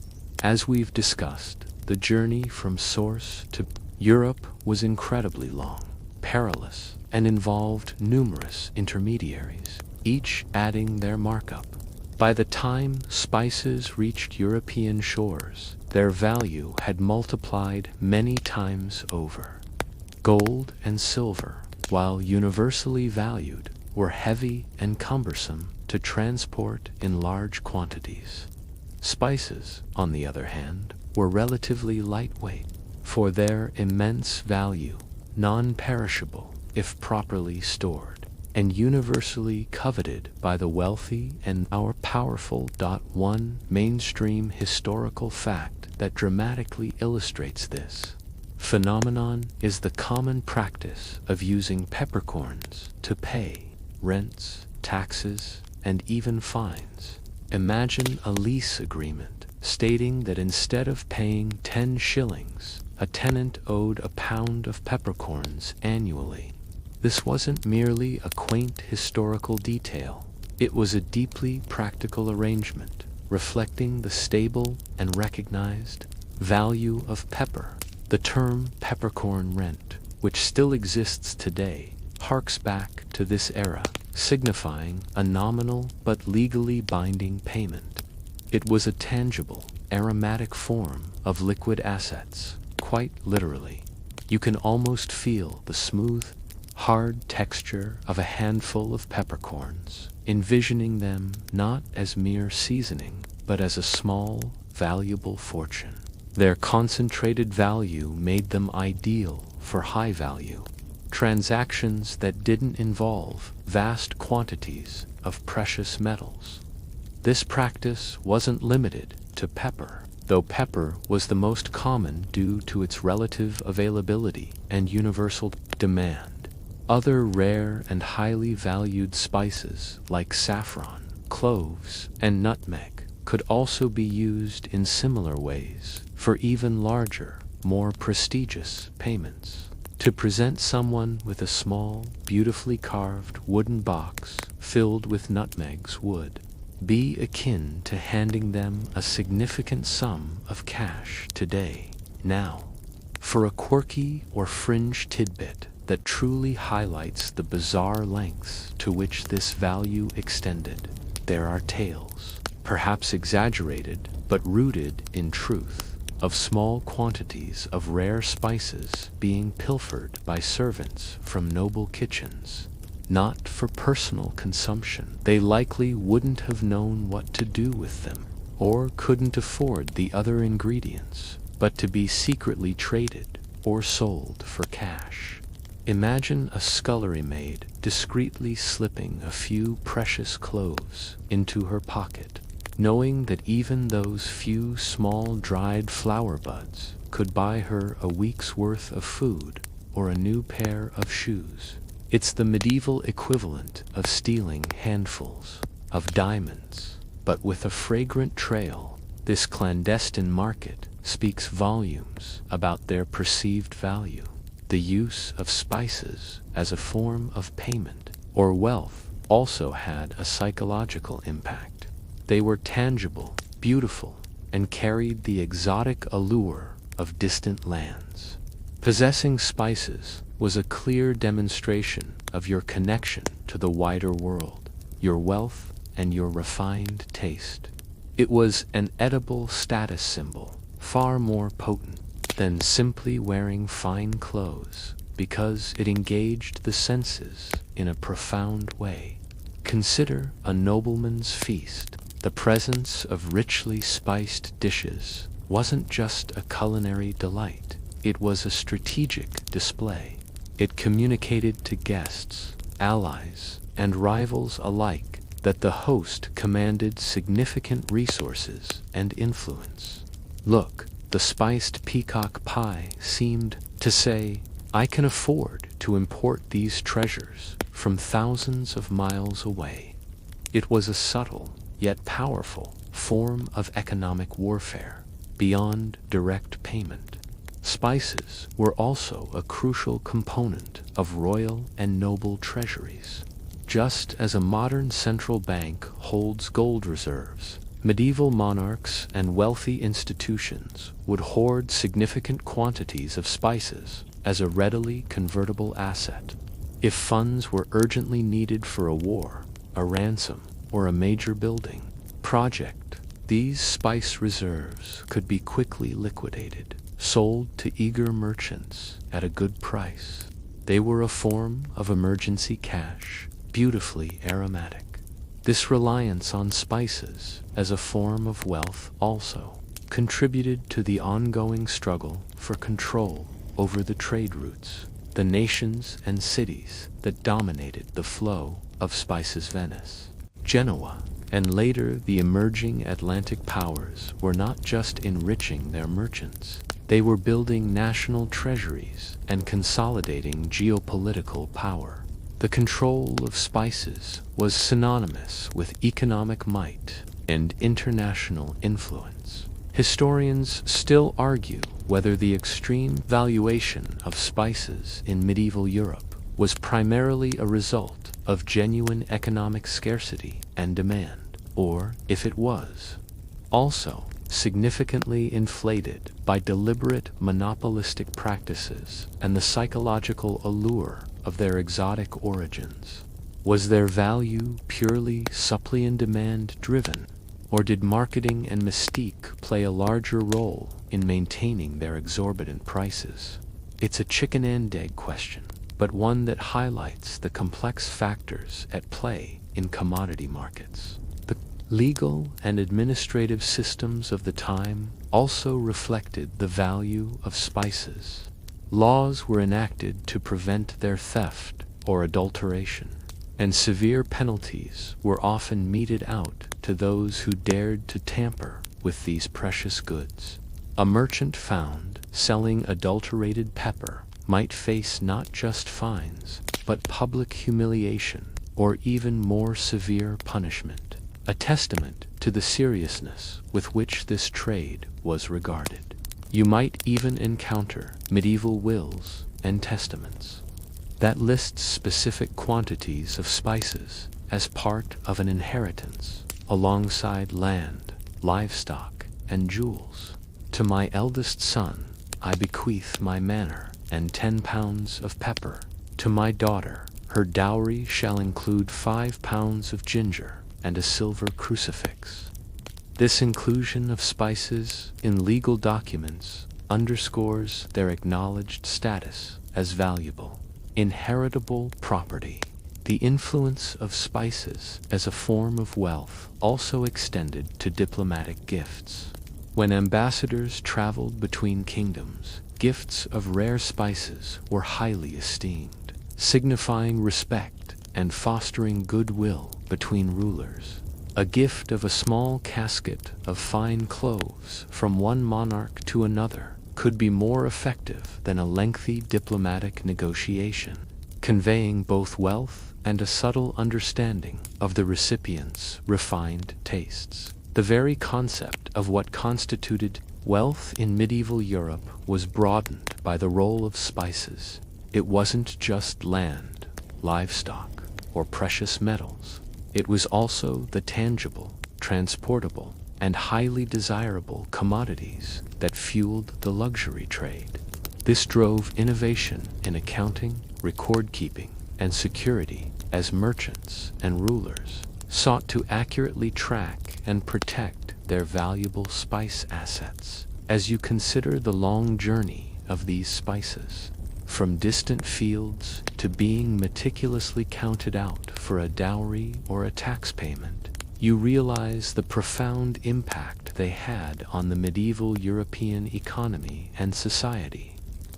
As we've discussed, the journey from source to Europe was incredibly long, perilous, and involved numerous intermediaries, each adding their markup. By the time spices reached European shores, their value had multiplied many times over. Gold and silver, while universally valued, were heavy and cumbersome to transport in large quantities. Spices, on the other hand, were relatively lightweight for their immense value, non-perishable if properly stored, and universally coveted by the wealthy and our powerful. One mainstream historical fact that dramatically illustrates this phenomenon is the common practice of using peppercorns to pay rents, taxes, and even fines. Imagine a lease agreement stating that instead of paying 10 shillings, a tenant owed a pound of peppercorns annually. This wasn't merely a quaint historical detail. It was a deeply practical arrangement, reflecting the stable and recognized value of pepper. The term peppercorn rent, which still exists today, harks back to this era, signifying a nominal but legally binding payment. It was a tangible, aromatic form of liquid assets, quite literally. You can almost feel the smooth, hard texture of a handful of peppercorns, envisioning them not as mere seasoning, but as a small, valuable fortune. Their concentrated value made them ideal for high-value transactions that didn't involve vast quantities of precious metals. This practice wasn't limited to pepper, though pepper was the most common due to its relative availability and universal demand. Other rare and highly valued spices like saffron, cloves, and nutmeg could also be used in similar ways for even larger, more prestigious payments. To present someone with a small, beautifully carved wooden box filled with nutmegs would be akin to handing them a significant sum of cash today. Now, for a quirky or fringe tidbit that truly highlights the bizarre lengths to which this value extended, there are tales, perhaps exaggerated but rooted in truth, of small quantities of rare spices being pilfered by servants from noble kitchens. not for personal consumption. They likely wouldn't have known what to do with them, or couldn't afford the other ingredients, but to be secretly traded or sold for cash. Imagine a scullery maid discreetly slipping a few precious cloves into her pocket, knowing that even those few small dried flower buds could buy her a week's worth of food or a new pair of shoes. It's the medieval equivalent of stealing handfuls of diamonds, but with a fragrant trail. This clandestine market speaks volumes about their perceived value. The use of spices as a form of payment or wealth also had a psychological impact. They were tangible, beautiful, and carried the exotic allure of distant lands. Possessing spices was a clear demonstration of your connection to the wider world, your wealth, and your refined taste. It was an edible status symbol, far more potent than simply wearing fine clothes, because it engaged the senses in a profound way. Consider a nobleman's feast. The presence of richly spiced dishes wasn't just a culinary delight, it was a strategic display. It communicated to guests, allies, and rivals alike that the host commanded significant resources and influence. Look, the spiced peacock pie seemed to say, I can afford to import these treasures from thousands of miles away. It was a subtle, yet powerful, form of economic warfare, beyond direct payment. Spices were also a crucial component of royal and noble treasuries. Just as a modern central bank holds gold reserves, medieval monarchs and wealthy institutions would hoard significant quantities of spices as a readily convertible asset. If funds were urgently needed for a war, a ransom, or a major building project, these spice reserves could be quickly liquidated, sold to eager merchants at a good price. They were a form of emergency cash, beautifully aromatic. This reliance on spices as a form of wealth also contributed to the ongoing struggle for control over the trade routes, the nations and cities that dominated the flow of spices. Venice, Genoa, and later the emerging Atlantic powers were not just enriching their merchants, they were building national treasuries and consolidating geopolitical power. The control of spices was synonymous with economic might and international influence. Historians still argue whether the extreme valuation of spices in medieval Europe was primarily a result of genuine economic scarcity and demand, or if it was also significantly inflated by deliberate monopolistic practices and the psychological allure of their exotic origins. Was their value purely supply and demand driven, or did marketing and mystique play a larger role in maintaining their exorbitant prices? It's a chicken and egg question, but one that highlights the complex factors at play in commodity markets. The legal and administrative systems of the time also reflected the value of spices. Laws were enacted to prevent their theft or adulteration, and severe penalties were often meted out to those who dared to tamper with these precious goods. A merchant found selling adulterated pepper might face not just fines, but public humiliation or even more severe punishment, a testament to the seriousness with which this trade was regarded. You might even encounter medieval wills and testaments that lists specific quantities of spices as part of an inheritance, alongside land, livestock, and jewels. To my eldest son I bequeath my manor and 10 pounds of pepper. To my daughter, her dowry shall include 5 pounds of ginger and a silver crucifix. This inclusion of spices in legal documents underscores their acknowledged status as valuable, inheritable property. The influence of spices as a form of wealth also extended to diplomatic gifts. When ambassadors traveled between kingdoms, gifts of rare spices were highly esteemed, signifying respect and fostering goodwill between rulers. A gift of a small casket of fine cloves from one monarch to another could be more effective than a lengthy diplomatic negotiation, conveying both wealth and a subtle understanding of the recipient's refined tastes. The very concept of what constituted wealth in medieval Europe was broadened by the role of spices. It wasn't just land, livestock, or precious metals. It was also the tangible, transportable, and highly desirable commodities that fueled the luxury trade. This drove innovation in accounting, record-keeping, and security as merchants and rulers sought to accurately track and protect their valuable spice assets. As you consider the long journey of these spices, from distant fields to being meticulously counted out for a dowry or a tax payment, you realize the profound impact they had on the medieval European economy and society.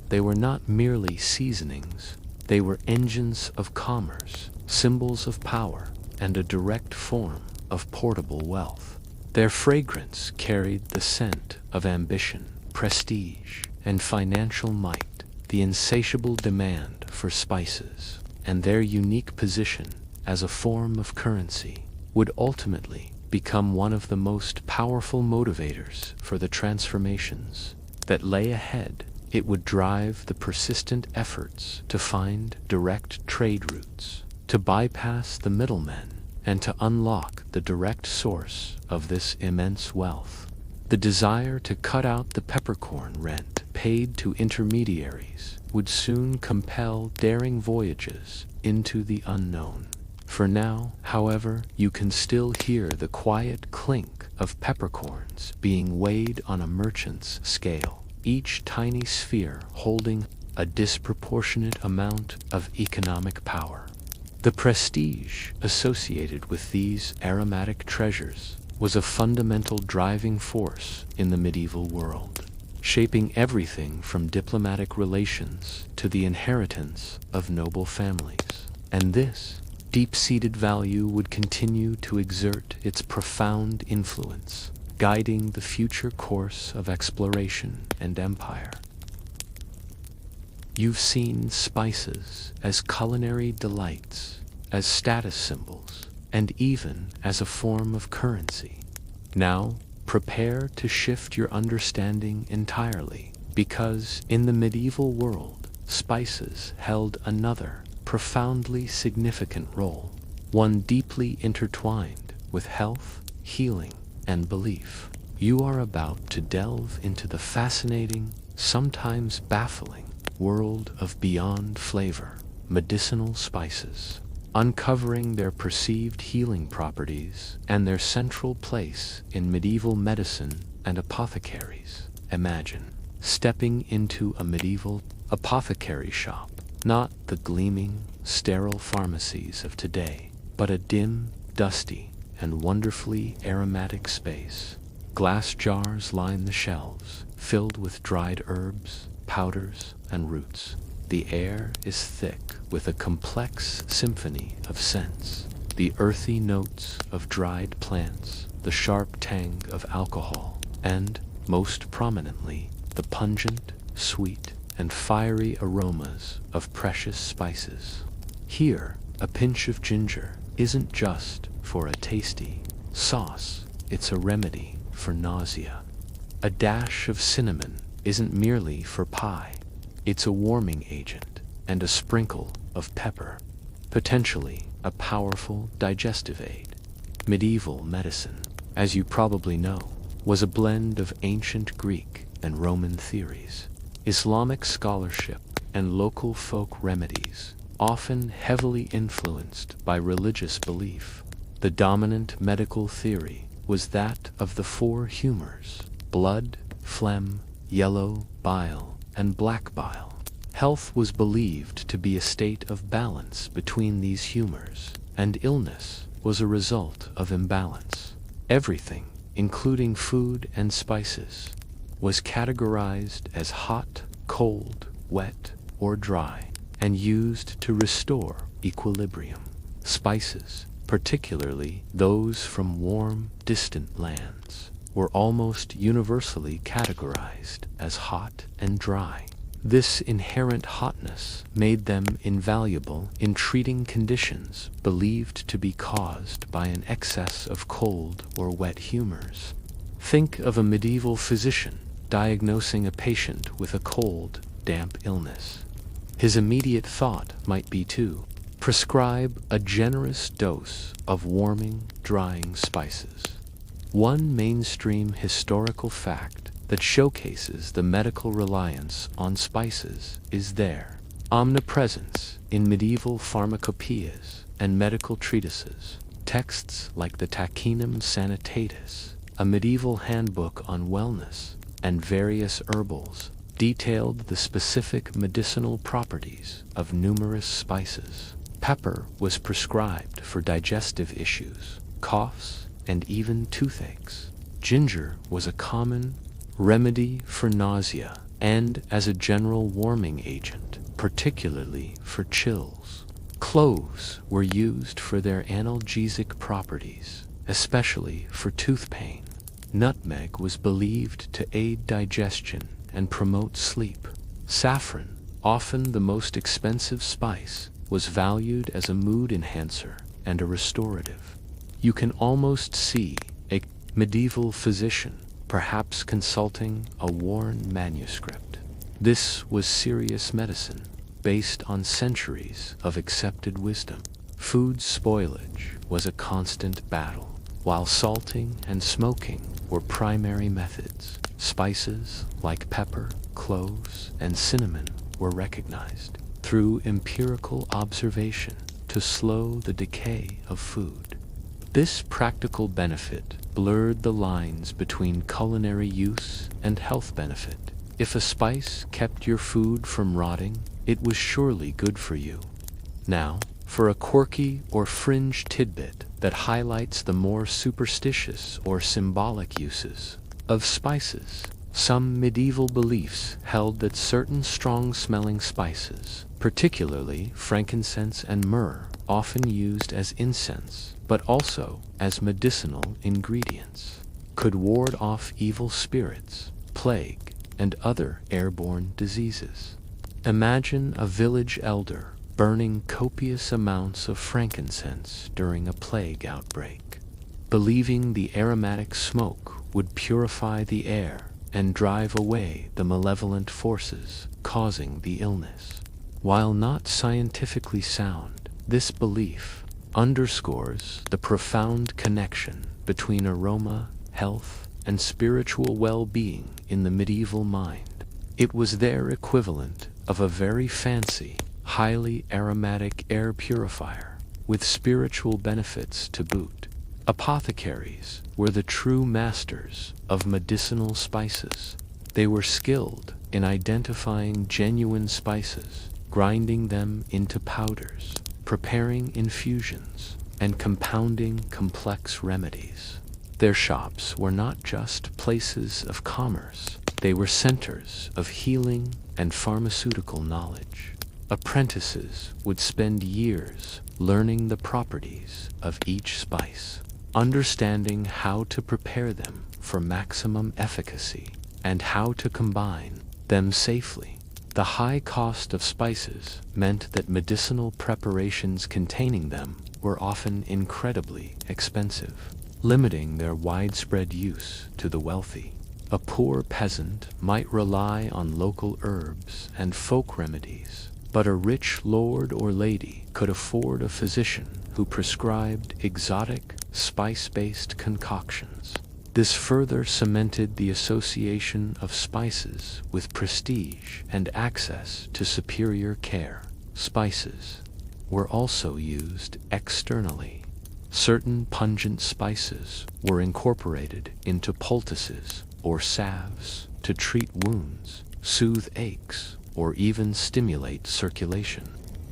They were not merely seasonings, they were engines of commerce, symbols of power, and a direct form of portable wealth. Their fragrance carried the scent of ambition, prestige, and financial might. The insatiable demand for spices and their unique position as a form of currency would ultimately become one of the most powerful motivators for the transformations that lay ahead. It would drive the persistent efforts to find direct trade routes, to bypass the middlemen, and to unlock the direct source of this immense wealth. The desire to cut out the peppercorn rent paid to intermediaries would soon compel daring voyages into the unknown. For now, however, you can still hear the quiet clink of peppercorns being weighed on a merchant's scale, each tiny sphere holding a disproportionate amount of economic power. The prestige associated with these aromatic treasures was a fundamental driving force in the medieval world, shaping everything from diplomatic relations to the inheritance of noble families. And this deep-seated value would continue to exert its profound influence, guiding the future course of exploration and empire. You've seen spices as culinary delights, as status symbols, and even as a form of currency. Now, prepare to shift your understanding entirely, because in the medieval world, spices held another, profoundly significant role, one deeply intertwined with health, healing, and belief. You are about to delve into the fascinating, sometimes baffling, world of beyond flavor, medicinal spices, uncovering their perceived healing properties and their central place in medieval medicine and apothecaries. Imagine stepping into a medieval apothecary shop, not the gleaming, sterile pharmacies of today, but a dim, dusty, and wonderfully aromatic space. Glass jars line the shelves, filled with dried herbs, powders, and roots. The air is thick with a complex symphony of scents. The earthy notes of dried plants, the sharp tang of alcohol, and, most prominently, the pungent, sweet, and fiery aromas of precious spices. Here, a pinch of ginger isn't just for a tasty sauce, it's a remedy for nausea. A dash of cinnamon isn't merely for pie, it's a warming agent, and a sprinkle of pepper, potentially a powerful digestive aid. Medieval medicine, as you probably know, was a blend of ancient Greek and Roman theories, Islamic scholarship, and local folk remedies, often heavily influenced by religious belief. The dominant medical theory was that of the four humors: blood, phlegm, yellow bile, and black bile, Health was believed to be a state of balance between these humors, and illness was a result of imbalance. Everything, including food and spices, was categorized as hot, cold, wet, or dry, and used to restore equilibrium. Spices, particularly those from warm, distant lands, were almost universally categorized as hot and dry. This inherent hotness made them invaluable in treating conditions believed to be caused by an excess of cold or wet humors. Think of a medieval physician diagnosing a patient with a cold, damp illness. His immediate thought might be to prescribe a generous dose of warming, drying spices. One mainstream historical fact that showcases the medical reliance on spices is their omnipresence in medieval pharmacopoeias and medical treatises. Texts like the Tachinum Sanitatis, a medieval handbook on wellness, and various herbals detailed the specific medicinal properties of numerous spices. Pepper was prescribed for digestive issues, coughs, and even toothaches. Ginger was a common remedy for nausea and as a general warming agent, particularly for chills. Cloves were used for their analgesic properties, especially for tooth pain. Nutmeg was believed to aid digestion and promote sleep. Saffron, often the most expensive spice, was valued as a mood enhancer and a restorative. You can almost see a medieval physician perhaps consulting a worn manuscript. This was serious medicine, based on centuries of accepted wisdom. Food spoilage was a constant battle, while salting and smoking were primary methods. Spices like pepper, cloves, and cinnamon were recognized through empirical observation to slow the decay of food. This practical benefit blurred the lines between culinary use and health benefit. If a spice kept your food from rotting, it was surely good for you. Now, for a quirky or fringe tidbit that highlights the more superstitious or symbolic uses of spices. Some medieval beliefs held that certain strong-smelling spices, particularly frankincense and myrrh, often used as incense, but also as medicinal ingredients, could ward off evil spirits, plague, and other airborne diseases. Imagine a village elder burning copious amounts of frankincense during a plague outbreak, believing the aromatic smoke would purify the air and drive away the malevolent forces causing the illness. While not scientifically sound, this belief underscores the profound connection between aroma, health, and spiritual well-being in the medieval mind. It was their equivalent of a very fancy, highly aromatic air purifier, with spiritual benefits to boot. Apothecaries were the true masters of medicinal spices. They were skilled in identifying genuine spices, grinding them into powders, preparing infusions, and compounding complex remedies. Their shops were not just places of commerce, they were centers of healing and pharmaceutical knowledge. Apprentices would spend years learning the properties of each spice, understanding how to prepare them for maximum efficacy, and how to combine them safely. The high cost of spices meant that medicinal preparations containing them were often incredibly expensive, limiting their widespread use to the wealthy. A poor peasant might rely on local herbs and folk remedies, but a rich lord or lady could afford a physician who prescribed exotic, spice-based concoctions. This further cemented the association of spices with prestige and access to superior care. Spices were also used externally. Certain pungent spices were incorporated into poultices or salves to treat wounds, soothe aches, or even stimulate circulation.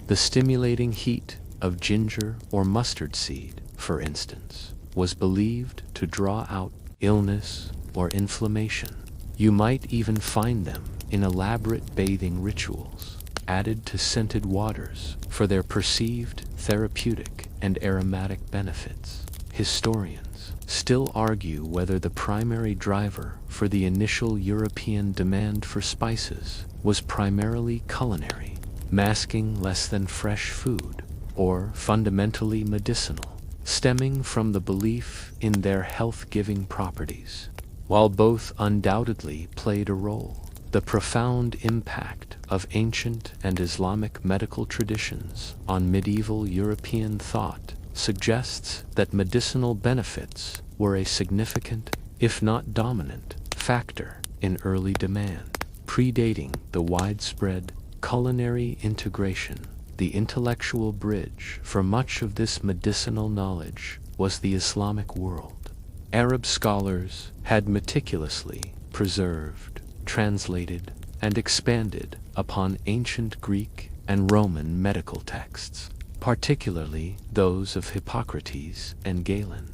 The stimulating heat of ginger or mustard seed, for instance, was believed to draw out illness or inflammation. You might even find them in elaborate bathing rituals, added to scented waters for their perceived therapeutic and aromatic benefits. Historians still argue whether the primary driver for the initial European demand for spices was primarily culinary, masking less than fresh food, or fundamentally medicinal, stemming from the belief in their health-giving properties. While both undoubtedly played a role, the profound impact of ancient and Islamic medical traditions on medieval European thought suggests that medicinal benefits were a significant, if not dominant, factor in early demand. Predating the widespread culinary integration, the intellectual bridge for much of this medicinal knowledge was the Islamic world. Arab scholars had meticulously preserved, translated, and expanded upon ancient Greek and Roman medical texts, particularly those of Hippocrates and Galen.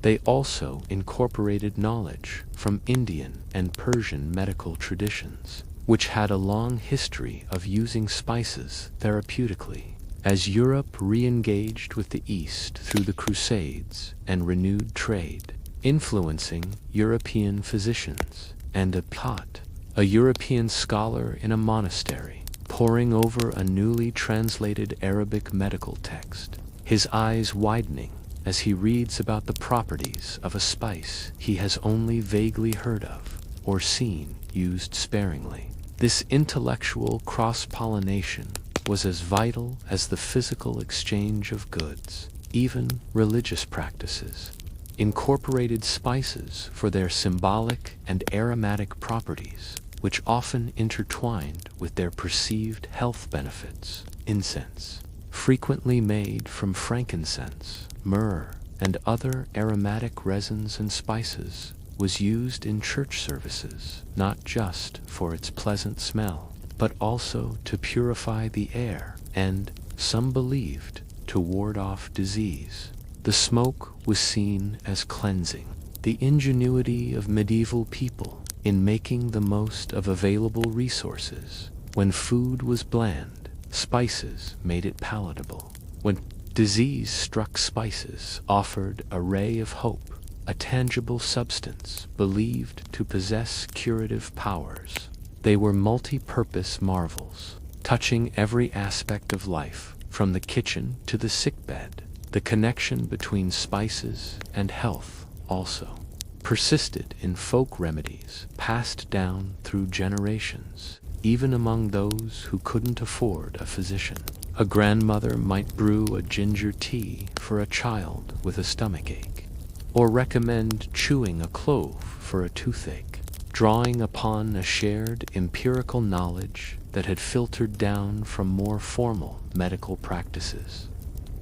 They also incorporated knowledge from Indian and Persian medical traditions, which had a long history of using spices therapeutically. As Europe re-engaged with the East through the Crusades and renewed trade, influencing European physicians, and Apiot, a European scholar in a monastery, poring over a newly translated Arabic medical text, his eyes widening as he reads about the properties of a spice he has only vaguely heard of or seen used sparingly. This intellectual cross-pollination was as vital as the physical exchange of goods. Even religious practices incorporated spices for their symbolic and aromatic properties, which often intertwined with their perceived health benefits. Incense, frequently made from frankincense, myrrh, and other aromatic resins and spices, was used in church services, not just for its pleasant smell, but also to purify the air and, some believed, to ward off disease. The smoke was seen as cleansing. The ingenuity of medieval people in making the most of available resources. When food was bland, spices made it palatable. When disease-struck, spices offered a ray of hope, a tangible substance believed to possess curative powers. They were multi-purpose marvels, touching every aspect of life, from the kitchen to the sickbed. The connection between spices and health also persisted in folk remedies passed down through generations, even among those who couldn't afford a physician. A grandmother might brew a ginger tea for a child with a stomachache, or recommend chewing a clove for a toothache, drawing upon a shared empirical knowledge that had filtered down from more formal medical practices.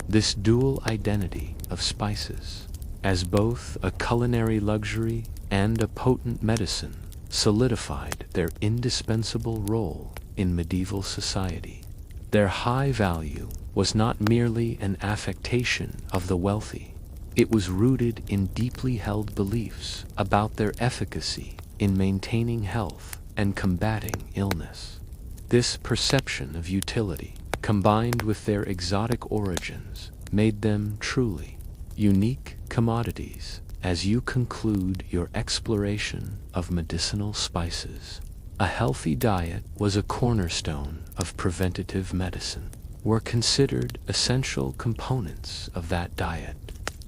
This dual identity of spices, as both a culinary luxury and a potent medicine, solidified their indispensable role in medieval society. Their high value was not merely an affectation of the wealthy. It was rooted in deeply held beliefs about their efficacy in maintaining health and combating illness. This perception of utility, combined with their exotic origins, made them truly unique commodities as you conclude your exploration of medicinal spices. A healthy diet was a cornerstone of preventative medicine, were considered essential components of that diet.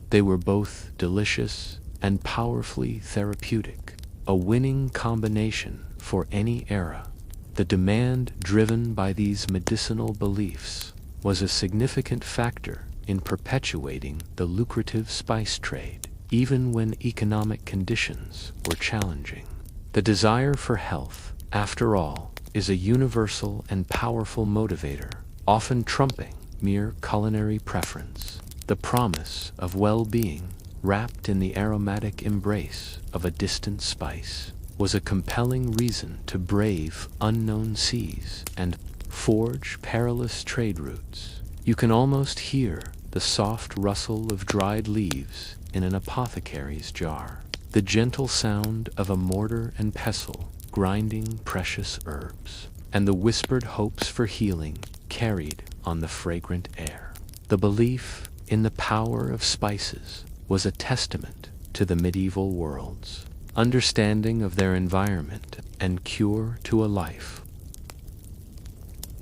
They were both delicious and powerfully therapeutic, a winning combination for any era. The demand driven by these medicinal beliefs was a significant factor in perpetuating the lucrative spice trade, even when economic conditions were challenging. The desire for health, after all, is a universal and powerful motivator, often trumping mere culinary preference. The promise of well-being, wrapped in the aromatic embrace of a distant spice, was a compelling reason to brave unknown seas and forge perilous trade routes. You can almost hear the soft rustle of dried leaves in an apothecary's jar, the gentle sound of a mortar and pestle grinding precious herbs, and the whispered hopes for healing carried on the fragrant air. The belief in the power of spices was a testament to the medieval world's understanding of their environment and cure to a life.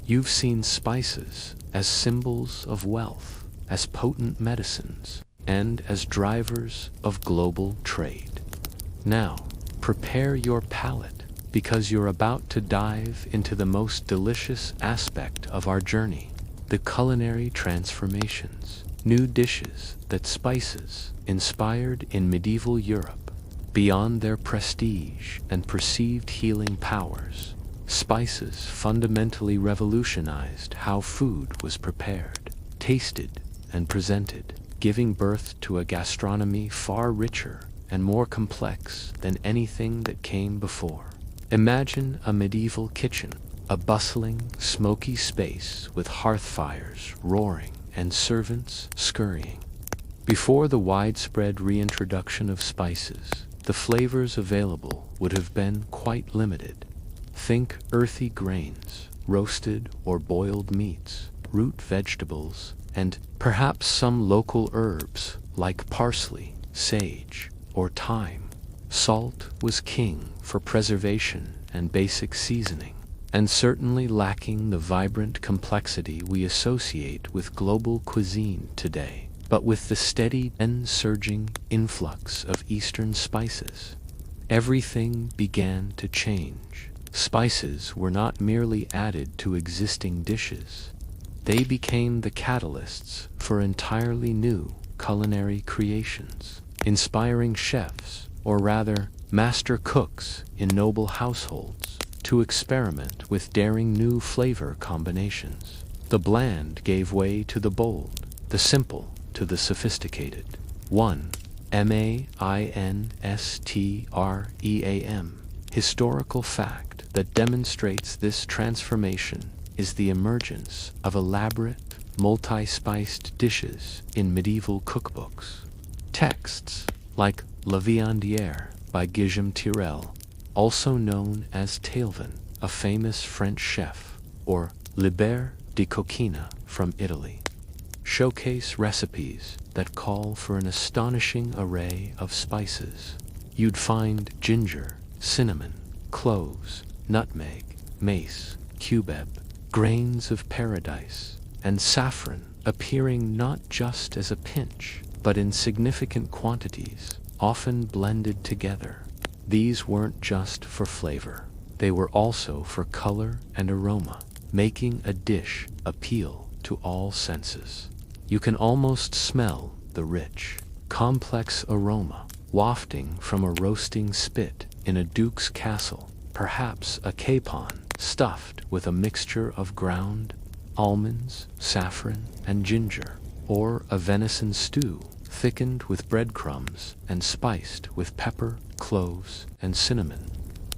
You've seen spices as symbols of wealth, as potent medicines, and as drivers of global trade. Now, prepare your palate, because you're about to dive into the most delicious aspect of our journey, the culinary transformations, new dishes that spices inspired in medieval Europe. Beyond their prestige and perceived healing powers, spices fundamentally revolutionized how food was prepared, tasted, and presented, giving birth to a gastronomy far richer and more complex than anything that came before. Imagine a medieval kitchen, a bustling, smoky space with hearth fires roaring and servants scurrying. Before the widespread reintroduction of spices, the flavors available would have been quite limited. Think earthy grains, roasted or boiled meats, root vegetables, and perhaps some local herbs like parsley, sage, or thyme. Salt was king for preservation and basic seasoning, and certainly lacking the vibrant complexity we associate with global cuisine today. But with the steady and surging influx of Eastern spices, everything began to change. Spices were not merely added to existing dishes. They became the catalysts for entirely new culinary creations, inspiring chefs, or rather, master cooks in noble households, to experiment with daring new flavor combinations. The bland gave way to the bold, the simple to the sophisticated. 1. Mainstream. Historical fact that demonstrates this transformation is the emergence of elaborate, multi-spiced dishes in medieval cookbooks. Texts like La Viandière by Guillaume Tirel, also known as Tailvin, a famous French chef, or Liber di Coquina from Italy, showcase recipes that call for an astonishing array of spices. You'd find ginger, cinnamon, cloves, nutmeg, mace, cubeb, grains of paradise, and saffron appearing not just as a pinch, but in significant quantities, often blended together. These weren't just for flavor. They were also for color and aroma, making a dish appeal to all senses. You can almost smell the rich, complex aroma wafting from a roasting spit in a duke's castle, perhaps a capon stuffed with a mixture of ground almonds, saffron, and ginger, or a venison stew thickened with breadcrumbs and spiced with pepper, cloves, and cinnamon.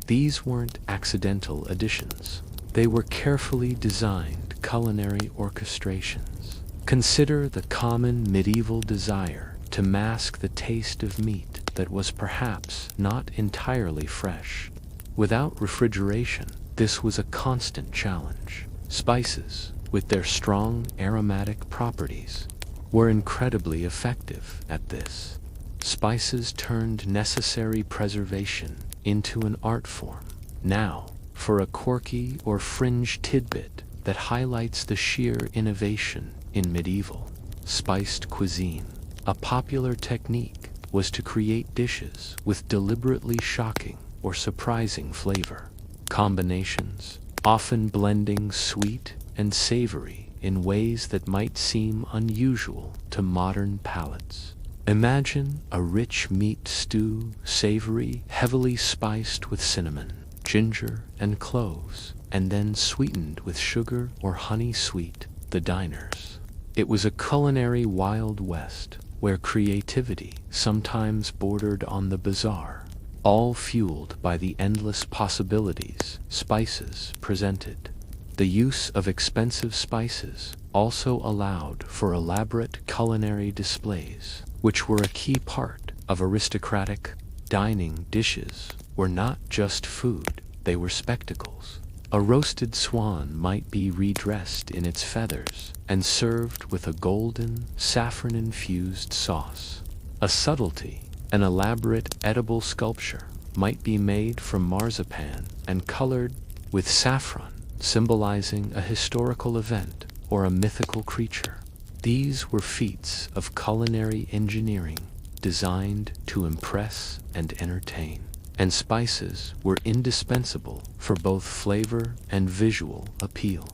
These weren't accidental additions. They were carefully designed culinary orchestrations. Consider the common medieval desire to mask the taste of meat that was perhaps not entirely fresh. Without refrigeration, this was a constant challenge. Spices, with their strong aromatic properties, were incredibly effective at this. Spices turned necessary preservation into an art form. Now, for a quirky or fringe tidbit that highlights the sheer innovation in medieval spiced cuisine, a popular technique was to create dishes with deliberately shocking or surprising flavor combinations, often blending sweet and savory in ways that might seem unusual to modern palates. Imagine a rich meat stew, savory, heavily spiced with cinnamon, ginger, and cloves, and then sweetened with sugar or honey sweet, the diners. It was a culinary Wild West where creativity sometimes bordered on the bizarre. all fueled by the endless possibilities spices presented. The use of expensive spices also allowed for elaborate culinary displays, which were a key part of aristocratic dining. Dishes were not just food, they were spectacles. A roasted swan might be redressed in its feathers and served with a golden, saffron-infused sauce. A subtlety, an elaborate edible sculpture, might be made from marzipan and colored with saffron, symbolizing a historical event or a mythical creature. These were feats of culinary engineering designed to impress and entertain, and spices were indispensable for both flavor and visual appeal.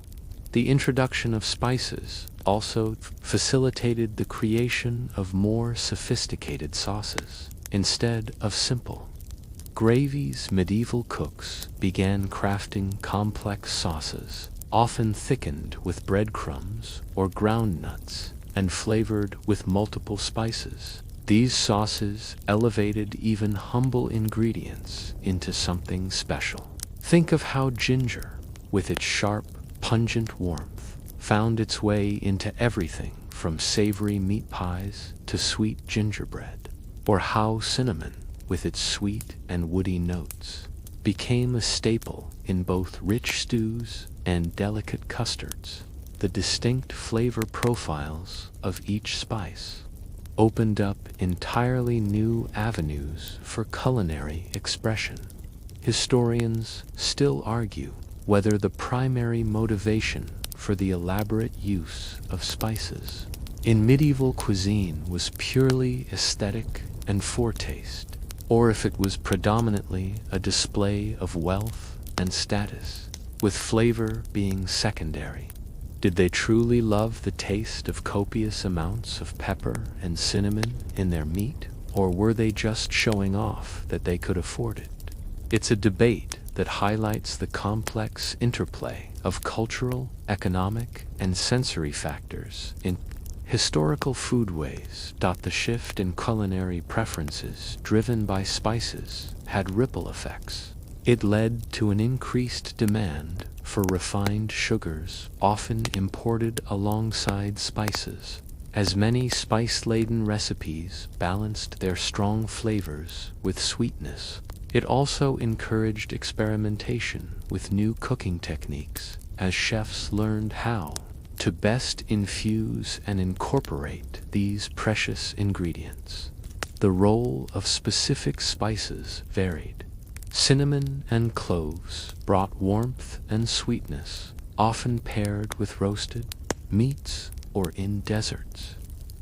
The introduction of spices also facilitated the creation of more sophisticated sauces instead of simple gravies. Medieval cooks began crafting complex sauces, often thickened with breadcrumbs or ground nuts and flavored with multiple spices. These sauces elevated even humble ingredients into something special. Think of how ginger, with its sharp, pungent warmth, found its way into everything from savory meat pies to sweet gingerbread, or how cinnamon, with its sweet and woody notes, became a staple in both rich stews and delicate custards. The distinct flavor profiles of each spice opened up entirely new avenues for culinary expression. Historians still argue whether the primary motivation for the elaborate use of spices in medieval cuisine was purely aesthetic and foretaste, or if it was predominantly a display of wealth and status, with flavor being secondary. Did they truly love the taste of copious amounts of pepper and cinnamon in their meat, or were they just showing off that they could afford it? It's a debate that highlights the complex interplay of cultural, economic, and sensory factors in historical foodways. The shift in culinary preferences driven by spices had ripple effects. It led to an increased demand for refined sugars, often imported alongside spices, as many spice-laden recipes balanced their strong flavors with sweetness. It also encouraged experimentation with new cooking techniques, as chefs learned how to best infuse and incorporate these precious ingredients. The role of specific spices varied. Cinnamon and cloves brought warmth and sweetness, often paired with roasted meats or in desserts.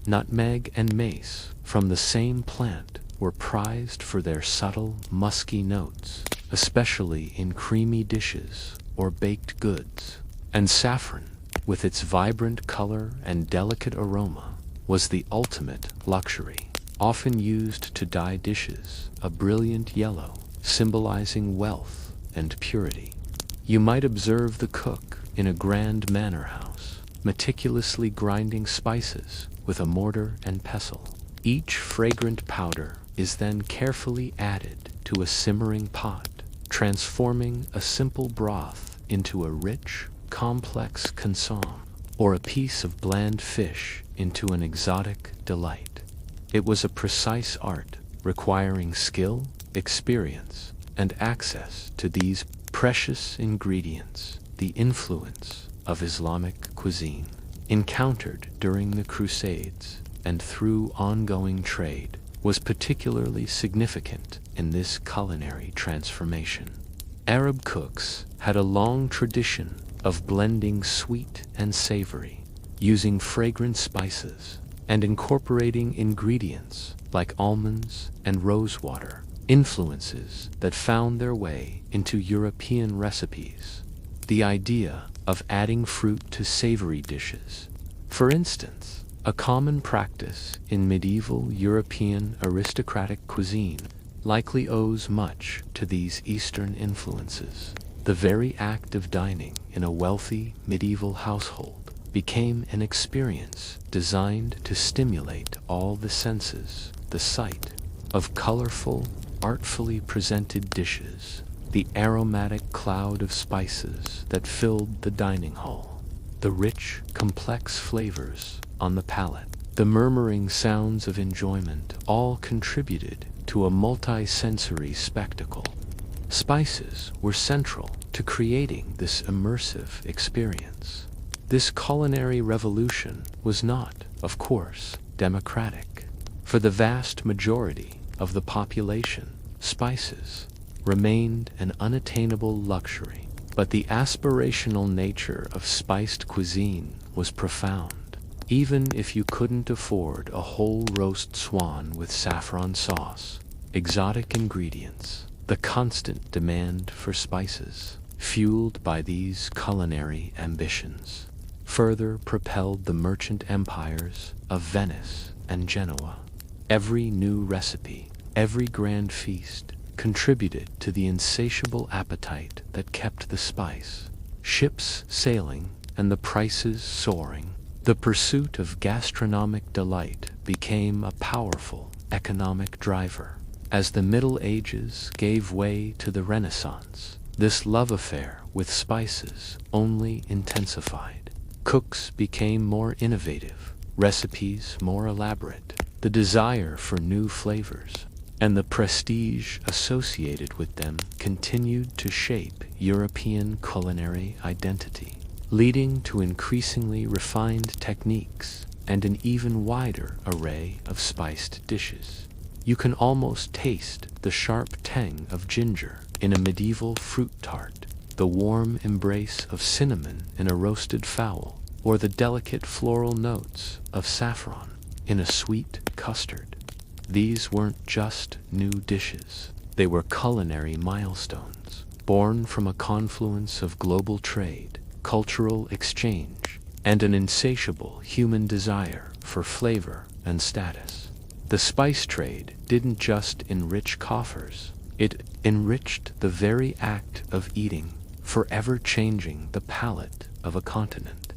Nutmeg and mace, from the same plant, were prized for their subtle, musky notes, especially in creamy dishes or baked goods. And saffron, with its vibrant color and delicate aroma, was the ultimate luxury, often used to dye dishes a brilliant yellow, symbolizing wealth and purity. You might observe the cook in a grand manor house, meticulously grinding spices with a mortar and pestle. Each fragrant powder is then carefully added to a simmering pot, transforming a simple broth into a rich, complex consomme, or a piece of bland fish into an exotic delight. It was a precise art, requiring skill, experience, and access to these precious ingredients. The influence of Islamic cuisine, encountered during the Crusades and through ongoing trade, was particularly significant in this culinary transformation. Arab cooks had a long tradition of blending sweet and savory, using fragrant spices, and incorporating ingredients like almonds and rosewater, influences that found their way into European recipes. The idea of adding fruit to savory dishes, for instance, a common practice in medieval European aristocratic cuisine, likely owes much to these Eastern influences. The very act of dining in a wealthy medieval household became an experience designed to stimulate all the senses. The sight of colorful, artfully presented dishes, the aromatic cloud of spices that filled the dining hall, the rich, complex flavors on the palate, the murmuring sounds of enjoyment all contributed to a multi-sensory spectacle. Spices were central to creating this immersive experience. This culinary revolution was not, of course, democratic. For the vast majority of the population, spices remained an unattainable luxury. But the aspirational nature of spiced cuisine was profound. Even if you couldn't afford a whole roast swan with saffron sauce, exotic ingredients, the constant demand for spices, fueled by these culinary ambitions, further propelled the merchant empires of Venice and Genoa. Every new recipe, every grand feast, contributed to the insatiable appetite that kept the spice. Ships sailing and the prices soaring, the pursuit of gastronomic delight became a powerful economic driver. As the Middle Ages gave way to the Renaissance, this love affair with spices only intensified. Cooks became more innovative, recipes more elaborate, the desire for new flavors and the prestige associated with them continued to shape European culinary identity, leading to increasingly refined techniques and an even wider array of spiced dishes. You can almost taste the sharp tang of ginger in a medieval fruit tart, the warm embrace of cinnamon in a roasted fowl, or the delicate floral notes of saffron in a sweet custard. These weren't just new dishes. They were culinary milestones, born from a confluence of global trade, cultural exchange, and an insatiable human desire for flavor and status. The spice trade didn't just enrich coffers, it enriched the very act of eating, forever changing the palate of a continent.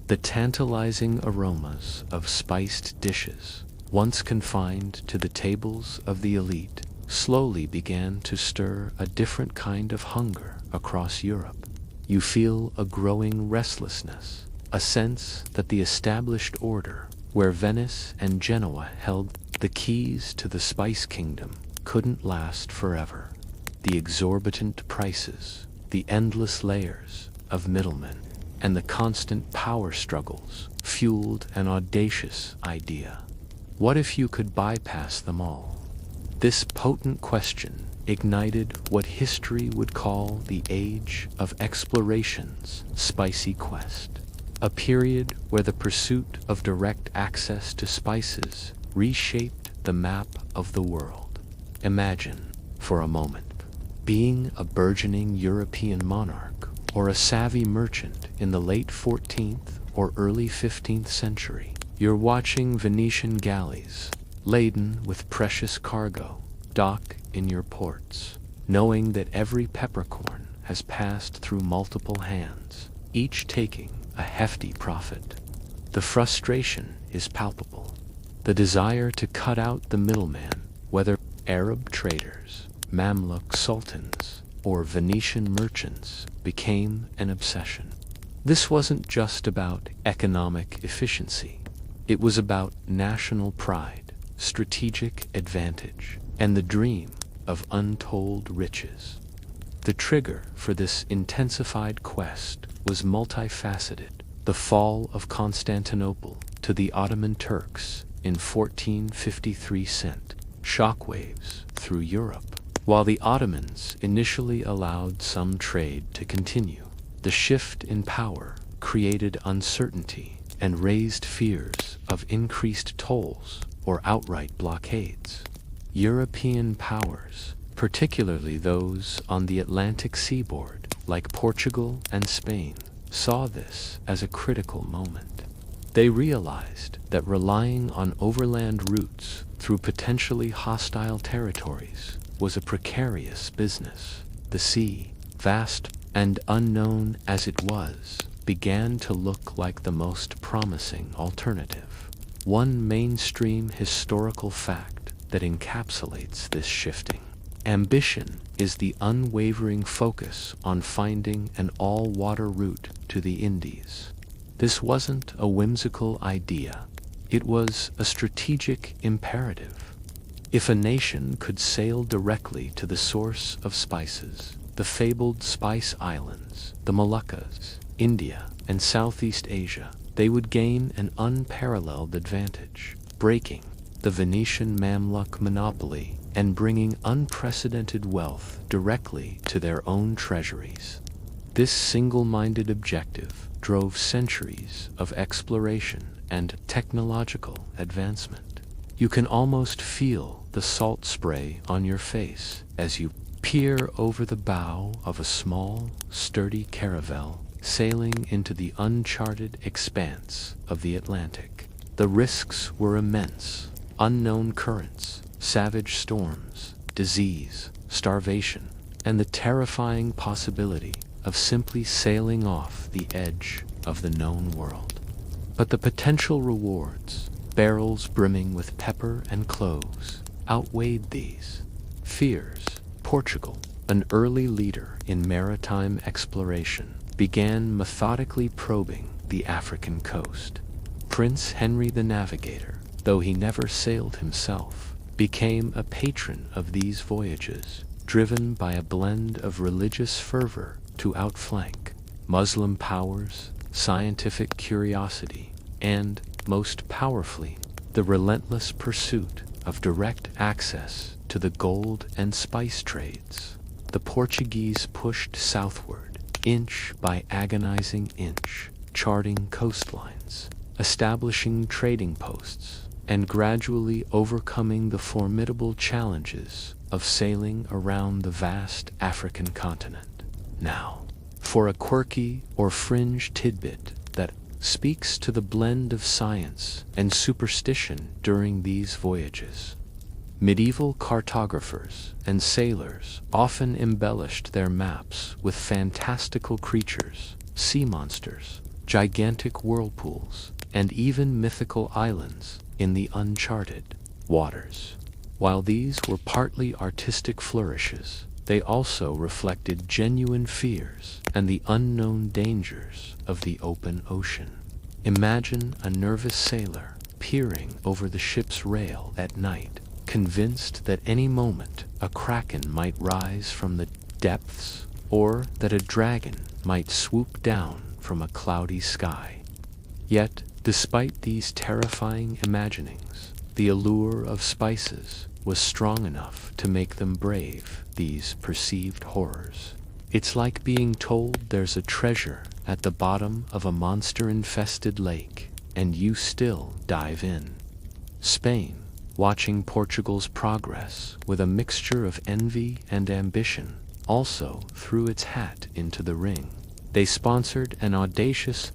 The tantalizing aromas of spiced dishes, once confined to the tables of the elite, slowly began to stir a different kind of hunger across Europe. You feel a growing restlessness, a sense that the established order, where Venice and Genoa held the keys to the spice kingdom, couldn't last forever. The exorbitant prices, the endless layers of middlemen, and the constant power struggles fueled an audacious idea. What if you could bypass them all? This potent question ignited what history would call the Age of Exploration's spicy quest, a period where the pursuit of direct access to spices reshaped the map of the world. Imagine, for a moment, being a burgeoning European monarch or a savvy merchant in the late 14th or early 15th century. You're watching Venetian galleys, laden with precious cargo, dock in your ports, knowing that every peppercorn has passed through multiple hands, each taking a hefty profit. The frustration is palpable. The desire to cut out the middleman, whether Arab traders, Mamluk sultans, or Venetian merchants, became an obsession. This wasn't just about economic efficiency. It was about national pride, strategic advantage, and the dream of untold riches. The trigger for this intensified quest was multifaceted. The fall of Constantinople to the Ottoman Turks in 1453 sent shockwaves through Europe. While the Ottomans initially allowed some trade to continue, the shift in power created uncertainty and raised fears of increased tolls or outright blockades. European powers, particularly those on the Atlantic seaboard, like Portugal and Spain, saw this as a critical moment. They realized that relying on overland routes through potentially hostile territories was a precarious business. The sea, vast and unknown as it was, began to look like the most promising alternative. One mainstream historical fact that encapsulates this shifting. Ambition is the unwavering focus on finding an all-water route to the Indies. This wasn't a whimsical idea. It was a strategic imperative. If a nation could sail directly to the source of spices, the fabled Spice Islands, the Moluccas, India, and Southeast Asia, they would gain an unparalleled advantage, breaking the Venetian Mamluk monopoly and bringing unprecedented wealth directly to their own treasuries. This single-minded objective drove centuries of exploration and technological advancement. You can almost feel the salt spray on your face as you peer over the bow of a small, sturdy caravel sailing into the uncharted expanse of the Atlantic. The risks were immense. Unknown currents, savage storms, disease, starvation, and the terrifying possibility of simply sailing off the edge of the known world. But the potential rewards, barrels brimming with pepper and cloves, outweighed these fears. Portugal, an early leader in maritime exploration, began methodically probing the African coast. Prince Henry the Navigator, though he never sailed himself, became a patron of these voyages, driven by a blend of religious fervor to outflank Muslim powers, scientific curiosity, and, most powerfully, the relentless pursuit of direct access to the gold and spice trades. The Portuguese pushed southward, inch by agonizing inch, charting coastlines, establishing trading posts, and gradually overcoming the formidable challenges of sailing around the vast African continent. Now, for a quirky or fringe tidbit that speaks to the blend of science and superstition during these voyages. Medieval cartographers and sailors often embellished their maps with fantastical creatures, sea monsters, gigantic whirlpools, and even mythical islands in the uncharted waters. While these were partly artistic flourishes, they also reflected genuine fears and the unknown dangers of the open ocean. Imagine a nervous sailor peering over the ship's rail at night, convinced that any moment a kraken might rise from the depths or that a dragon might swoop down from a cloudy sky. Yet, despite these terrifying imaginings, the allure of spices was strong enough to make them brave these perceived horrors. It's like being told there's a treasure at the bottom of a monster-infested lake, and you still dive in. Spain, watching Portugal's progress with a mixture of envy and ambition, also threw its hat into the ring. They sponsored an audacious,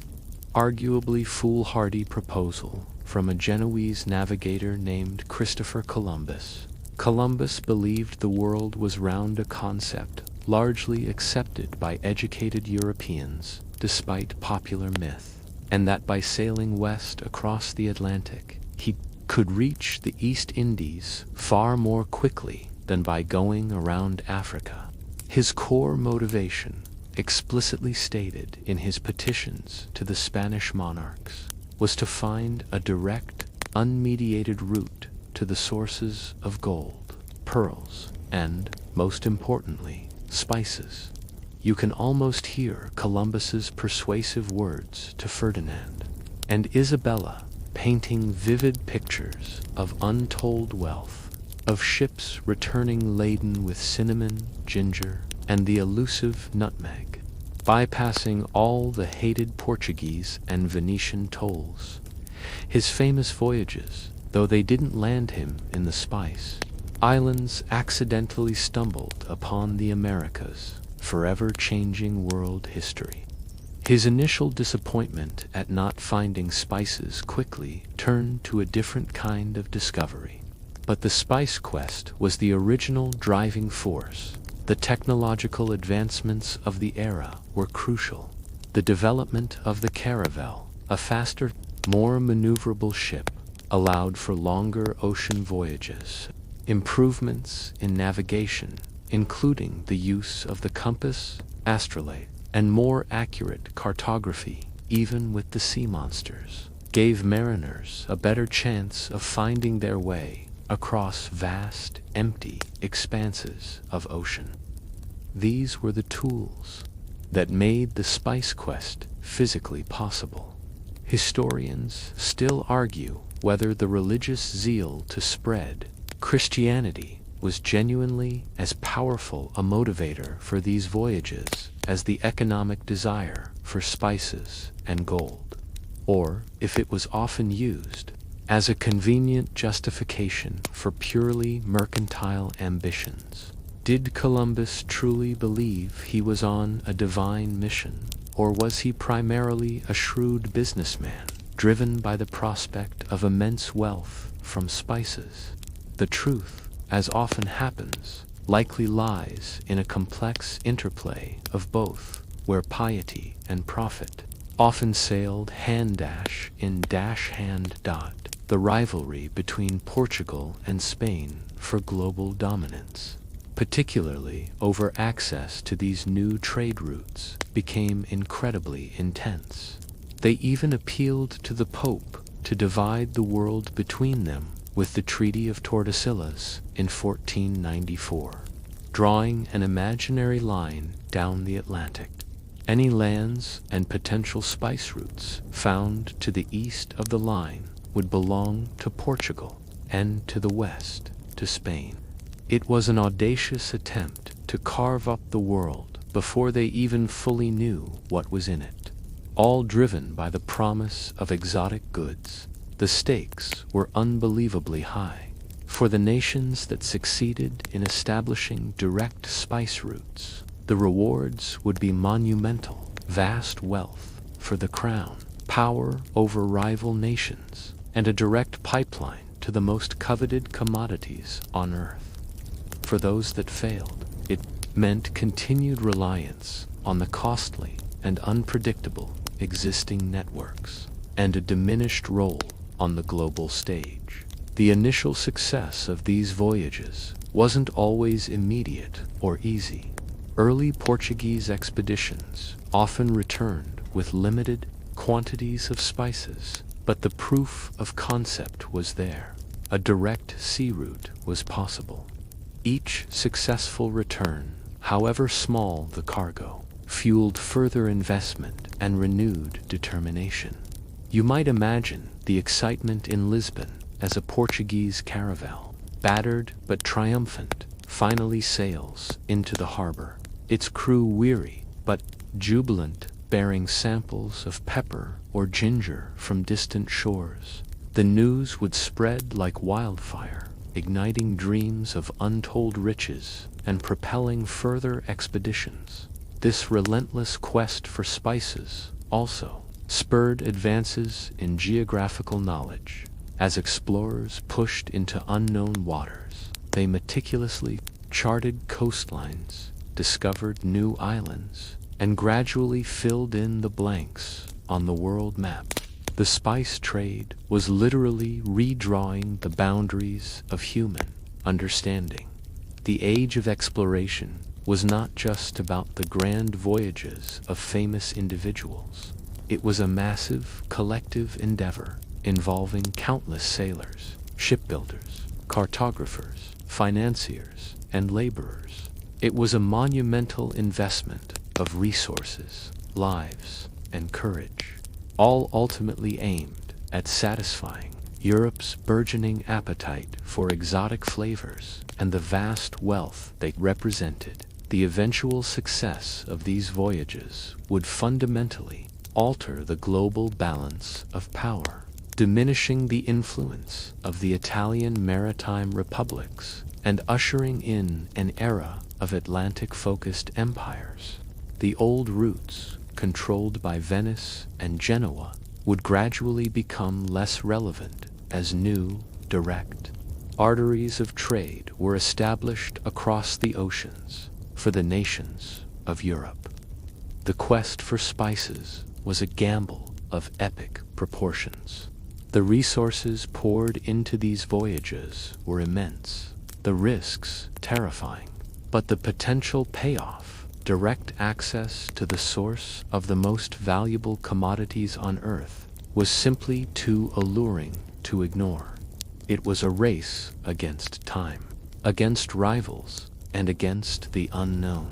arguably foolhardy proposal from a Genoese navigator named Christopher Columbus. Columbus believed the world was round, a concept largely accepted by educated Europeans despite popular myth, and that by sailing west across the Atlantic, he could reach the East Indies far more quickly than by going around Africa. His core motivation, explicitly stated in his petitions to the Spanish monarchs, was to find a direct, unmediated route to the sources of gold, pearls, and, most importantly, spices. You can almost hear Columbus's persuasive words to Ferdinand and Isabella, painting vivid pictures of untold wealth, of ships returning laden with cinnamon, ginger, and the elusive nutmeg, bypassing all the hated Portuguese and Venetian tolls. His famous voyages, though they didn't land him in the Spice Islands, accidentally stumbled upon the Americas, forever changing world history. His initial disappointment at not finding spices quickly turned to a different kind of discovery. But the spice quest was the original driving force. The technological advancements of the era were crucial. The development of the caravel, a faster, more maneuverable ship, allowed for longer ocean voyages, Improvements in navigation, including the use of the compass, astrolabe, and more accurate cartography, even with the sea monsters, gave mariners a better chance of finding their way across vast, empty expanses of ocean. These were the tools that made the spice quest physically possible. Historians still argue whether the religious zeal to spread Christianity was genuinely as powerful a motivator for these voyages as the economic desire for spices and gold, or if it was often used as a convenient justification for purely mercantile ambitions. Did Columbus truly believe he was on a divine mission, or was he primarily a shrewd businessman, driven by the prospect of immense wealth from spices? The truth, as often happens, likely lies in a complex interplay of both, where piety and profit often sailed hand-in-hand. The rivalry between Portugal and Spain for global dominance, particularly over access to these new trade routes, became incredibly intense. They even appealed to the Pope to divide the world between them with the Treaty of Tordesillas in 1494, drawing an imaginary line down the Atlantic. Any lands and potential spice routes found to the east of the line would belong to Portugal, and to the west to Spain. It was an audacious attempt to carve up the world before they even fully knew what was in it. All driven by the promise of exotic goods, the stakes were unbelievably high. For the nations that succeeded in establishing direct spice routes, the rewards would be monumental: vast wealth for the crown, power over rival nations, and a direct pipeline to the most coveted commodities on earth. For those that failed, it meant continued reliance on the costly and unpredictable existing networks, and a diminished role on the global stage. The initial success of these voyages wasn't always immediate or easy. Early Portuguese expeditions often returned with limited quantities of spices, but the proof of concept was there. A direct sea route was possible. Each successful return, however small the cargo, fueled further investment and renewed determination. You might imagine the excitement in Lisbon as a Portuguese caravel, battered but triumphant, finally sails into the harbor, its crew weary but jubilant, bearing samples of pepper or ginger from distant shores. The news would spread like wildfire, igniting dreams of untold riches and propelling further expeditions. This relentless quest for spices also spurred advances in geographical knowledge. As explorers pushed into unknown waters, they meticulously charted coastlines, discovered new islands, and gradually filled in the blanks on the world map. The spice trade was literally redrawing the boundaries of human understanding. The age of exploration was not just about the grand voyages of famous individuals. It was a massive, collective endeavor involving countless sailors, shipbuilders, cartographers, financiers, and laborers. It was a monumental investment of resources, lives, and courage, all ultimately aimed at satisfying Europe's burgeoning appetite for exotic flavors and the vast wealth they represented. The eventual success of these voyages would fundamentally alter the global balance of power, diminishing the influence of the Italian maritime republics and ushering in an era of Atlantic-focused empires. The old routes, controlled by Venice and Genoa, would gradually become less relevant as new, direct arteries of trade were established across the oceans for the nations of Europe. The quest for spices was a gamble of epic proportions. The resources poured into these voyages were immense. the risks terrifying, but the potential payoff, direct access to the source of the most valuable commodities on Earth, was simply too alluring to ignore. It was a race against time, against rivals, and against the unknown,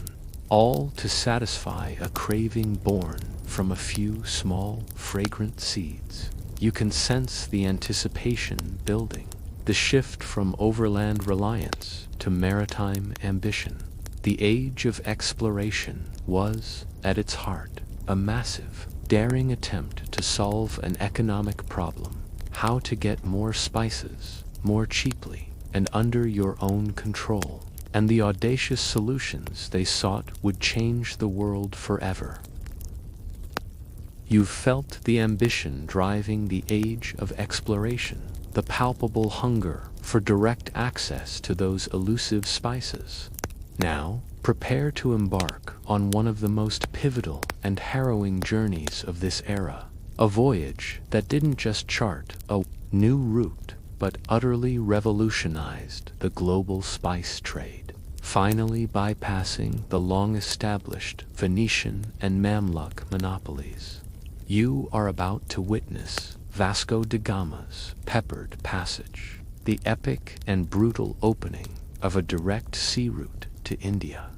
all to satisfy a craving born from a few small, fragrant seeds. You can sense the anticipation building, the shift from overland reliance to maritime ambition. The age of exploration was, at its heart, a massive, daring attempt to solve an economic problem: how to get more spices, more cheaply, and under your own control. And the audacious solutions they sought would change the world forever. You've felt the ambition driving the age of exploration, the palpable hunger for direct access to those elusive spices. Now, prepare to embark on one of the most pivotal and harrowing journeys of this era, a voyage that didn't just chart a new route, but utterly revolutionized the global spice trade, finally bypassing the long-established Venetian and Mamluk monopolies. You are about to witness Vasco da Gama's peppered passage, the epic and brutal opening of a direct sea route to India.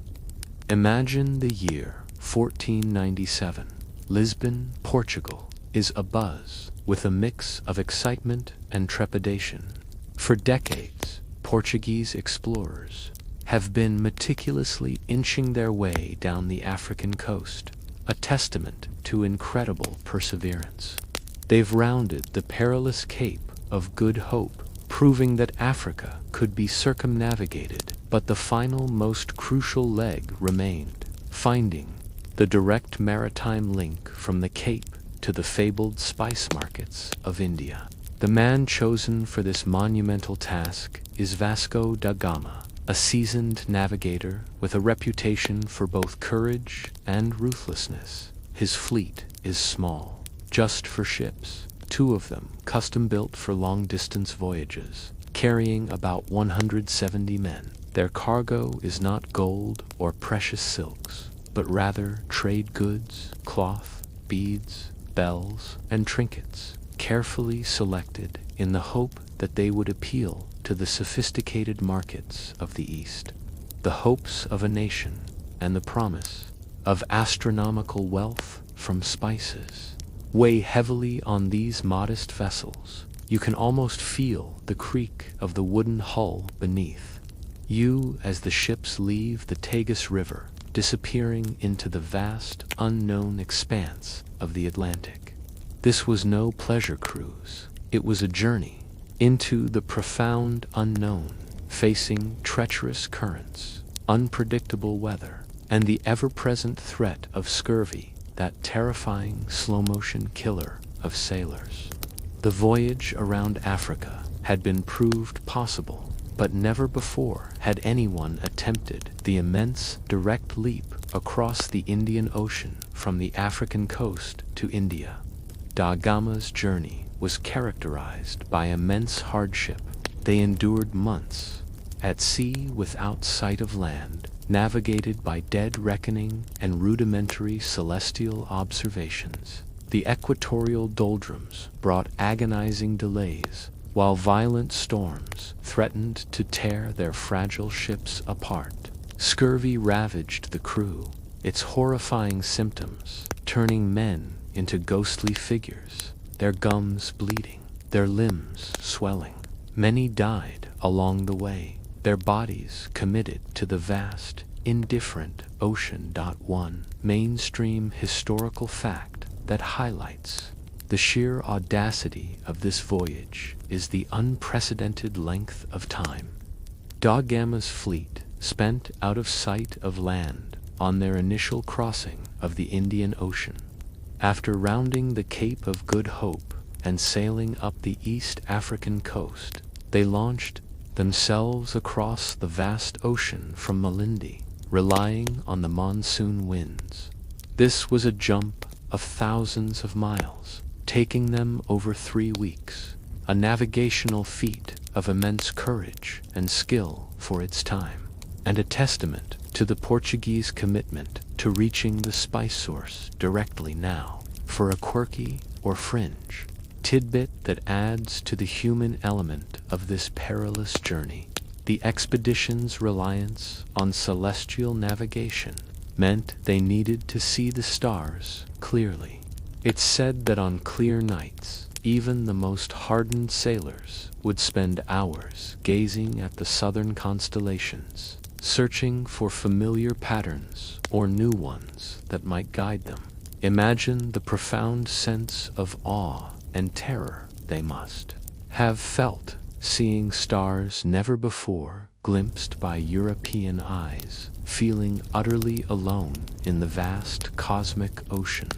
Imagine the year 1497. Lisbon, Portugal, is abuzz with a mix of excitement and trepidation. For decades, Portuguese explorers have been meticulously inching their way down the African coast, a testament to incredible perseverance. They've rounded the perilous Cape of Good Hope, proving that Africa could be circumnavigated, but the final, most crucial leg remained: finding the direct maritime link from the Cape to the fabled spice markets of India. The man chosen for this monumental task is Vasco da Gama, a seasoned navigator with a reputation for both courage and ruthlessness. His fleet is small, just for ships, 2 of them custom-built for long-distance voyages, carrying about 170 men. Their cargo is not gold or precious silks, but rather trade goods, cloth, beads, bells, and trinkets, carefully selected in the hope that they would appeal to the sophisticated markets of the East. The hopes of a nation and the promise of astronomical wealth from spices weigh heavily on these modest vessels. You can almost feel the creak of the wooden hull beneath you as the ships leave the Tagus River, disappearing into the vast, unknown expanse of the Atlantic. This was no pleasure cruise. It was a journey into the profound unknown, facing treacherous currents, unpredictable weather, and the ever-present threat of scurvy, that terrifying slow-motion killer of sailors. The voyage around Africa had been proved possible, but never before had anyone attempted the immense direct leap across the Indian Ocean from the African coast to India. Da Gama's journey was characterized by immense hardship. They endured months at sea without sight of land, navigated by dead reckoning and rudimentary celestial observations. The equatorial doldrums brought agonizing delays, while violent storms threatened to tear their fragile ships apart. Scurvy ravaged the crew, its horrifying symptoms turning men into ghostly figures, their gums bleeding, their limbs swelling. Many died along the way, their bodies committed to the vast, indifferent ocean. One mainstream historical fact that highlights the sheer audacity of this voyage is the unprecedented length of time. Da Gama's fleet spent out of sight of land on their initial crossing of the Indian Ocean. After rounding the Cape of Good Hope and sailing up the East African coast, they launched themselves across the vast ocean from Malindi, relying on the monsoon winds. This was a jump of thousands of miles, taking them over 3 weeks, a navigational feat of immense courage and skill for its time, and a testament to the Portuguese commitment to reaching the spice source directly. Now, for a quirky or fringe tidbit that adds to the human element of this perilous journey, the expedition's reliance on celestial navigation meant they needed to see the stars clearly. It's said that on clear nights, even the most hardened sailors would spend hours gazing at the southern constellations, searching for familiar patterns or new ones that might guide them. Imagine the profound sense of awe and terror they must have felt seeing stars never before glimpsed by European eyes, feeling utterly alone in the vast cosmic ocean.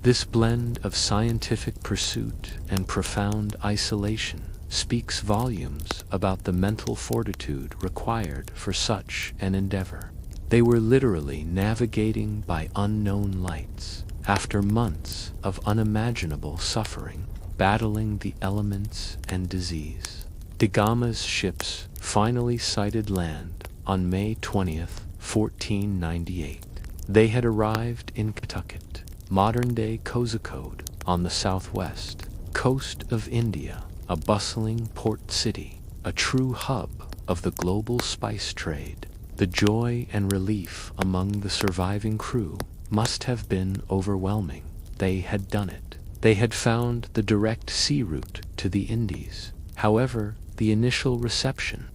This blend of scientific pursuit and profound isolation speaks volumes about the mental fortitude required for such an endeavor. They were literally navigating by unknown lights after months of unimaginable suffering, battling the elements and disease. Da Gama's ships finally sighted land on May 20th, 1498. They had arrived in Pawtucket, modern-day Kozhikode, on the southwest coast of India, a bustling port city, a true hub of the global spice trade. The joy and relief among the surviving crew must have been overwhelming. They had done it. They had found the direct sea route to the Indies. However, the initial reception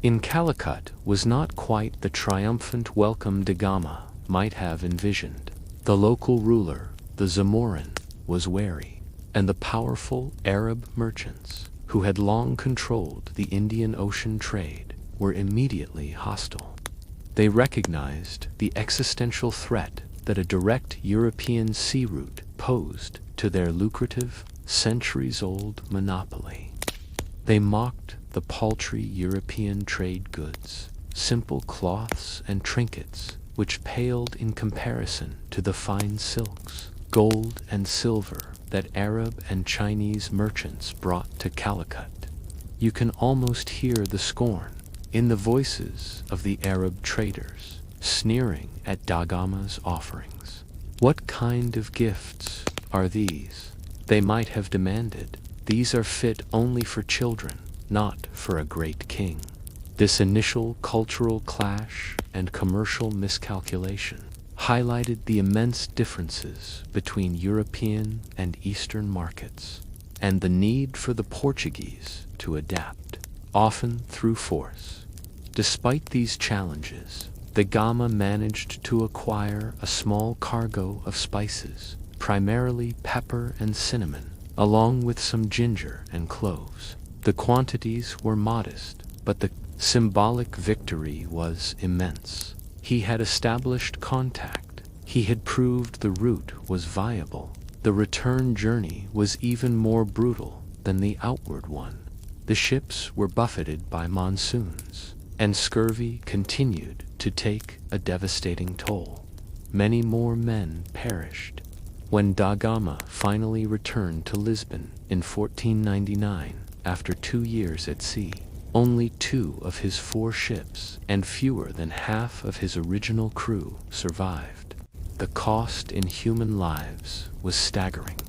in Calicut was not quite the triumphant welcome Da Gama might have envisioned. The local ruler, the Zamorin, was wary, and the powerful Arab merchants, who had long controlled the Indian Ocean trade, were immediately hostile. They recognized the existential threat that a direct European sea route posed to their lucrative, centuries-old monopoly. They mocked the paltry European trade goods, simple cloths and trinkets, which paled in comparison to the fine silks, gold and silver that Arab and Chinese merchants brought to Calicut. You can almost hear the scorn in the voices of the Arab traders, sneering at Da Gama's offerings. What kind of gifts are these? They might have demanded. These are fit only for children, not for a great king. This initial cultural clash and commercial miscalculation highlighted the immense differences between European and Eastern markets, and the need for the Portuguese to adapt, often through force. Despite these challenges, Da Gama managed to acquire a small cargo of spices, primarily pepper and cinnamon, along with some ginger and cloves. The quantities were modest, but the symbolic victory was immense. He had established contact. He had proved the route was viable. The return journey was even more brutal than the outward one. The ships were buffeted by monsoons, and scurvy continued to take a devastating toll. Many more men perished. When Da Gama finally returned to Lisbon in 1499, after 2 years at sea, only 2 of his 4 ships and fewer than half of his original crew survived. The cost in human lives was staggering,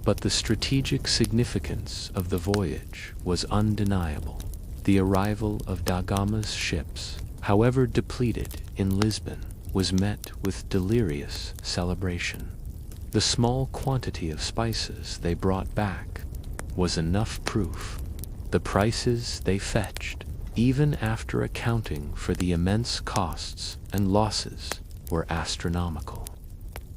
but the strategic significance of the voyage was undeniable. The arrival of Da Gama's ships, however depleted, in Lisbon was met with delirious celebration. The small quantity of spices they brought back was enough proof. The prices they fetched, even after accounting for the immense costs and losses, were astronomical,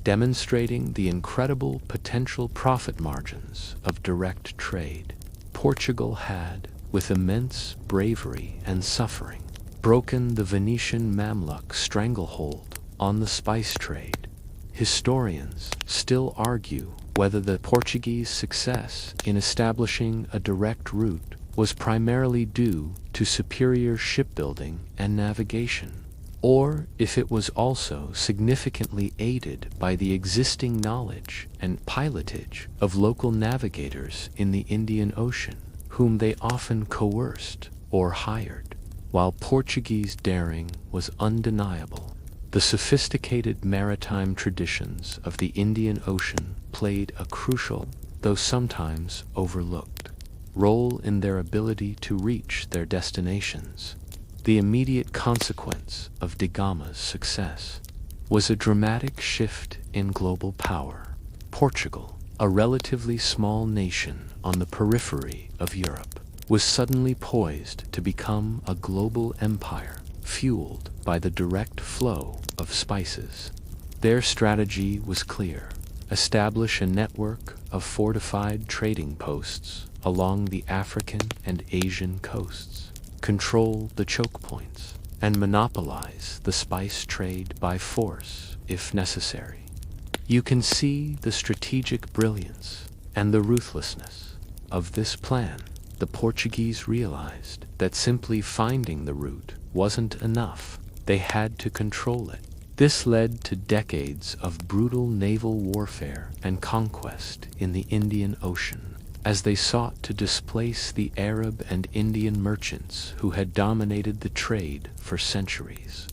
demonstrating the incredible potential profit margins of direct trade. Portugal had, with immense bravery and suffering, broken the Venetian Mamluk stranglehold on the spice trade. Historians still argue whether the Portuguese success in establishing a direct route was primarily due to superior shipbuilding and navigation, or if it was also significantly aided by the existing knowledge and pilotage of local navigators in the Indian Ocean, whom they often coerced or hired. While Portuguese daring was undeniable, the sophisticated maritime traditions of the Indian Ocean played a crucial, though sometimes overlooked, role in their ability to reach their destinations. The immediate consequence of da Gama's success was a dramatic shift in global power. Portugal, a relatively small nation on the periphery of Europe, was suddenly poised to become a global empire fueled by the direct flow of spices. Their strategy was clear: establish a network of fortified trading posts along the African and Asian coasts, control the choke points, and monopolize the spice trade by force if necessary. You can see the strategic brilliance and the ruthlessness of this plan. The Portuguese realized that simply finding the route wasn't enough. They had to control it. This led to decades of brutal naval warfare and conquest in the Indian Ocean, as they sought to displace the Arab and Indian merchants who had dominated the trade for centuries.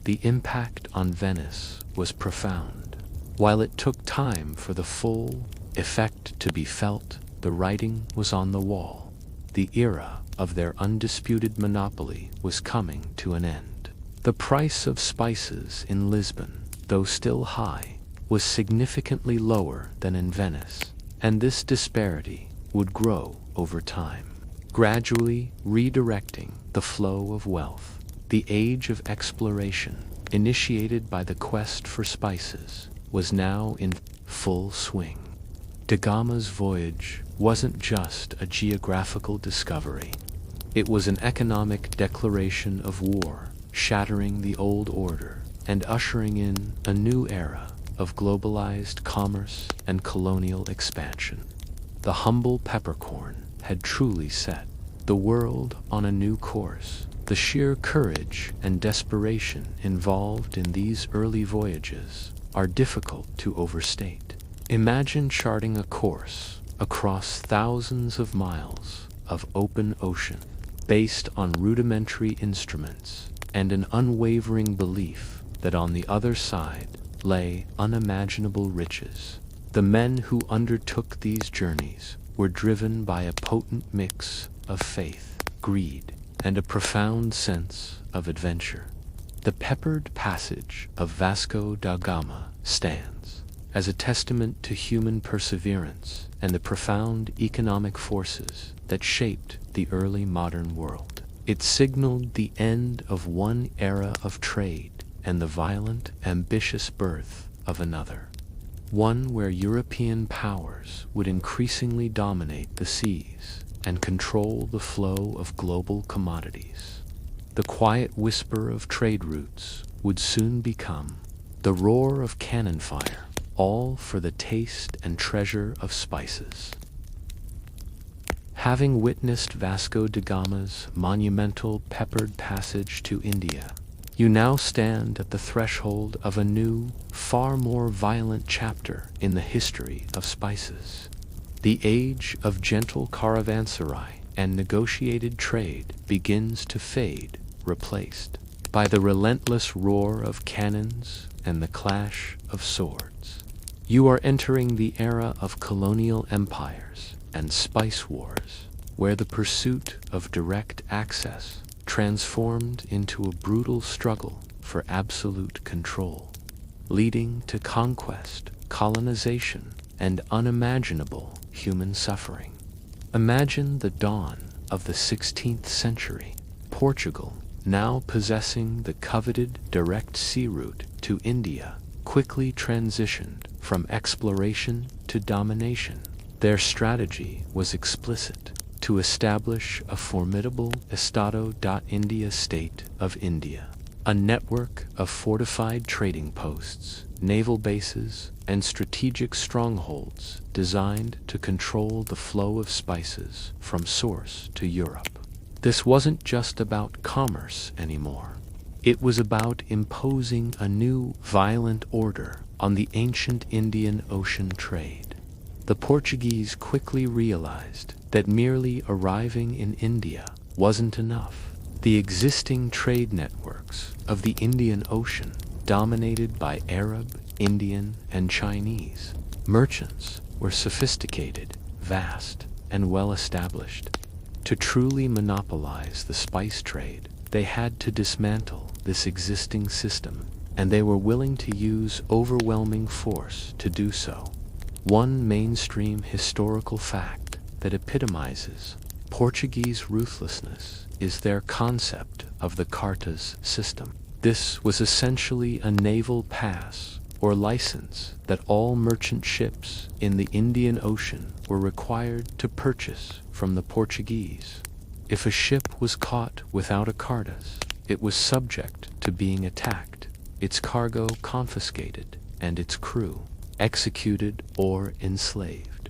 The impact on Venice was profound. While it took time for the full effect to be felt, the writing was on the wall. The era of their undisputed monopoly was coming to an end. The price of spices in Lisbon, though still high, was significantly lower than in Venice, and this disparity would grow over time, gradually redirecting the flow of wealth. The age of exploration, initiated by the quest for spices, was now in full swing. Da Gama's voyage wasn't just a geographical discovery. It was an economic declaration of war, shattering the old order and ushering in a new era of globalized commerce and colonial expansion. The humble peppercorn had truly set the world on a new course. The sheer courage and desperation involved in these early voyages are difficult to overstate. Imagine charting a course across thousands of miles of open ocean based on rudimentary instruments and an unwavering belief that on the other side lay unimaginable riches. The men who undertook these journeys were driven by a potent mix of faith, greed, and a profound sense of adventure. The peppered passage of Vasco da Gama stands as a testament to human perseverance and the profound economic forces that shaped the early modern world. It signaled the end of one era of trade and the violent, ambitious birth of another, one where European powers would increasingly dominate the seas and control the flow of global commodities. The quiet whisper of trade routes would soon become the roar of cannon fire, all for the taste and treasure of spices. Having witnessed Vasco da Gama's monumental peppered passage to India, you now stand at the threshold of a new, far more violent chapter in the history of spices. The age of gentle caravanserai and negotiated trade begins to fade, replaced by the relentless roar of cannons and the clash of swords. You are entering the era of colonial empires and spice wars, where the pursuit of direct access transformed into a brutal struggle for absolute control, leading to conquest, colonization, and unimaginable human suffering. Imagine the dawn of the 16th century. Portugal, now possessing the coveted direct sea route to India, quickly transitioned from exploration to domination. Their strategy was explicit: to establish a formidable Estado India state of India, a network of fortified trading posts, naval bases, and strategic strongholds designed to control the flow of spices from source to Europe. This wasn't just about commerce anymore. It was about imposing a new, violent order on the ancient Indian Ocean trade. The Portuguese quickly realized that merely arriving in India wasn't enough. The existing trade networks of the Indian Ocean, dominated by Arab, Indian, and Chinese merchants, were sophisticated, vast, and well established. To truly monopolize the spice trade, they had to dismantle this existing system, and they were willing to use overwhelming force to do so. One mainstream historical fact that epitomizes Portuguese ruthlessness is their concept of the Cartas system. This was essentially a naval pass or license that all merchant ships in the Indian Ocean were required to purchase from the Portuguese. If a ship was caught without a cartas, it was subject to being attacked, its cargo confiscated, and its crew executed or enslaved.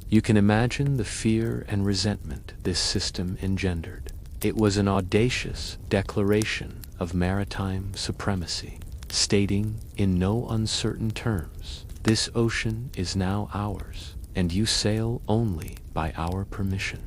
You can imagine the fear and resentment this system engendered. It was an audacious declaration of maritime supremacy, stating in no uncertain terms, "This ocean is now ours, and you sail only by our permission."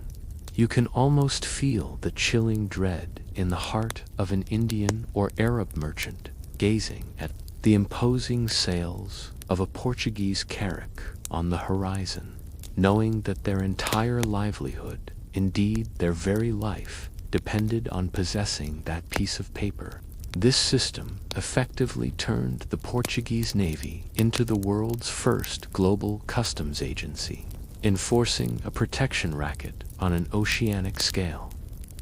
You can almost feel the chilling dread in the heart of an Indian or Arab merchant gazing at the imposing sails of a Portuguese carrack on the horizon, knowing that their entire livelihood, indeed their very life, depended on possessing that piece of paper. This system effectively turned the Portuguese Navy into the world's first global customs agency, enforcing a protection racket on an oceanic scale.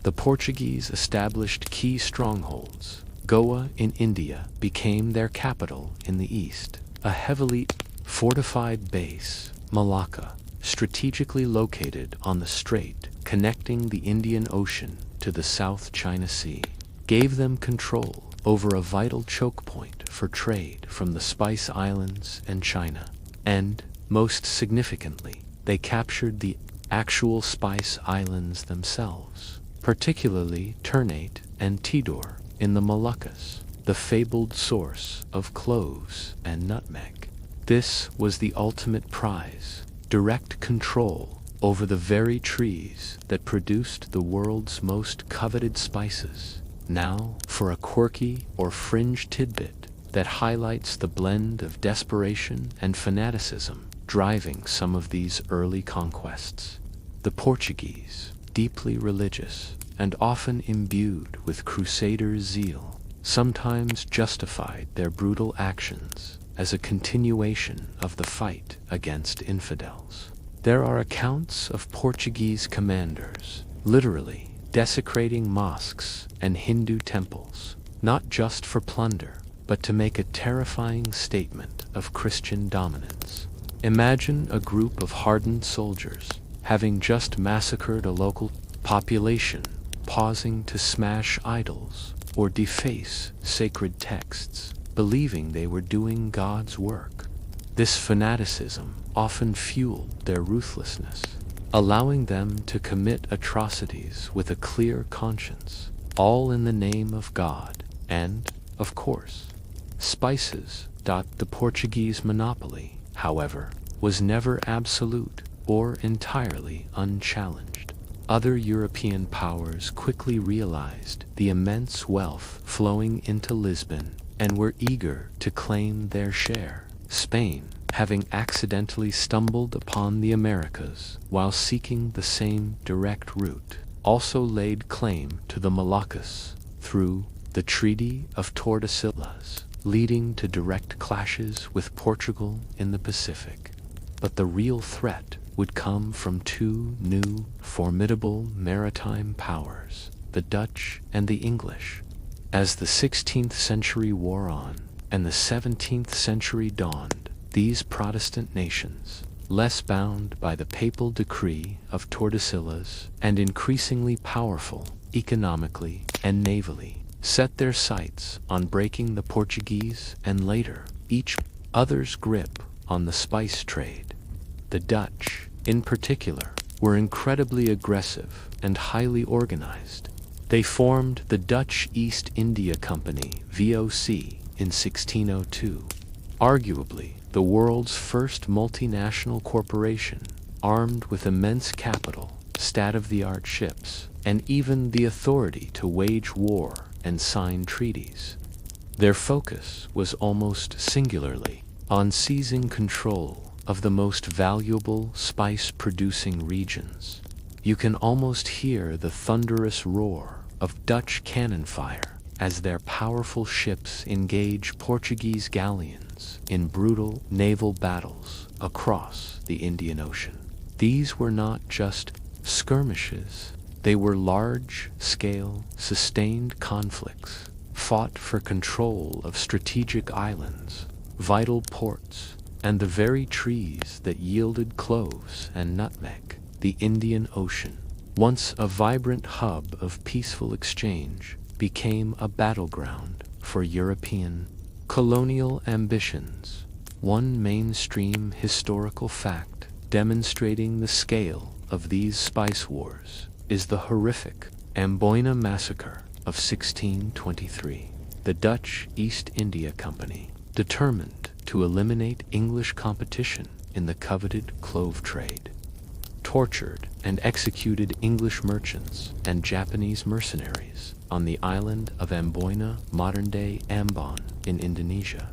The Portuguese established key strongholds. Goa in India became their capital in the east. A heavily fortified base, Malacca, strategically located on the strait connecting the Indian Ocean to the South China Sea, gave them control over a vital choke point for trade from the Spice Islands and China. And, most significantly, they captured the actual Spice Islands themselves, particularly Ternate and Tidor in the Moluccas, the fabled source of cloves and nutmeg. This was the ultimate prize, direct control over the very trees that produced the world's most coveted spices. Now, for a quirky or fringe tidbit that highlights the blend of desperation and fanaticism driving some of these early conquests. The Portuguese, deeply religious and often imbued with crusader zeal, sometimes justified their brutal actions as a continuation of the fight against infidels. There are accounts of Portuguese commanders literally desecrating mosques and Hindu temples, not just for plunder, but to make a terrifying statement of Christian dominance. Imagine a group of hardened soldiers, having just massacred a local population, pausing to smash idols or deface sacred texts, believing they were doing God's work. This fanaticism often fueled their ruthlessness, allowing them to commit atrocities with a clear conscience, all in the name of God and, of course, spices. The Portuguese monopoly, however, was never absolute or entirely unchallenged. Other European powers quickly realized the immense wealth flowing into Lisbon and were eager to claim their share. Spain, having accidentally stumbled upon the Americas while seeking the same direct route, also laid claim to the Moluccas through the Treaty of Tordesillas, leading to direct clashes with Portugal in the Pacific. But the real threat would come from two new, formidable maritime powers, the Dutch and the English. As the 16th century wore on and the 17th century dawned, these Protestant nations, less bound by the papal decree of Tordesillas and increasingly powerful economically and navally, set their sights on breaking the Portuguese and later each other's grip on the spice trade. The Dutch, in particular, were incredibly aggressive and highly organized. They formed the Dutch East India Company (VOC) in 1602. Arguably, the world's first multinational corporation, armed with immense capital, state-of-the-art ships, and even the authority to wage war and sign treaties. Their focus was almost singularly on seizing control of the most valuable spice-producing regions. You can almost hear the thunderous roar of Dutch cannon fire as their powerful ships engage Portuguese galleons in brutal naval battles across the Indian Ocean. These were not just skirmishes, they were large-scale, sustained conflicts, fought for control of strategic islands, vital ports, and the very trees that yielded cloves and nutmeg. The Indian Ocean, once a vibrant hub of peaceful exchange, became a battleground for European colonial ambitions. One mainstream historical fact demonstrating the scale of these spice wars is the horrific Amboina Massacre of 1623. The Dutch East India Company, determined to eliminate English competition in the coveted clove trade, tortured and executed English merchants and Japanese mercenaries on the island of Amboina, modern-day Ambon, in Indonesia.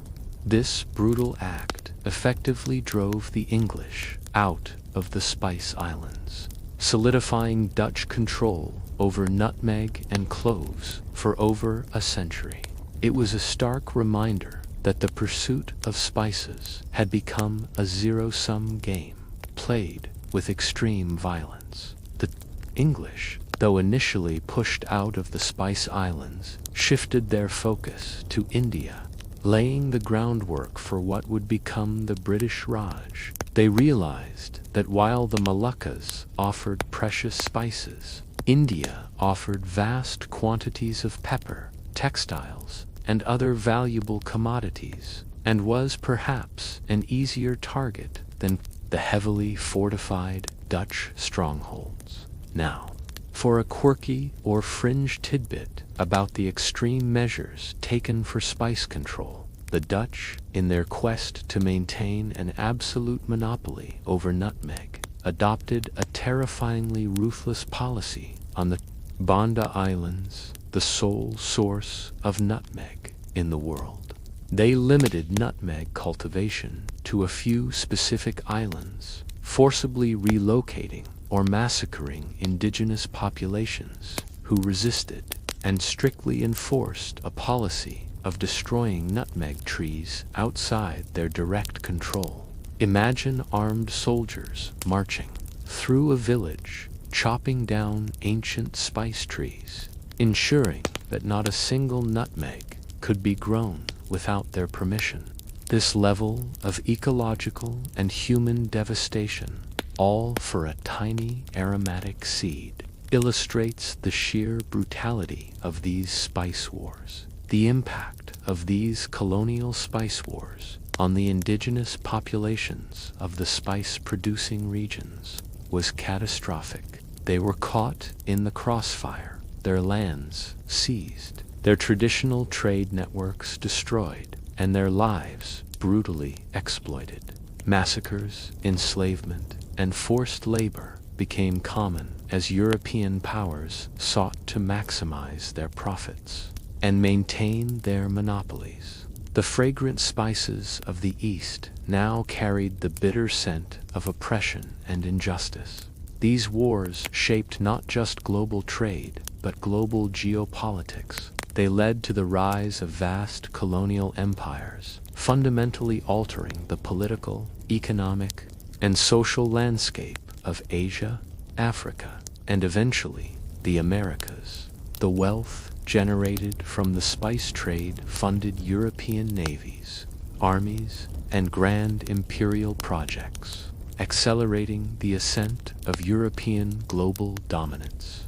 This brutal act effectively drove the English out of the Spice Islands, solidifying Dutch control over nutmeg and cloves for over a century. It was a stark reminder that the pursuit of spices had become a zero-sum game, played with extreme violence. The English, though initially pushed out of the Spice Islands, shifted their focus to India, laying the groundwork for what would become the British Raj. They realized that while the Moluccas offered precious spices, India offered vast quantities of pepper, textiles, and other valuable commodities, and was perhaps an easier target than the heavily fortified Dutch strongholds. Now, for a quirky or fringe tidbit about the extreme measures taken for spice control, the Dutch, in their quest to maintain an absolute monopoly over nutmeg, adopted a terrifyingly ruthless policy on the Banda Islands, the sole source of nutmeg in the world. They limited nutmeg cultivation to a few specific islands, forcibly relocating or massacring indigenous populations who resisted, and strictly enforced a policy of destroying nutmeg trees outside their direct control. Imagine armed soldiers marching through a village, chopping down ancient spice trees, ensuring that not a single nutmeg could be grown without their permission. This level of ecological and human devastation, all for a tiny aromatic seed, illustrates the sheer brutality of these spice wars. The impact of these colonial spice wars on the indigenous populations of the spice-producing regions was catastrophic. They were caught in the crossfire, their lands seized, their traditional trade networks destroyed, and their lives brutally exploited. Massacres, enslavement, and forced labor became common as European powers sought to maximize their profits and maintain their monopolies. The fragrant spices of the East now carried the bitter scent of oppression and injustice. These wars shaped not just global trade, but global geopolitics. They led to the rise of vast colonial empires, fundamentally altering the political, economic, and social landscape of Asia, Africa, and eventually the Americas. The wealth generated from the spice trade funded European navies, armies, and grand imperial projects, accelerating the ascent of European global dominance.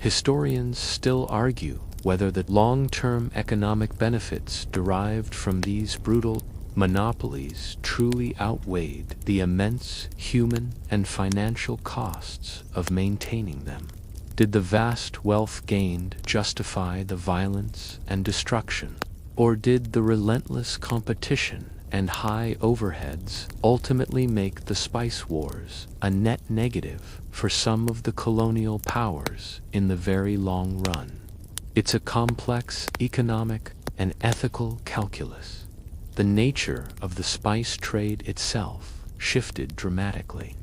Historians still argue whether the long-term economic benefits derived from these brutal monopolies truly outweighed the immense human and financial costs of maintaining them. Did the vast wealth gained justify the violence and destruction, or did the relentless competition and high overheads ultimately make the spice wars a net negative for some of the colonial powers in the very long run. It's a complex economic and ethical calculus. The nature of the spice trade itself shifted dramatically.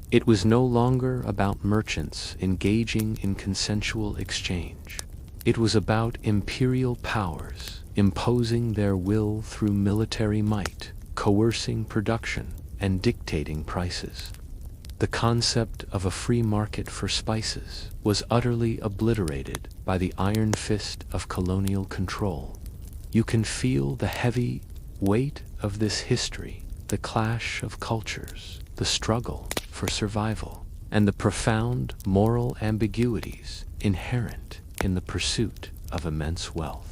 It was no longer about merchants engaging in consensual exchange. It was about imperial powers imposing their will through military might, coercing production, and dictating prices. The concept of a free market for spices was utterly obliterated by the iron fist of colonial control. You can feel the heavy weight of this history, the clash of cultures, the struggle for survival, and the profound moral ambiguities inherent in the pursuit of immense wealth.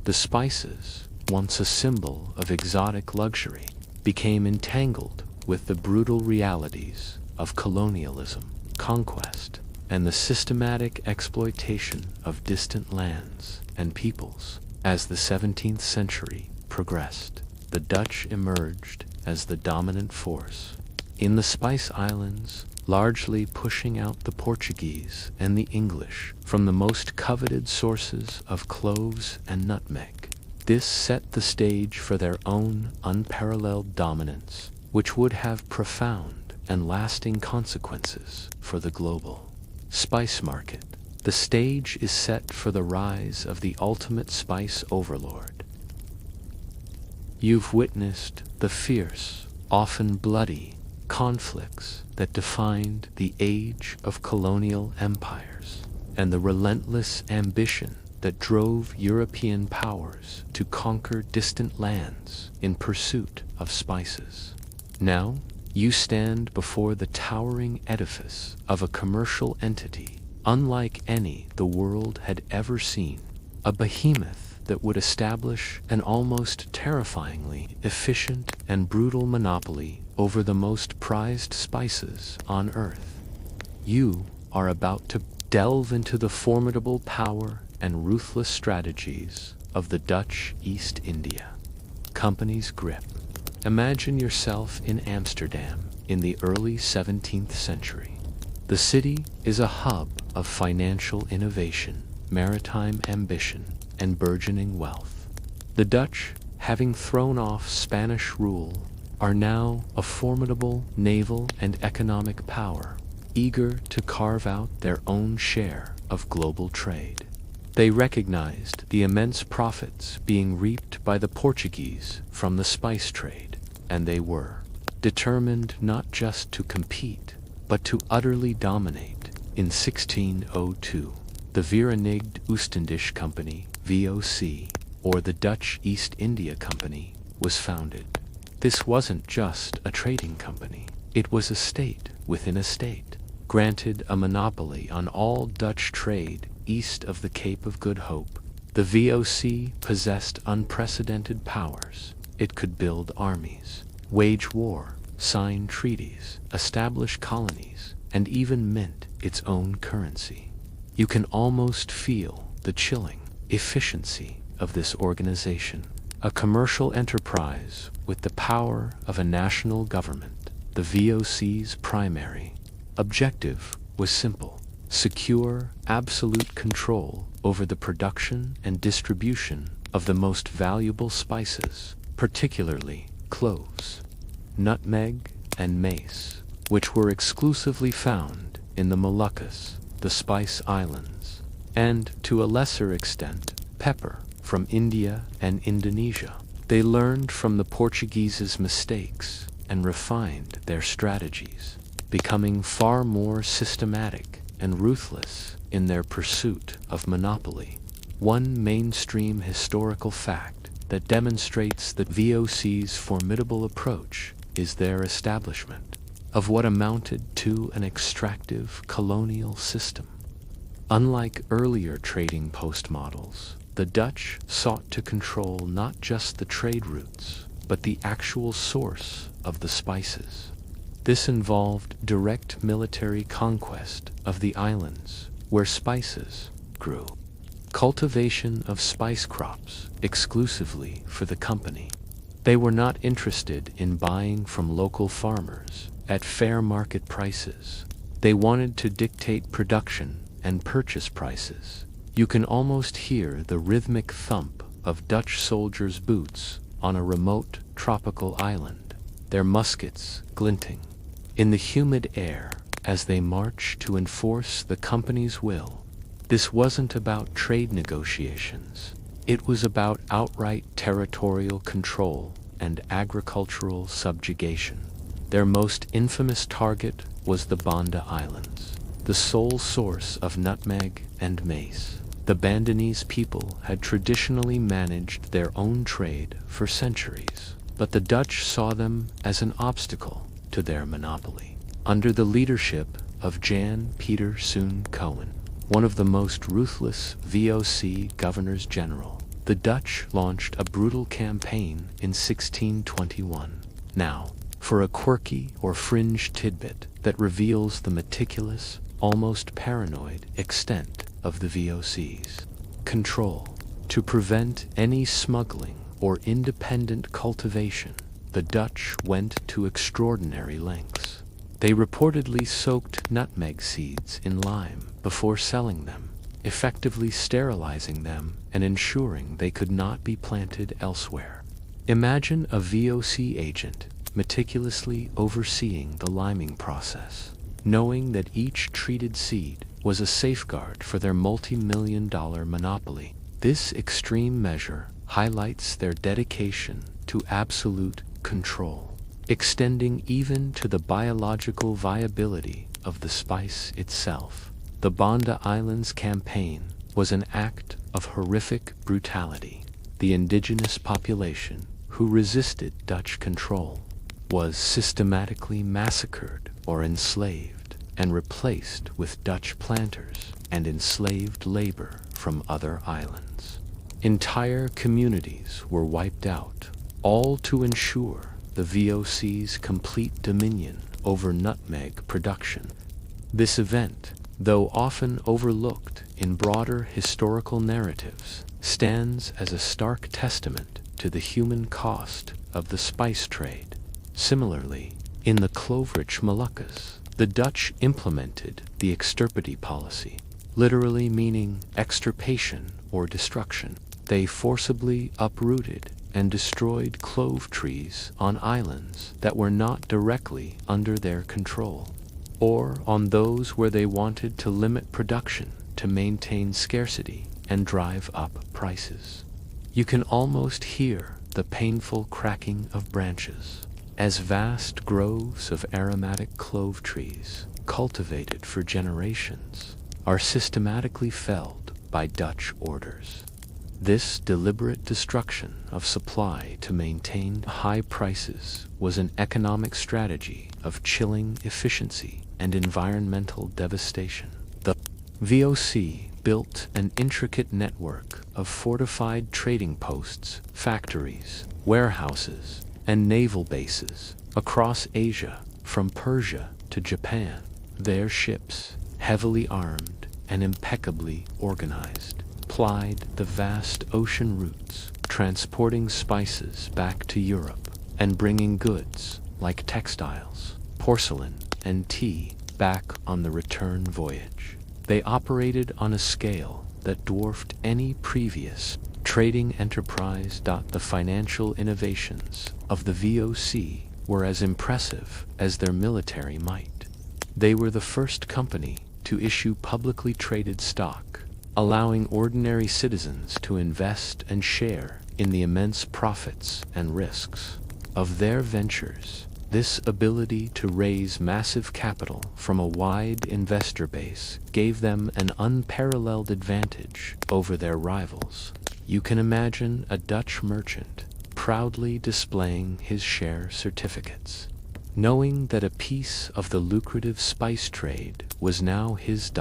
The spices, once a symbol of exotic luxury, became entangled with the brutal realities of colonialism, conquest, and the systematic exploitation of distant lands and peoples. As the 17th century progressed, the Dutch emerged as the dominant force in the Spice Islands, largely pushing out the Portuguese and the English from the most coveted sources of cloves and nutmeg. This set the stage for their own unparalleled dominance, which would have profound and lasting consequences for the global spice market. The stage is set for the rise of the ultimate spice overlord. You've witnessed the fierce, often bloody, conflicts that defined the age of colonial empires, and the relentless ambition that drove European powers to conquer distant lands in pursuit of spices. Now, you stand before the towering edifice of a commercial entity unlike any the world had ever seen, a behemoth that would establish an almost terrifyingly efficient and brutal monopoly over the most prized spices on Earth. You are about to delve into the formidable power and ruthless strategies of the Dutch East India Company's grip. Imagine yourself in Amsterdam in the early 17th century. The city is a hub of financial innovation, maritime ambition, and burgeoning wealth. The Dutch, having thrown off Spanish rule, are now a formidable naval and economic power, eager to carve out their own share of global trade. They recognized the immense profits being reaped by the Portuguese from the spice trade, and they were determined not just to compete, but to utterly dominate. In 1602, the Verenigde Oostindische Company, VOC, or the Dutch East India Company, was founded. This wasn't just a trading company. It was a state within a state, granted a monopoly on all Dutch trade east of the Cape of Good Hope. The VOC possessed unprecedented powers. It could build armies, wage war, sign treaties, establish colonies, and even mint its own currency. You can almost feel the chilling efficiency of this organization, a commercial enterprise with the power of a national government. The VOC's primary objective was simple: secure absolute control over the production and distribution of the most valuable spices, particularly cloves, nutmeg, and mace, which were exclusively found in the Moluccas, the Spice Islands, and, to a lesser extent, pepper from India and Indonesia. They learned from the Portuguese's mistakes and refined their strategies, becoming far more systematic and ruthless in their pursuit of monopoly. One mainstream historical fact that demonstrates the VOC's formidable approach is their establishment of what amounted to an extractive colonial system. Unlike earlier trading post models, the Dutch sought to control not just the trade routes, but the actual source of the spices. This involved direct military conquest of the islands where spices grew, cultivation of spice crops exclusively for the company, They were not interested in buying from local farmers at fair market prices. They wanted to dictate production and purchase prices. You can almost hear the rhythmic thump of Dutch soldiers' boots on a remote tropical island, their muskets glinting in the humid air as they march to enforce the company's will. This wasn't about trade negotiations. It was about outright territorial control and agricultural subjugation. Their most infamous target was the Banda Islands, the sole source of nutmeg and mace. The Bandanese people had traditionally managed their own trade for centuries, but the Dutch saw them as an obstacle to their monopoly. Under the leadership of Jan Pieter Soen Cohen, one of the most ruthless VOC governors-general, the Dutch launched a brutal campaign in 1621. Now, for a quirky or fringe tidbit that reveals the meticulous, almost paranoid extent of the VOC's control. To prevent any smuggling or independent cultivation, the Dutch went to extraordinary lengths. They reportedly soaked nutmeg seeds in lime before selling them, effectively sterilizing them and ensuring they could not be planted elsewhere. Imagine a VOC agent meticulously overseeing the liming process, knowing that each treated seed was a safeguard for their multi-million-dollar monopoly. This extreme measure highlights their dedication to absolute control, extending even to the biological viability of the spice itself. The Banda Islands campaign was an act of horrific brutality. The indigenous population, who resisted Dutch control, was systematically massacred or enslaved and replaced with Dutch planters and enslaved labor from other islands. Entire communities were wiped out, all to ensure the VOC's complete dominion over nutmeg production. This event, though often overlooked in broader historical narratives, stands as a stark testament to the human cost of the spice trade. Similarly, in the clove-rich Moluccas, the Dutch implemented the extirpity policy, literally meaning extirpation or destruction. They forcibly uprooted and destroyed clove trees on islands that were not directly under their control, or on those where they wanted to limit production to maintain scarcity and drive up prices. You can almost hear the painful cracking of branches as vast groves of aromatic clove trees, cultivated for generations, are systematically felled by Dutch orders. This deliberate destruction of supply to maintain high prices was an economic strategy of chilling efficiency and environmental devastation. The VOC built an intricate network of fortified trading posts, factories, warehouses, and naval bases across Asia, from Persia to Japan. Their ships, heavily armed and impeccably organized, plied the vast ocean routes, transporting spices back to Europe and bringing goods like textiles, porcelain, and tea back on the return voyage. They operated on a scale that dwarfed any previous trading enterprise. The financial innovations of the VOC were as impressive as their military might. They were the first company to issue publicly traded stock, allowing ordinary citizens to invest and share in the immense profits and risks of their ventures. This ability to raise massive capital from a wide investor base gave them an unparalleled advantage over their rivals. You can imagine a Dutch merchant proudly displaying his share certificates, knowing that a piece of the lucrative spice trade was now his.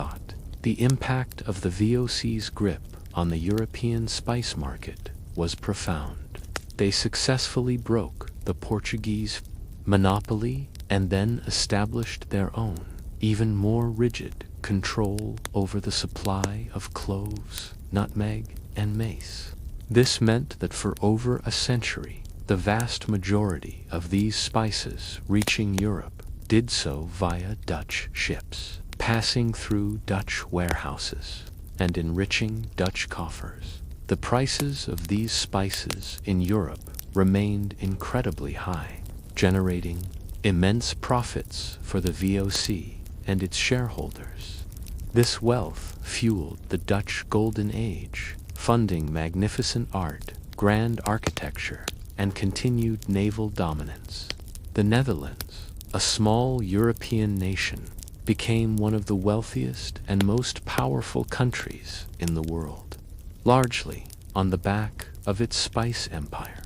The impact of the VOC's grip on the European spice market was profound. They successfully broke the Portuguese monopoly and then established their own, even more rigid control over the supply of cloves, nutmeg, and mace. This meant that for over a century, The vast majority of these spices reaching Europe did so via Dutch ships, passing through Dutch warehouses and enriching Dutch coffers. The prices of these spices in Europe remained incredibly high, generating immense profits for the VOC and its shareholders. This wealth fueled the Dutch Golden Age, funding magnificent art, grand architecture, and continued naval dominance. The Netherlands, a small European nation, became one of the wealthiest and most powerful countries in the world, largely on the back of its spice empire.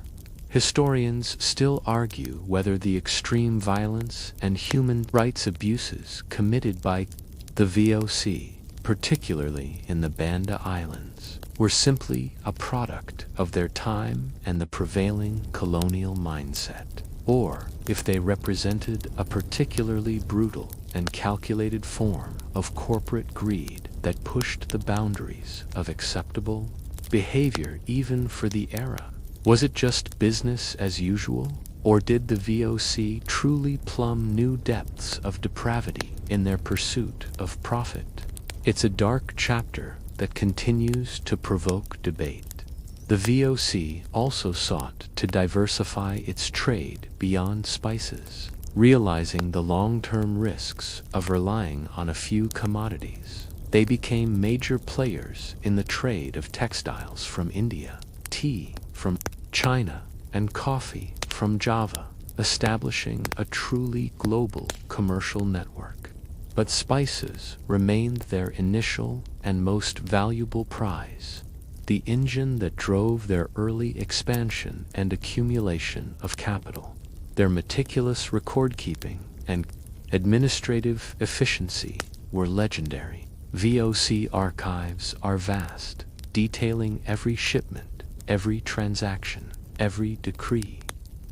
Historians still argue whether the extreme violence and human rights abuses committed by the VOC, particularly in the Banda Islands, were simply a product of their time and the prevailing colonial mindset, or if they represented a particularly brutal and calculated form of corporate greed that pushed the boundaries of acceptable behavior even for the era. Was it just business as usual, or did the VOC truly plumb new depths of depravity in their pursuit of profit? It's a dark chapter that continues to provoke debate. The VOC also sought to diversify its trade beyond spices, realizing the long-term risks of relying on a few commodities. They became major players in the trade of textiles from India, tea from China, and coffee from Java, establishing a truly global commercial network. But spices remained their initial and most valuable prize, the engine that drove their early expansion and accumulation of capital. Their meticulous record-keeping and administrative efficiency were legendary. VOC archives are vast, detailing every shipment, every transaction, every decree.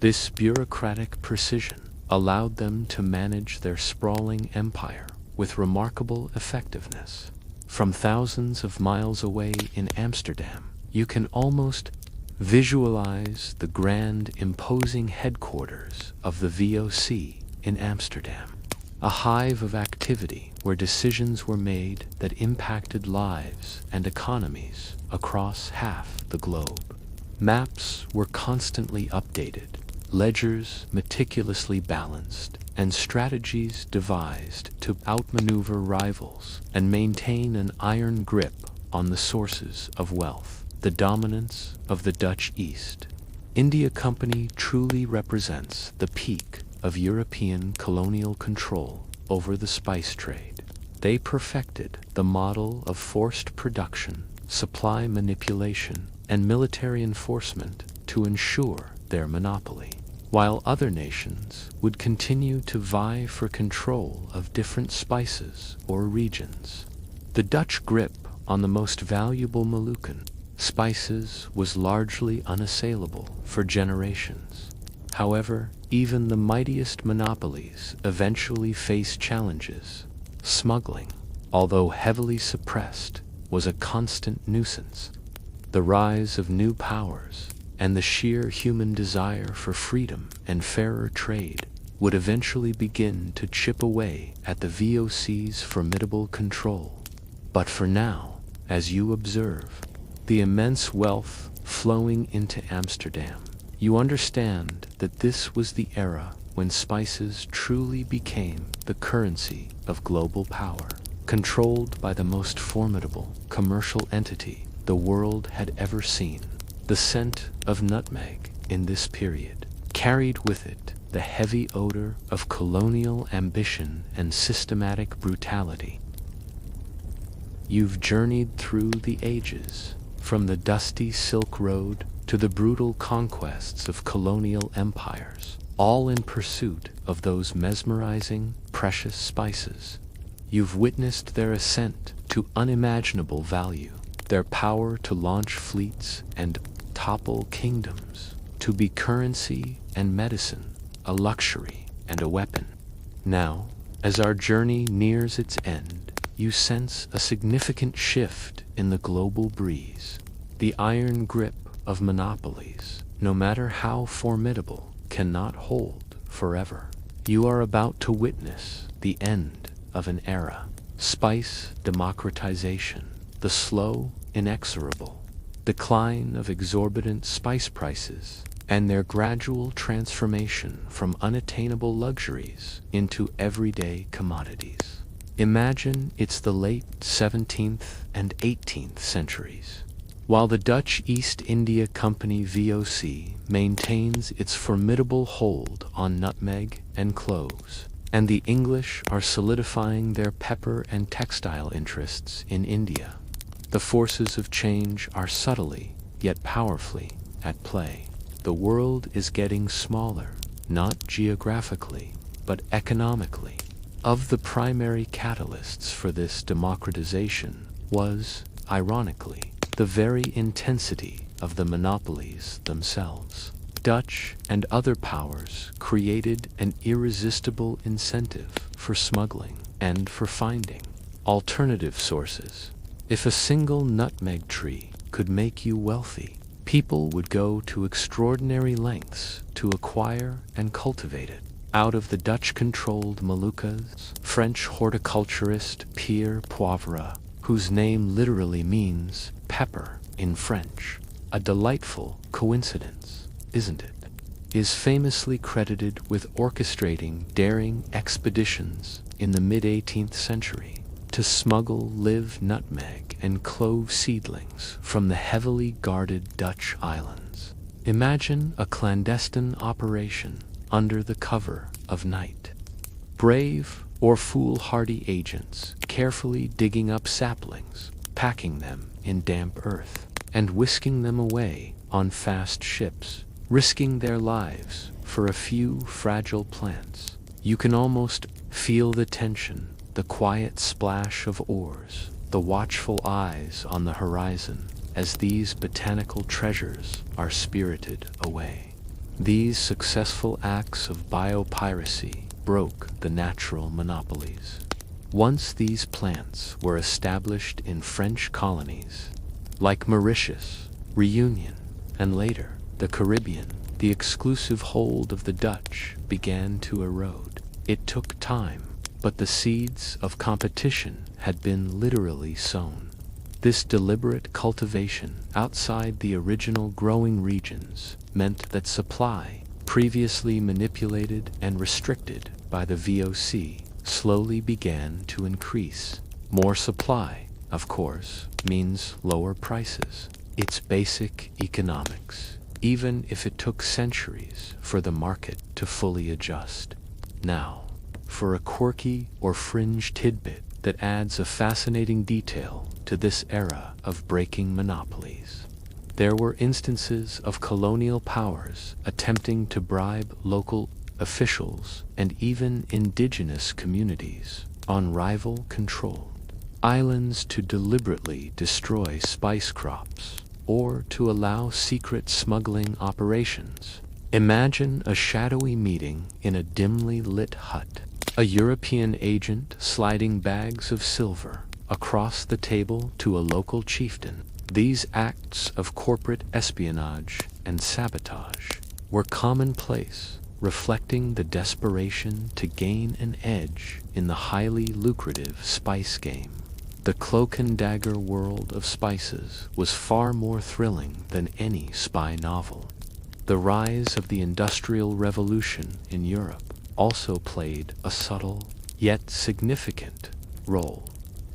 This bureaucratic precision allowed them to manage their sprawling empire with remarkable effectiveness. From thousands of miles away in Amsterdam, you can almost visualize the grand, imposing headquarters of the VOC in Amsterdam, a hive of activity where decisions were made that impacted lives and economies across half the globe. Maps were constantly updated, ledgers meticulously balanced, and strategies devised to outmaneuver rivals and maintain an iron grip on the sources of wealth. The dominance of the Dutch East India Company truly represents the peak of European colonial control over the spice trade. They perfected the model of forced production, supply manipulation, and military enforcement to ensure their monopoly, while other nations would continue to vie for control of different spices or regions. The Dutch grip on the most valuable Moluccan spices was largely unassailable for generations. However, even the mightiest monopolies eventually faced challenges. Smuggling, although heavily suppressed, was a constant nuisance. The rise of new powers and the sheer human desire for freedom and fairer trade would eventually begin to chip away at the VOC's formidable control. But for now, as you observe the immense wealth flowing into Amsterdam, you understand that this was the era when spices truly became the currency of global power, controlled by the most formidable commercial entity the world had ever seen. The scent of nutmeg in this period carried with it the heavy odor of colonial ambition and systematic brutality. You've journeyed through the ages, from the dusty Silk Road to the brutal conquests of colonial empires, all in pursuit of those mesmerizing, precious spices. You've witnessed their ascent to unimaginable value, their power to launch fleets and topple kingdoms, to be currency and medicine, a luxury and a weapon. Now, as our journey nears its end, you sense a significant shift in the global breeze. The iron grip of monopolies no matter how formidable, cannot hold forever. You are about to witness the end of an era. Spice democratization, the slow, inexorable decline of exorbitant spice prices, and their gradual transformation from unattainable luxuries into everyday commodities. Imagine it's the late 17th and 18th centuries. While the Dutch East India Company VOC maintains its formidable hold on nutmeg and cloves, and the English are solidifying their pepper and textile interests in India, the forces of change are subtly, yet powerfully, at play. The world is getting smaller, not geographically, but economically. Of the primary catalysts for this democratization was, ironically, the very intensity of the monopolies themselves. Dutch and other powers created an irresistible incentive for smuggling and for finding alternative sources. If a single nutmeg tree could make you wealthy, people would go to extraordinary lengths to acquire and cultivate it. Out of the Dutch-controlled Moluccas, French horticulturist Pierre Poivre, whose name literally means pepper in French, a delightful coincidence, isn't it? Is famously credited with orchestrating daring expeditions in the mid-18th century to smuggle live nutmeg and clove seedlings from the heavily guarded Dutch islands. Imagine a clandestine operation under the cover of night. Brave or foolhardy agents carefully digging up saplings, packing them in damp earth, and whisking them away on fast ships, risking their lives for a few fragile plants. You can almost feel the tension, the quiet splash of oars, the watchful eyes on the horizon as these botanical treasures are spirited away. These successful acts of biopiracy broke the natural monopolies. Once these plants were established in French colonies, like Mauritius, Reunion, and later the Caribbean, the exclusive hold of the Dutch began to erode. It took time, but the seeds of competition had been literally sown. This deliberate cultivation outside the original growing regions meant that supply, previously manipulated and restricted by the VOC, slowly began to increase. More supply, of course, means lower prices. It's basic economics, even if it took centuries for the market to fully adjust. Now, for a quirky or fringe tidbit that adds a fascinating detail to this era of breaking monopolies. There were instances of colonial powers attempting to bribe local officials and even indigenous communities on rival-controlled islands to deliberately destroy spice crops or to allow secret smuggling operations. Imagine a shadowy meeting in a dimly lit hut. A European agent sliding bags of silver across the table to a local chieftain. These acts of corporate espionage and sabotage were commonplace, reflecting the desperation to gain an edge in the highly lucrative spice game. The cloak and dagger world of spices was far more thrilling than any spy novel. The rise of the Industrial Revolution in Europe also played a subtle, yet significant, role.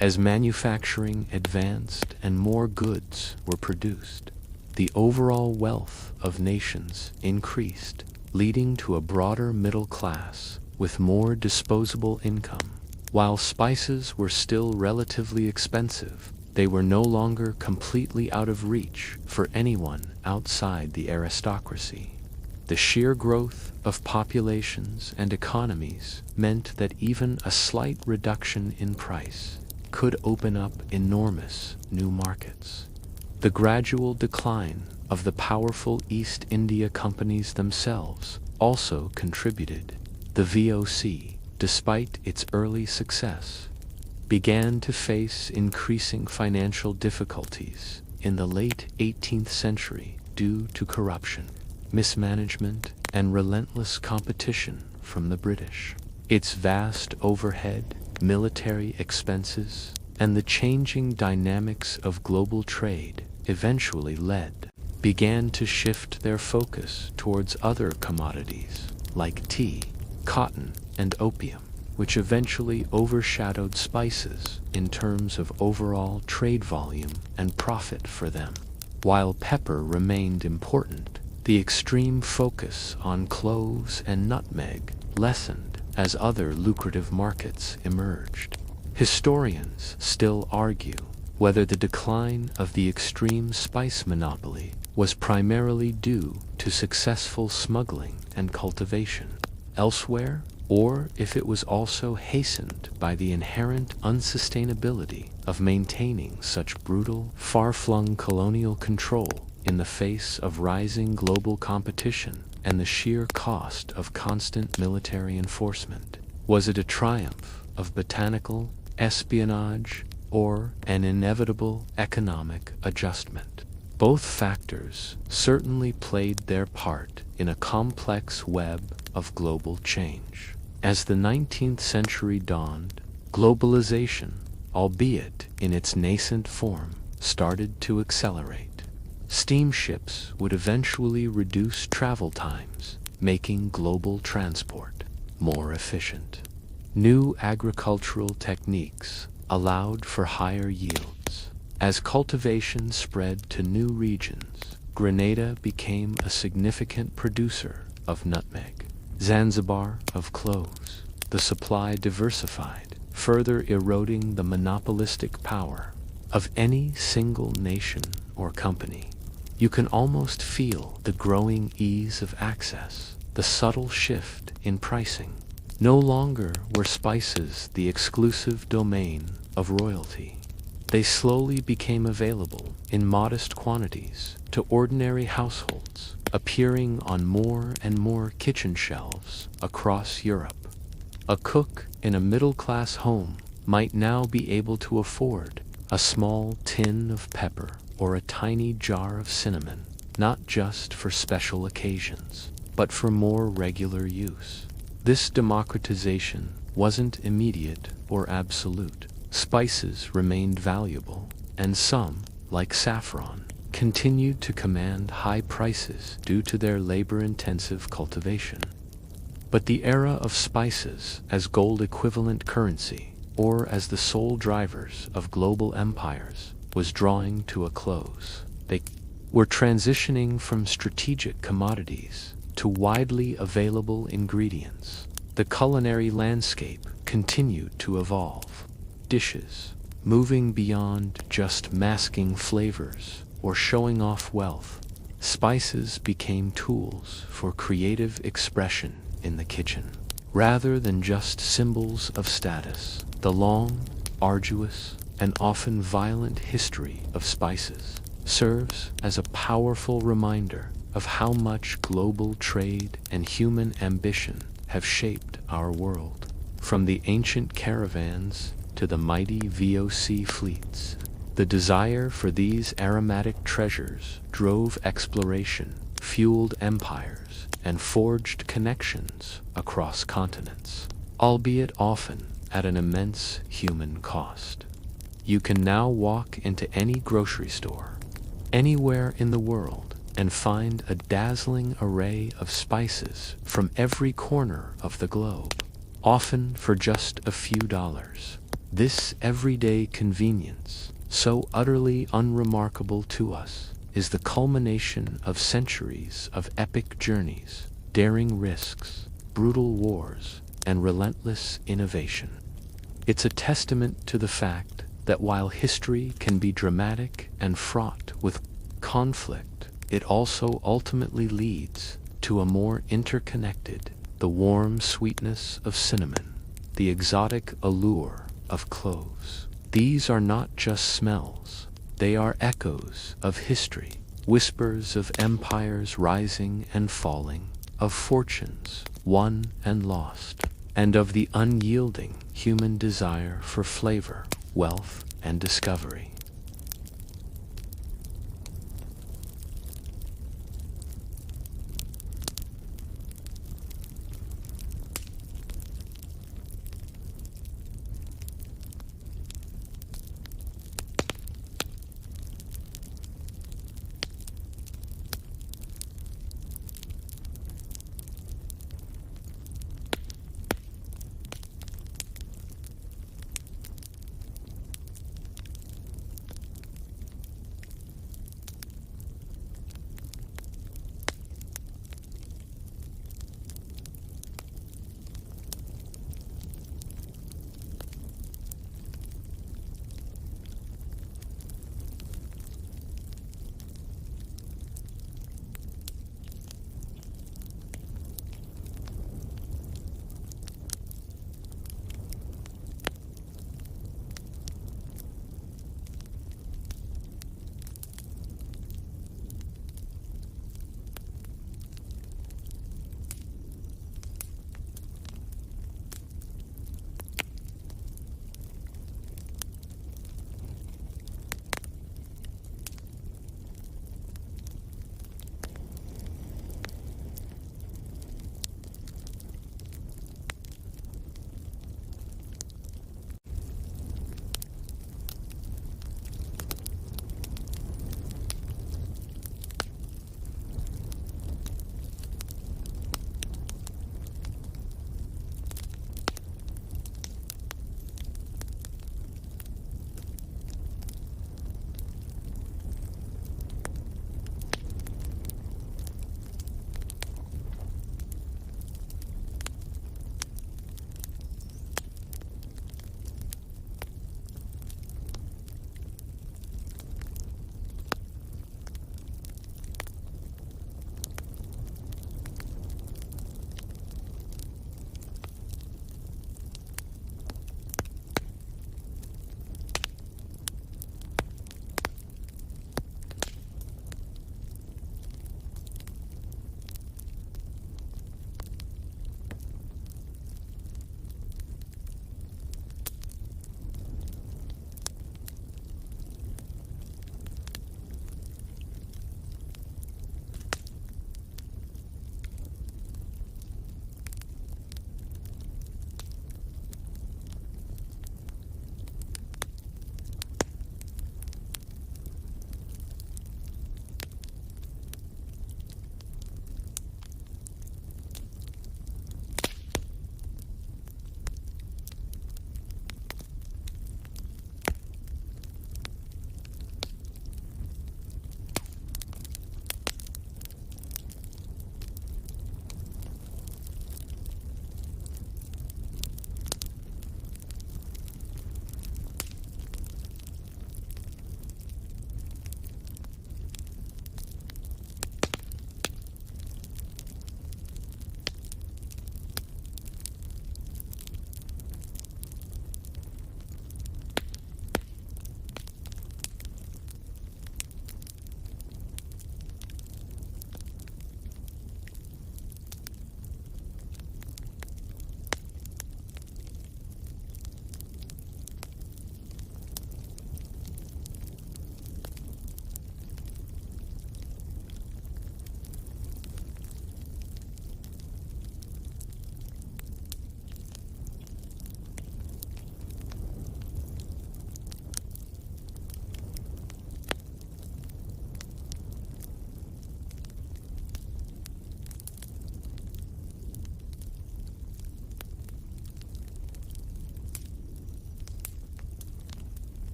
As manufacturing advanced and more goods were produced, the overall wealth of nations increased, leading to a broader middle class with more disposable income. While spices were still relatively expensive, they were no longer completely out of reach for anyone outside the aristocracy. The sheer growth of populations and economies meant that even a slight reduction in price could open up enormous new markets. The gradual decline of the powerful East India companies themselves also contributed. The VOC, despite its early success, began to face increasing financial difficulties in the late 18th century due to corruption. mismanagement, and relentless competition from the British. Its vast overhead, military expenses, and the changing dynamics of global trade eventually began to shift their focus towards other commodities like tea, cotton, and opium, which eventually overshadowed spices in terms of overall trade volume and profit for them. While pepper remained important, the extreme focus on cloves and nutmeg lessened as other lucrative markets emerged. Historians still argue whether the decline of the extreme spice monopoly was primarily due to successful smuggling and cultivation elsewhere, or if it was also hastened by the inherent unsustainability of maintaining such brutal, far-flung colonial control in the face of rising global competition and the sheer cost of constant military enforcement. Was it a triumph of botanical espionage or an inevitable economic adjustment? Both factors certainly played their part in a complex web of global change. As the 19th century dawned, globalization, albeit in its nascent form, started to accelerate. Steamships would eventually reduce travel times, making global transport more efficient. New agricultural techniques allowed for higher yields. As cultivation spread to new regions, Grenada became a significant producer of nutmeg, Zanzibar of cloves. The supply diversified, further eroding the monopolistic power of any single nation or company. You can almost feel the growing ease of access, the subtle shift in pricing. No longer were spices the exclusive domain of royalty. They slowly became available in modest quantities to ordinary households, appearing on more and more kitchen shelves across Europe. A cook in a middle-class home might now be able to afford a small tin of pepper or a tiny jar of cinnamon, not just for special occasions, but for more regular use. This democratization wasn't immediate or absolute. Spices remained valuable, and some, like saffron, continued to command high prices due to their labor-intensive cultivation. But the era of spices as gold-equivalent currency, or as the sole drivers of global empires, was drawing to a close. They were transitioning from strategic commodities to widely available ingredients. The culinary landscape continued to evolve. Dishes, moving beyond just masking flavors or showing off wealth, spices became tools for creative expression in the kitchen. Rather than just symbols of status, the long, arduous, and often violent history of spices serves as a powerful reminder of how much global trade and human ambition have shaped our world. From the ancient caravans to the mighty VOC fleets, the desire for these aromatic treasures drove exploration, fueled empires, and forged connections across continents, albeit often at an immense human cost. You can now walk into any grocery store, anywhere in the world, and find a dazzling array of spices from every corner of the globe, often for just a few dollars. This everyday convenience, so utterly unremarkable to us, is the culmination of centuries of epic journeys, daring risks, brutal wars, and relentless innovation. It's a testament to the fact that while history can be dramatic and fraught with conflict, it also ultimately leads to a more interconnected, the warm sweetness of cinnamon, the exotic allure of cloves. These are not just smells, they are echoes of history, whispers of empires rising and falling, of fortunes won and lost, and of the unyielding human desire for flavor, wealth, and discovery.